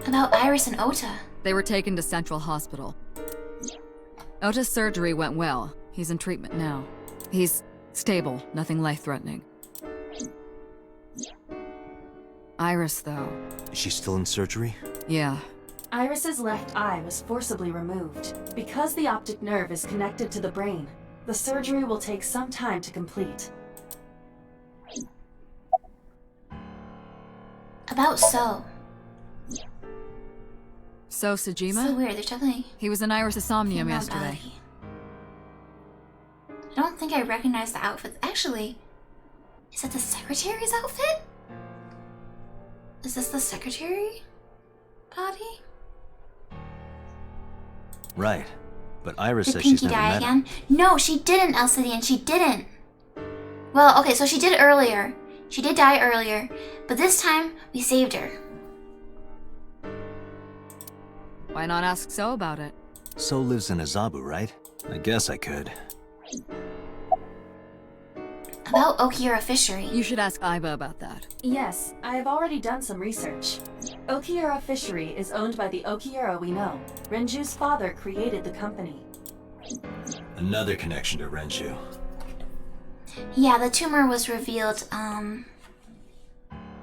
About Iris and Ota. They were taken to Central Hospital. Ota's surgery went well. He's in treatment now. He's stable, nothing life-threatening. Iris, though. Is she still in surgery? Yeah. Iris's left eye was forcibly removed. Because the optic nerve is connected to the brain, the surgery will take some time to complete. About So. So Sajima? So weird, they're talking. He was in Iris' Somnium yesterday. Body. I don't think I recognize the outfit. Actually, is that the secretary's outfit? Is this the secretary body? Right. But Iris Did says Pinky she's never die met again? him. No, she didn't, Elsidian. She didn't. Well, okay, so she did earlier. She did die earlier, but this time we saved her. Why not ask So about it? So lives in Azabu, right? I guess I could. About Okiura Fishery. You should ask Aiba about that. Yes, I have already done some research. Okiura Fishery is owned by the Okiura we know. Renju's father created the company. Another connection to Renju. Yeah, the tumor was revealed,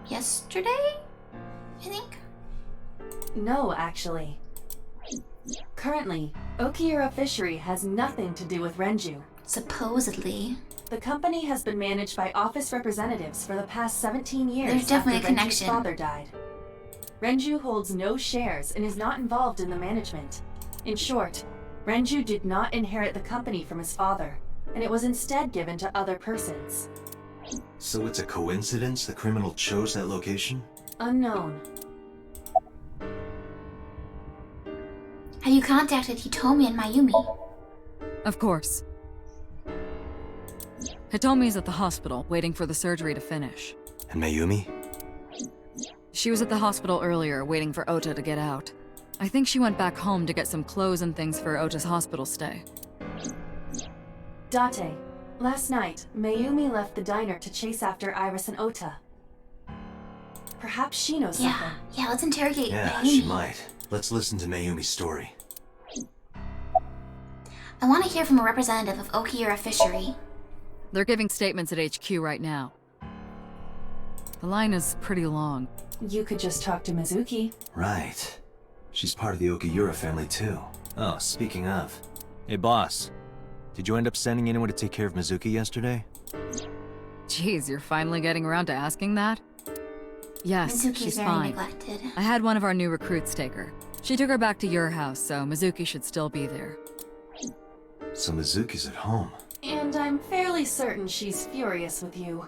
yesterday? I think? No, actually. Currently, Okiura Fishery has nothing to do with Renju. Supposedly. The company has been managed by office representatives for the past 17 years. There's definitely after a connection. Renju's father died. Renju holds no shares and is not involved in the management. In short, Renju did not inherit the company from his father, and it was instead given to other persons. So it's a coincidence the criminal chose that location? Unknown. Have you contacted Hitomi and Mayumi? Of course. Hitomi's at the hospital, waiting for the surgery to finish. And Mayumi? She was at the hospital earlier, waiting for Ota to get out. I think she went back home to get some clothes and things for Ota's hospital stay. Date, last night, Mayumi left the diner to chase after Iris and Ota. Perhaps she knows something. Yeah, let's interrogate Yeah, Mayumi. she might. Let's listen to Mayumi's story. I want to hear from a representative of Okiura Fishery. They're giving statements at HQ right now. The line is pretty long. You could just talk to Mizuki. Right. She's part of the Okiura family too. Oh, speaking of. Hey, boss. Did you end up sending anyone to take care of Mizuki yesterday? Jeez, you're finally getting around to asking that? Yes, Mizuki's she's very fine. neglected. I had one of our new recruits take her. She took her back to your house, so Mizuki should still be there. So Mizuki's at home. And I'm fairly certain she's furious with you.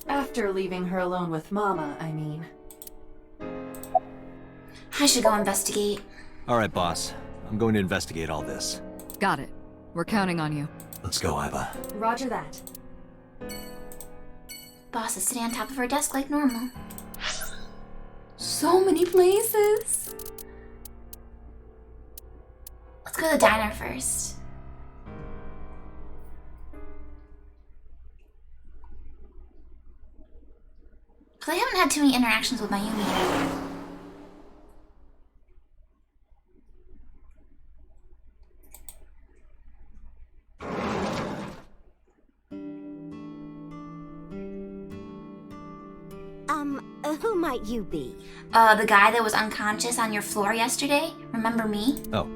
After leaving her alone with Mama, I mean. I should go investigate. All right, boss. I'm going to investigate all this. Got it. We're counting on you. Let's go, Iba. Roger that. Boss is sitting on top of her desk like normal. So many places. Let's go to the diner first. Cause I haven't had too many interactions with Mayumi yet. Who might you be? The guy that was unconscious on your floor yesterday? Remember me? Oh,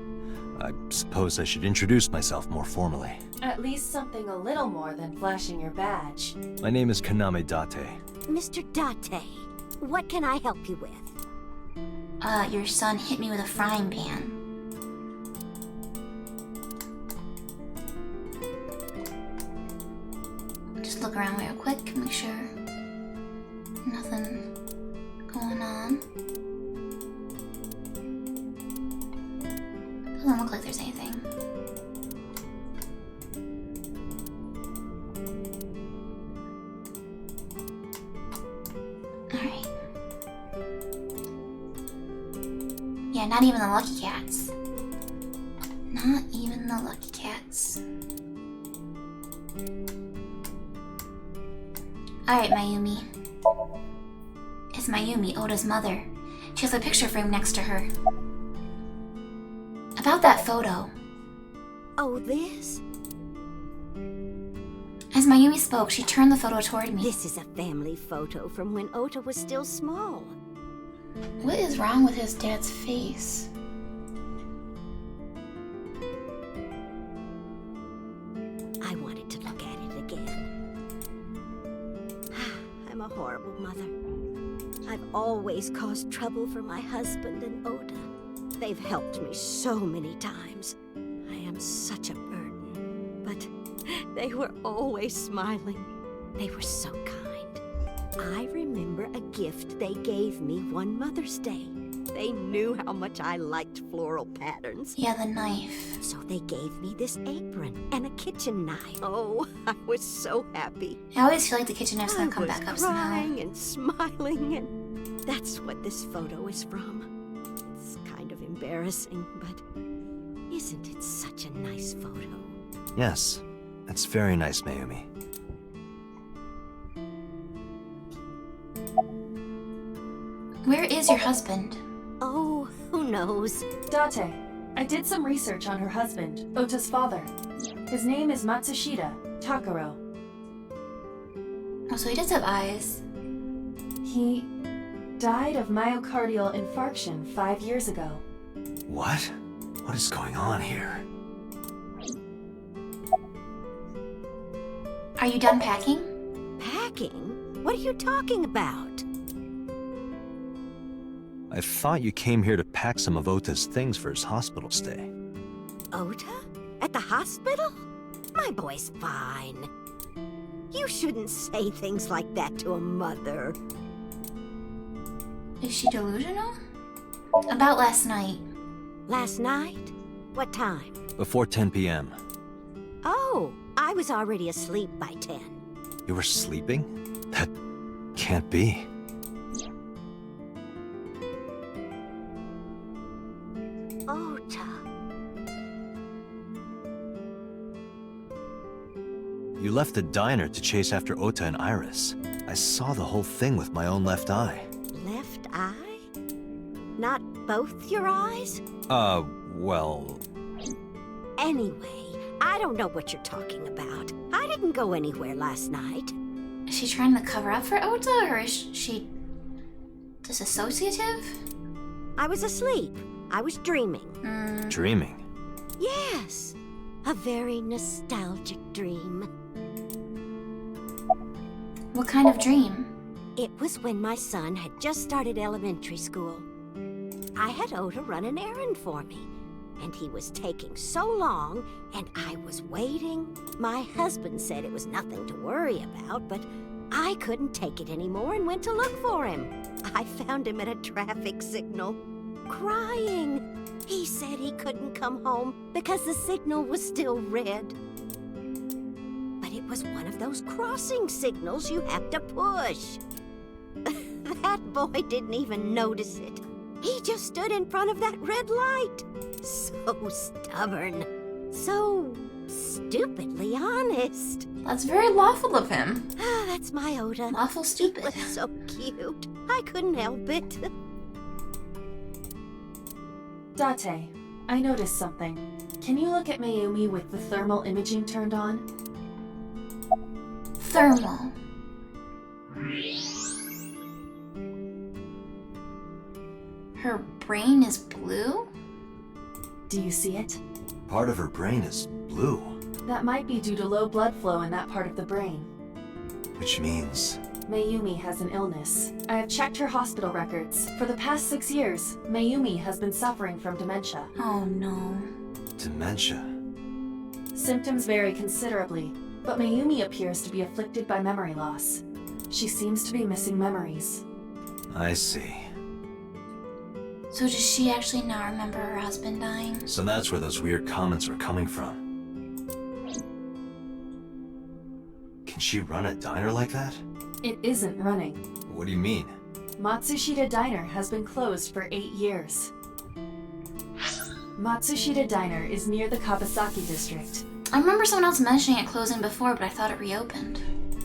I suppose I should introduce myself more formally. At least something a little more than flashing your badge. My name is Kaname Date. Mr. Date, what can I help you with? Your son hit me with a frying pan. Just look around real quick, make sure nothing going on. Doesn't look like there's anything. Alright. Yeah, not even the lucky cats. Not even the lucky cats. Alright, Mayumi. It's Mayumi, Oda's mother. She has a picture frame next to her. About that photo. Oh, this? As Mayumi spoke, she turned the photo toward me. This is a family photo from when Ota was still small. What is wrong with his dad's face? I wanted to look at it again. I'm a horrible mother. I've always caused trouble for my husband and Oda. They've helped me so many times. I am such a burden. But they were always smiling. They were so kind. I remember a gift they gave me one Mother's Day. They knew how much I liked floral patterns. Yeah, the knife. So they gave me this apron and a kitchen knife. Oh, I was so happy. I always feel like the kitchen knife's gonna come back up somehow. Crying and smiling, and that's what this photo is from. It's kind of embarrassing, but isn't it such a nice photo? Yes, that's very nice, Mayumi. Where is your husband? Oh, who knows? Date, I did some research on her husband, Ota's father. His name is Matsushita Takaro. Oh, so he does have eyes. He died of myocardial infarction 5 years ago. What? What is going on here? Are you done packing? Packing? What are you talking about? I thought you came here to pack some of Ota's things for his hospital stay. Ota? At the hospital? My boy's fine. You shouldn't say things like that to a mother. Is she delusional? About last night. Last night? What time? Before 10 p.m. Oh, I was already asleep by 10. You were sleeping? That can't be. Ota. You left the diner to chase after Ota and Iris. I saw the whole thing with my own left eye. Left eye? Not both your eyes? Well... Anyway, I don't know what you're talking about. I didn't go anywhere last night. Is she trying to cover up for Ota, or is she disassociative? I was asleep. I was dreaming. Dreaming? Yes. A very nostalgic dream. What kind of dream? It was when my son had just started elementary school. I had Ota run an errand for me, and he was taking so long, and I was waiting. My husband said it was nothing to worry about, but I couldn't take it anymore and went to look for him. I found him at a traffic signal, crying. He said he couldn't come home because the signal was still red. But it was one of those crossing signals you have to push. That boy didn't even notice it. He just stood in front of that red light. So stubborn. So stupidly honest. That's very lawful of him. Ah, that's my Ota. Lawful stupid. He was so cute. I couldn't help it. Date, I noticed something. Can you look at Mayumi with the thermal imaging turned on? Thermal. Her brain is blue? Do you see it? Part of her brain is blue. That might be due to low blood flow in that part of the brain. Which means... Mayumi has an illness. I have checked her hospital records. For the past 6 years, Mayumi has been suffering from dementia. Oh no. Dementia? Symptoms vary considerably, but Mayumi appears to be afflicted by memory loss. She seems to be missing memories. I see. So does she actually not remember her husband dying? So that's where those weird comments were coming from. Can she run a diner like that? It isn't running. What do you mean? Matsushita Diner has been closed for 8 years. Matsushita Diner is near the Kabasaki district. I remember someone else mentioning it closing before, but I thought it reopened.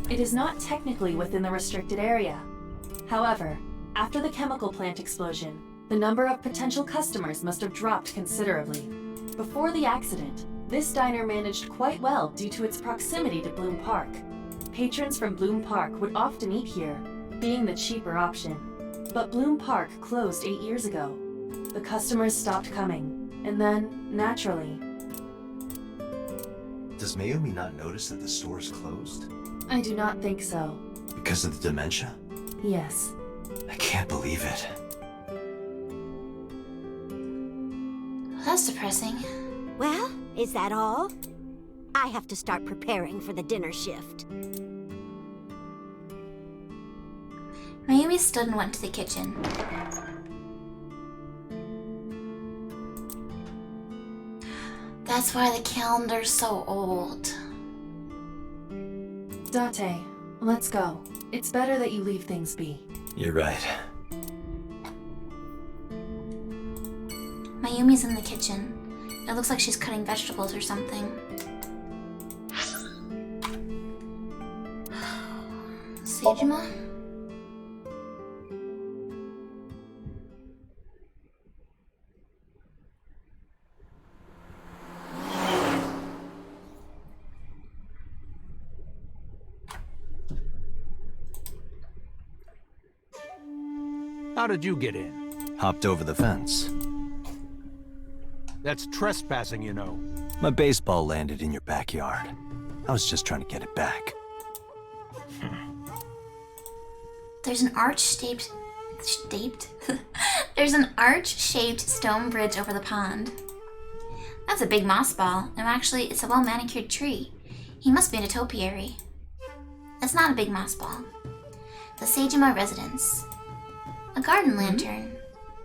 It is not technically within the restricted area. However, after the chemical plant explosion, the number of potential customers must have dropped considerably. Before the accident, this diner managed quite well due to its proximity to Bloom Park. Patrons from Bloom Park would often eat here, being the cheaper option. But Bloom Park closed 8 years ago. The customers stopped coming, and then, naturally... Does Mayumi not notice that the store is closed? I do not think so. Because of the dementia? Yes. I can't believe it. That's depressing. Well, is that all? I have to start preparing for the dinner shift. Mayumi stood and went to the kitchen. That's why the calendar's so old. Date, let's go. It's better that you leave things be. You're right. Mayumi's in the kitchen. It looks like she's cutting vegetables or something. Sejima? How did you get in? Hopped over the fence. That's trespassing, you know. My baseball landed in your backyard. I was just trying to get it back. There's an There's an arch-shaped stone bridge over the pond. That's a big moss ball, and actually, it's a well-manicured tree. He must be in a topiary. That's not a big moss ball. The Sagema residence. A garden lantern.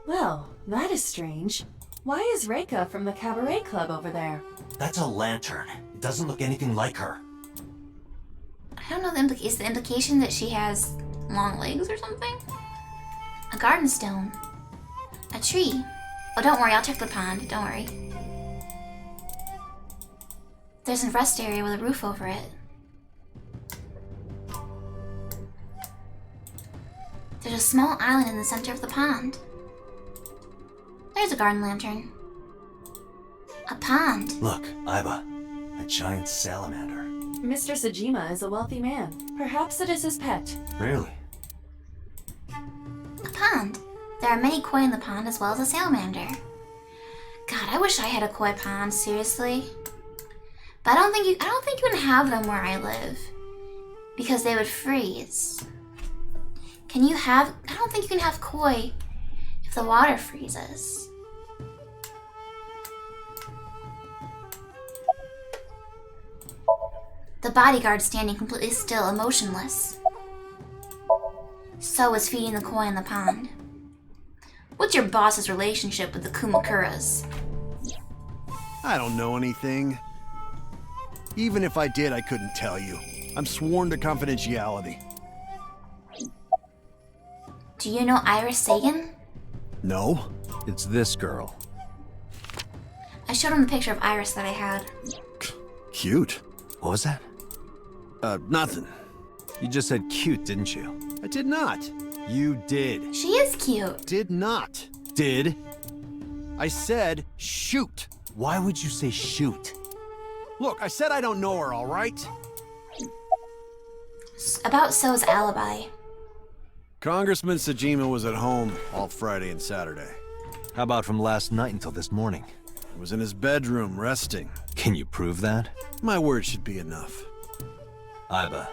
Well, that is strange. Why is Reika from the Cabaret Club over there? That's a lantern. It doesn't look anything like her. I don't know, is the implication that she has long legs or something? A garden stone. A tree. Oh, don't worry, I'll check the pond. Don't worry. There's a rest area with a roof over it. There's a small island in the center of the pond. There's a garden lantern. A pond. Look, Aiba. A giant salamander. Mr. Sajima is a wealthy man. Perhaps it is his pet. Really? A pond. There are many koi in the pond as well as a salamander. God, I wish I had a koi pond, seriously. But I don't think you can have them where I live. Because they would freeze. Can you have, I don't think you can have koi if the water freezes. The bodyguard standing completely still, emotionless. So is feeding the koi in the pond. What's your boss's relationship with the Kumakuras? I don't know anything. Even if I did, I couldn't tell you. I'm sworn to confidentiality. Do you know Iris Sagan? No, it's this girl. I showed him the picture of Iris that I had. Cute. What was that? Nothing. You just said cute, didn't you? I did not. You did. She is cute. Did not. Did? I said shoot. Why would you say shoot? Look, I said I don't know her, all right? About So's alibi. Congressman Sajima was at home all Friday and Saturday. How about from last night until this morning? He was in his bedroom, resting. Can you prove that? My word should be enough. Aiba,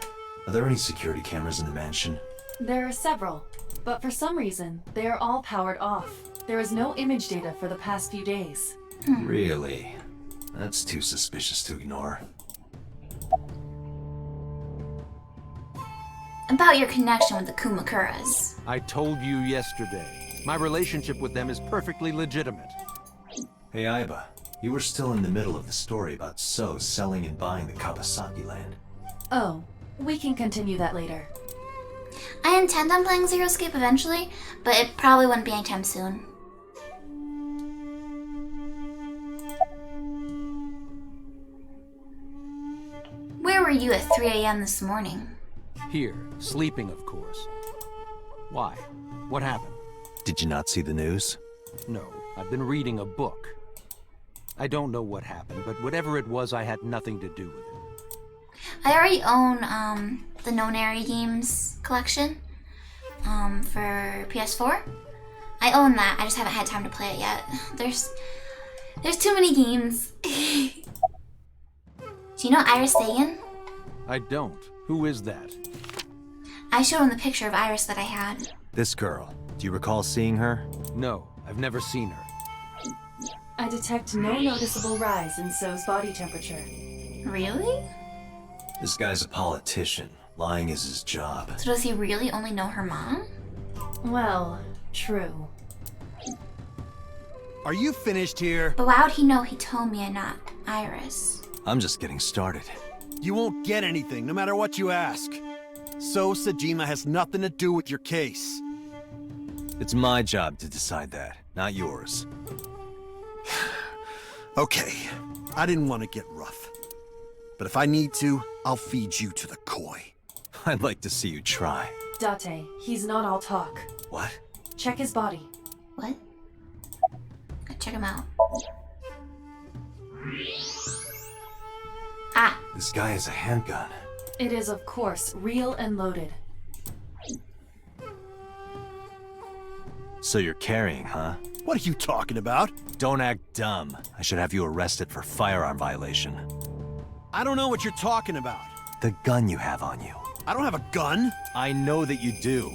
are there any security cameras in the mansion? There are several, but for some reason, they are all powered off. There is no image data for the past few days. Really? That's too suspicious to ignore. About your connection with the Kumakuras. I told you yesterday. My relationship with them is perfectly legitimate. Hey, Aiba. You were still in the middle of the story about So selling and buying the Kawasaki land. Oh, we can continue that later. I intend on playing Zero Escape eventually, but it probably wouldn't be anytime soon. Where were you at 3 a.m. this morning? Here, sleeping, of course. Why? What happened? Did you not see the news? No, I've been reading a book. I don't know what happened, but whatever it was, I had nothing to do with it. I already own the Nonary Games collection for PS4. I own that. I just haven't had time to play it yet. There's too many games. Do you know Iris Sagan? I don't. Who is that? I showed him the picture of Iris that I had. This girl. Do you recall seeing her? No, I've never seen her. I detect no noticeable rise in So's body temperature. Really? This guy's a politician. Lying is his job. So does he really only know her mom? Well, true. Are you finished here? But why would he know he told me and not Iris? I'm just getting started. You won't get anything, no matter what you ask. So Sajima has nothing to do with your case. It's my job to decide that, not yours. Okay, I didn't want to get rough. But if I need to, I'll feed you to the koi. I'd like to see you try. Date, he's not all talk. What? Check his body. What? Go check him out. Ah! This guy has a handgun. It is, of course, real and loaded. So you're carrying, huh? What are you talking about? Don't act dumb. I should have you arrested for firearm violation. I don't know what you're talking about. The gun you have on you. I don't have a gun. I know that you do.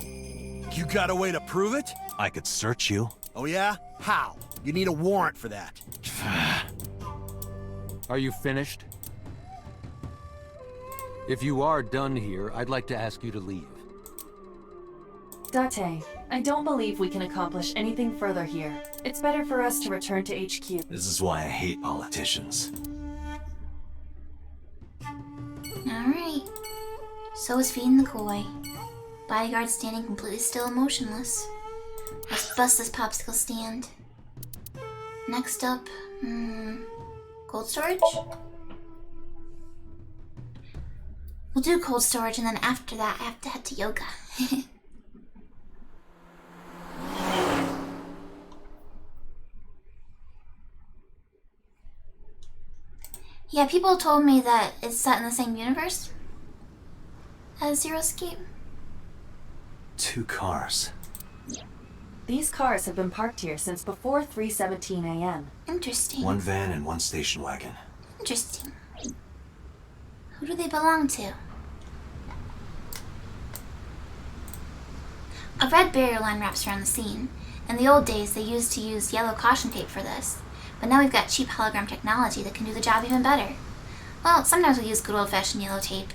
You got a way to prove it? I could search you. Oh yeah? How? You need a warrant for that. Are you finished? If you are done here, I'd like to ask you to leave. Date, I don't believe we can accomplish anything further here. It's better for us to return to HQ. This is why I hate politicians. Alright. So is feeding the koi. Bodyguard standing completely still and motionless. Let's bust this popsicle stand. Next up, cold storage? We'll do cold storage, and then after that I have to head to yoga. Yeah, people told me that it's set in the same universe as Zero Escape. 2 cars. These cars have been parked here since before 3:17 a.m. Interesting. 1 van and 1 station wagon. Interesting. Who do they belong to? A red barrier line wraps around the scene. In the old days, they used to use yellow caution tape for this, but now we've got cheap hologram technology that can do the job even better. Well, sometimes we use good old-fashioned yellow tape.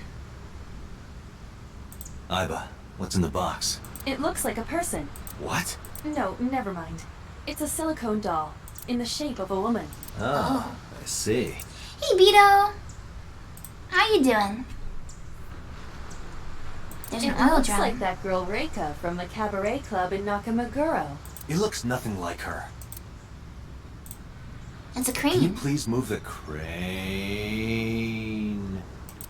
Iba, what's in the box? It looks like a person. What? No, never mind. It's a silicone doll, in the shape of a woman. Oh, I see. Hey, Beto! How you doing? There's an It oil looks drum. like that girl Reika from the cabaret club in Nakamaguro. It looks nothing like her. It's a Can you crane. please move the crane?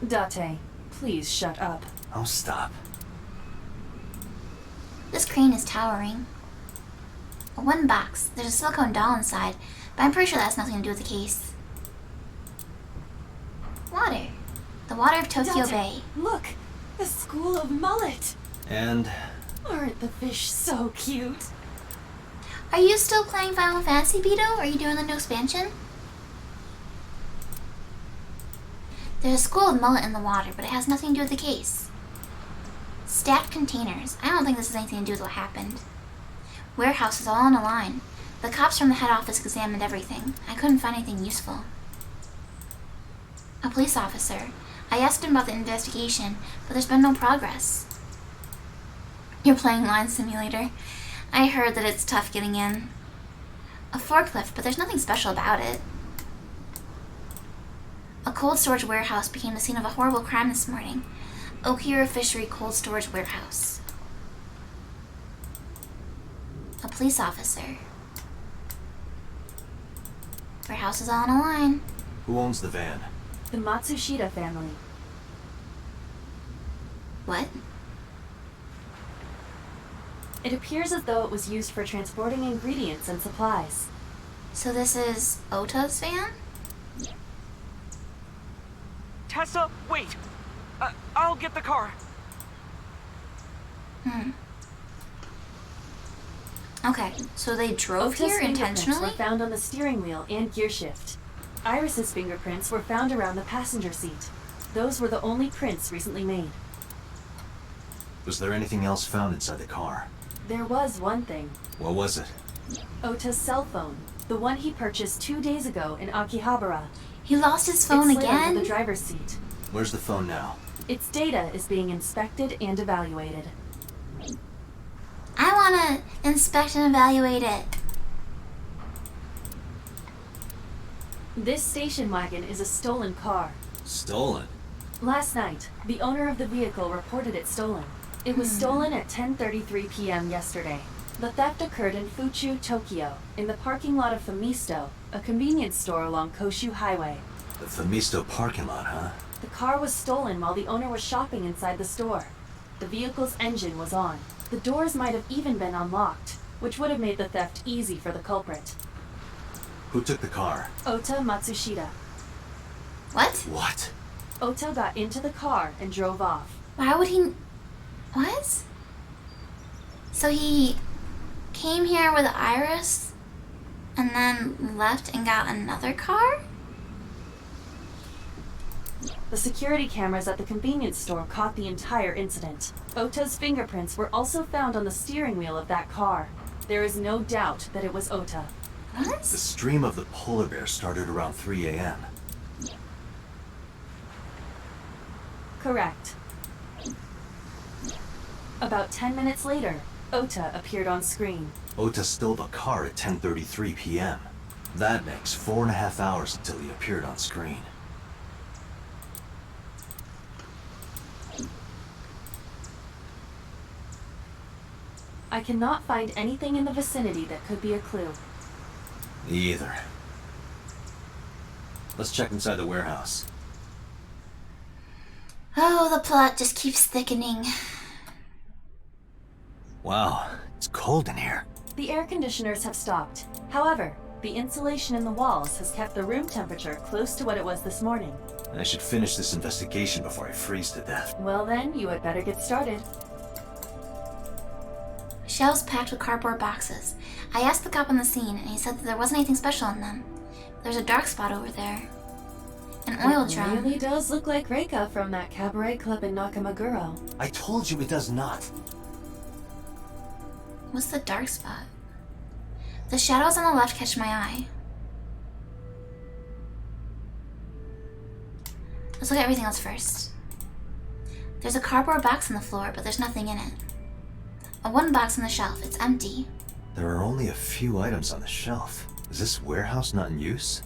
Date, please shut up. Oh, stop. This crane is towering. One box. There's a silicone doll inside, but I'm pretty sure that has nothing to do with the case. Water. The water of Tokyo Date, Bay. Look! The School of Mullet! And Aren't the fish so cute? Are you still playing Final Fantasy, Beto? Or are you doing the new expansion? There's a school of mullet in the water, but it has nothing to do with the case. Stacked containers. I don't think this has anything to do with what happened. Warehouse is all on a line. The cops from the head office examined everything. I couldn't find anything useful. A police officer. I asked him about the investigation, but there's been no progress. You're playing Line Simulator. I heard that it's tough getting in. A forklift, but there's nothing special about it. A cold storage warehouse became the scene of a horrible crime this morning. Okira Fishery Cold Storage Warehouse. A police officer. Warehouse is all on a line. who owns the van? The Matsushita family. What? It appears as though it was used for transporting ingredients and supplies. So this is Ota's van? Tessa, wait! I'll get the car. Okay, so they drove Ota's here fingerprints intentionally? were found on the steering wheel and gear shift. Iris's fingerprints were found around the passenger seat. Those were the only prints recently made. Was there anything else found inside the car? There was one thing. What was it? Ota's cell phone. The one he purchased 2 days ago in Akihabara. He lost his phone It's slid again? under the driver's seat. Where's the phone now? Its data is being inspected and evaluated. I wanna inspect and evaluate it. This station wagon is a stolen car. Stolen? Last night, the owner of the vehicle reported it stolen. It was stolen at 10:33 p.m. yesterday. The theft occurred in Fuchu, Tokyo, in the parking lot of Famisto, a convenience store along Koshu Highway. The Famisto parking lot, huh? The car was stolen while the owner was shopping inside the store. The vehicle's engine was on. The doors might have even been unlocked, which would have made the theft easy for the culprit. Who took the car? Ota Matsushita. What? What? Ota got into the car and drove off. Why would he... What? So he came here with Iris and then left and got another car? The security cameras at the convenience store caught the entire incident. Ota's fingerprints were also found on the steering wheel of that car. There is no doubt that it was Ota. What? The stream of the polar bear started around 3 a.m. Correct. About 10 minutes later, Ota appeared on screen. Ota stole the car at 10:33 p.m. That makes 4.5 hours until he appeared on screen. I cannot find anything in the vicinity that could be a clue. Me either. Let's check inside the warehouse. Oh, the plot just keeps thickening. Wow, it's cold in here. The air conditioners have stopped. However, the insulation in the walls has kept the room temperature close to what it was this morning. I should finish this investigation before I freeze to death. Well then, you had better get started. Shelves packed with cardboard boxes. I asked the cop on the scene, and he said that there wasn't anything special in them. There's a dark spot over there. An oil drum. It really does look like Reika from that cabaret club in Nakamaguro. I told you it does not. What's the dark spot? The shadows on the left catch my eye. Let's look at everything else first. There's a cardboard box on the floor, but there's nothing in it. A wooden box on the shelf. It's empty. There are only a few items on the shelf. Is this warehouse not in use?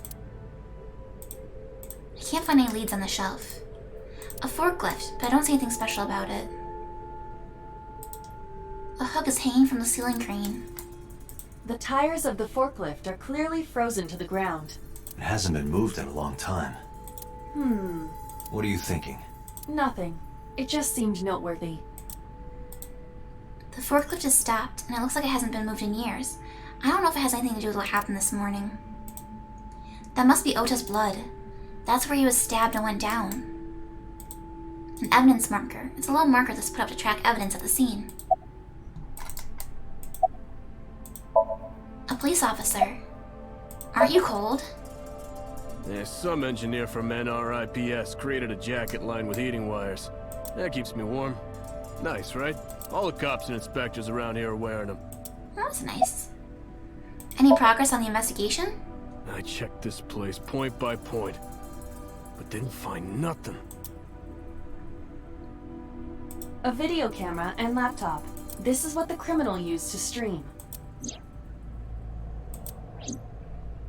I can't find any leads on the shelf. A forklift, but I don't see anything special about it. A hook is hanging from the ceiling crane. The tires of the forklift are clearly frozen to the ground. It hasn't been moved in a long time. What are you thinking? Nothing. It just seemed noteworthy. The forklift is stopped, and it looks like it hasn't been moved in years. I don't know if it has anything to do with what happened this morning. That must be Ota's blood. That's where he was stabbed and went down. An evidence marker. It's a little marker that's put up to track evidence at the scene. A police officer. Aren't you cold? Yeah, some engineer from NRIPS created a jacket lined with heating wires. That keeps me warm. Nice, right? All the cops and inspectors around here are wearing them. That's nice. Any progress on the investigation? I checked this place point by point, but didn't find nothing. A video camera and laptop. This is what the criminal used to stream.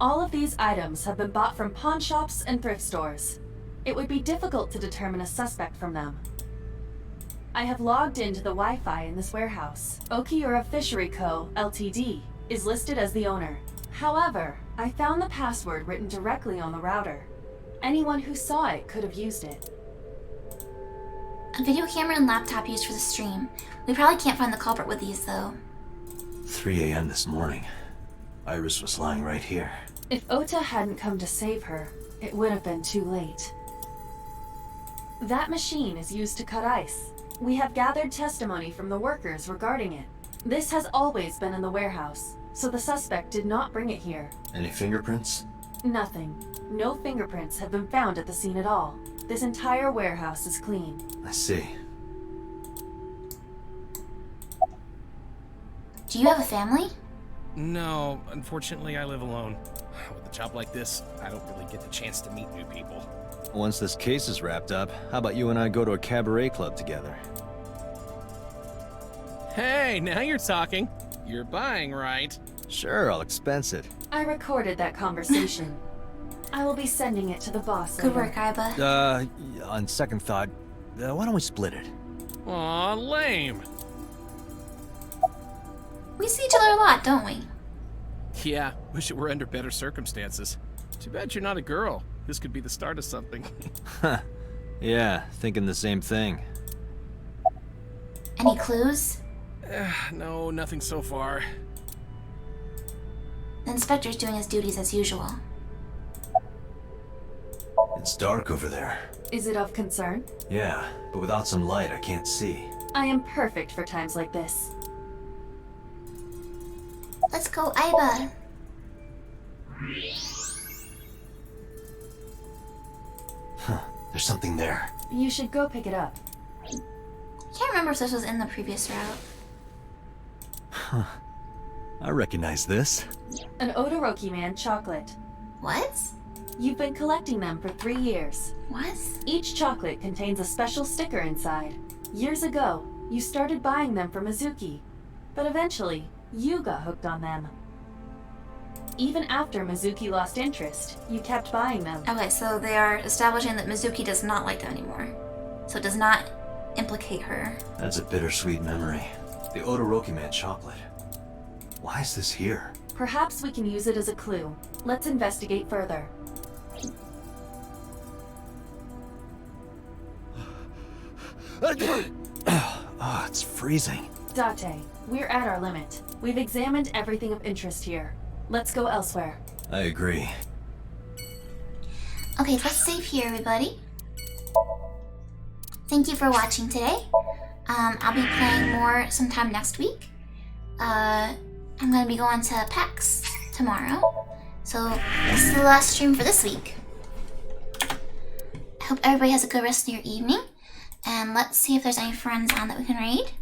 All of these items have been bought from pawn shops and thrift stores. It would be difficult to determine a suspect from them. I have logged into the Wi-Fi in this warehouse. Okiura Fishery Co., Ltd. is listed as the owner. However, I found the password written directly on the router. Anyone who saw it could have used it. A video camera and laptop used for the stream. We probably can't find the culprit with these, though. 3 a.m. this morning. Iris was lying right here. If Ota hadn't come to save her, it would have been too late. That machine is used to cut ice. We have gathered testimony from the workers regarding it. This has always been in the warehouse, so the suspect did not bring it here. Any fingerprints? Nothing. No fingerprints have been found at the scene at all. This entire warehouse is clean. I see. Do you have a family? No, unfortunately I live alone. With a job like this, I don't really get the chance to meet new people. Once this case is wrapped up, how about you and I go to a cabaret club together? Hey, now you're talking. You're buying, right? Sure, I'll expense it. I recorded that conversation. I will be sending it to the boss Good later. work, Iba. On second thought, why don't we split it? Aw, lame. We see each other a lot, don't we? Yeah, wish it were under better circumstances. Too bad you're not a girl. This could be the start of something. Yeah, thinking the same thing. Any clues? No, nothing so far. The inspector's doing his duties as usual. It's dark over there. Is it of concern? Yeah, but without some light, I can't see. I am perfect for times like this. Let's go, Aiba. Huh, there's something there. You should go pick it up. Can't remember if this was in the previous route. Huh. I recognize this. An Odoroki Man chocolate. What? You've been collecting them for 3 years. What? Each chocolate contains a special sticker inside. Years ago, you started buying them for Mizuki, but eventually, you got hooked on them. Even after Mizuki lost interest, you kept buying them. Okay, so they are establishing that Mizuki does not like them anymore. So it does not implicate her. That's a bittersweet memory. The Odoroki Man chocolate. Why is this here? Perhaps we can use it as a clue. Let's investigate further. Oh, it's freezing. Date, we're at our limit. We've examined everything of interest here. Let's go elsewhere. I agree. Okay, let's save here, everybody. Thank you for watching today. I'll be playing more sometime next week. I'm gonna be going to PAX tomorrow. So this is the last stream for this week. I hope everybody has a good rest of your evening. And let's see if there's any friends on that we can raid.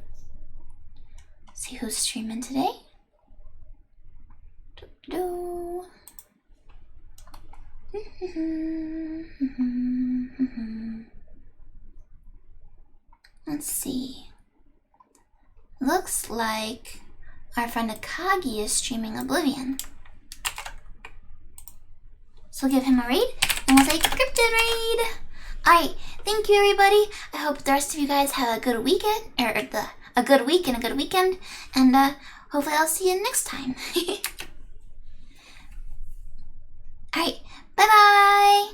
See who's streaming today. Let's see. Looks like our friend Akagi is streaming Oblivion. So we'll give him a raid, and we'll say cryptid raid! Alright, thank you everybody. I hope the rest of you guys have a good weekend, a good week and a good weekend, and hopefully I'll see you next time. Alright, bye bye!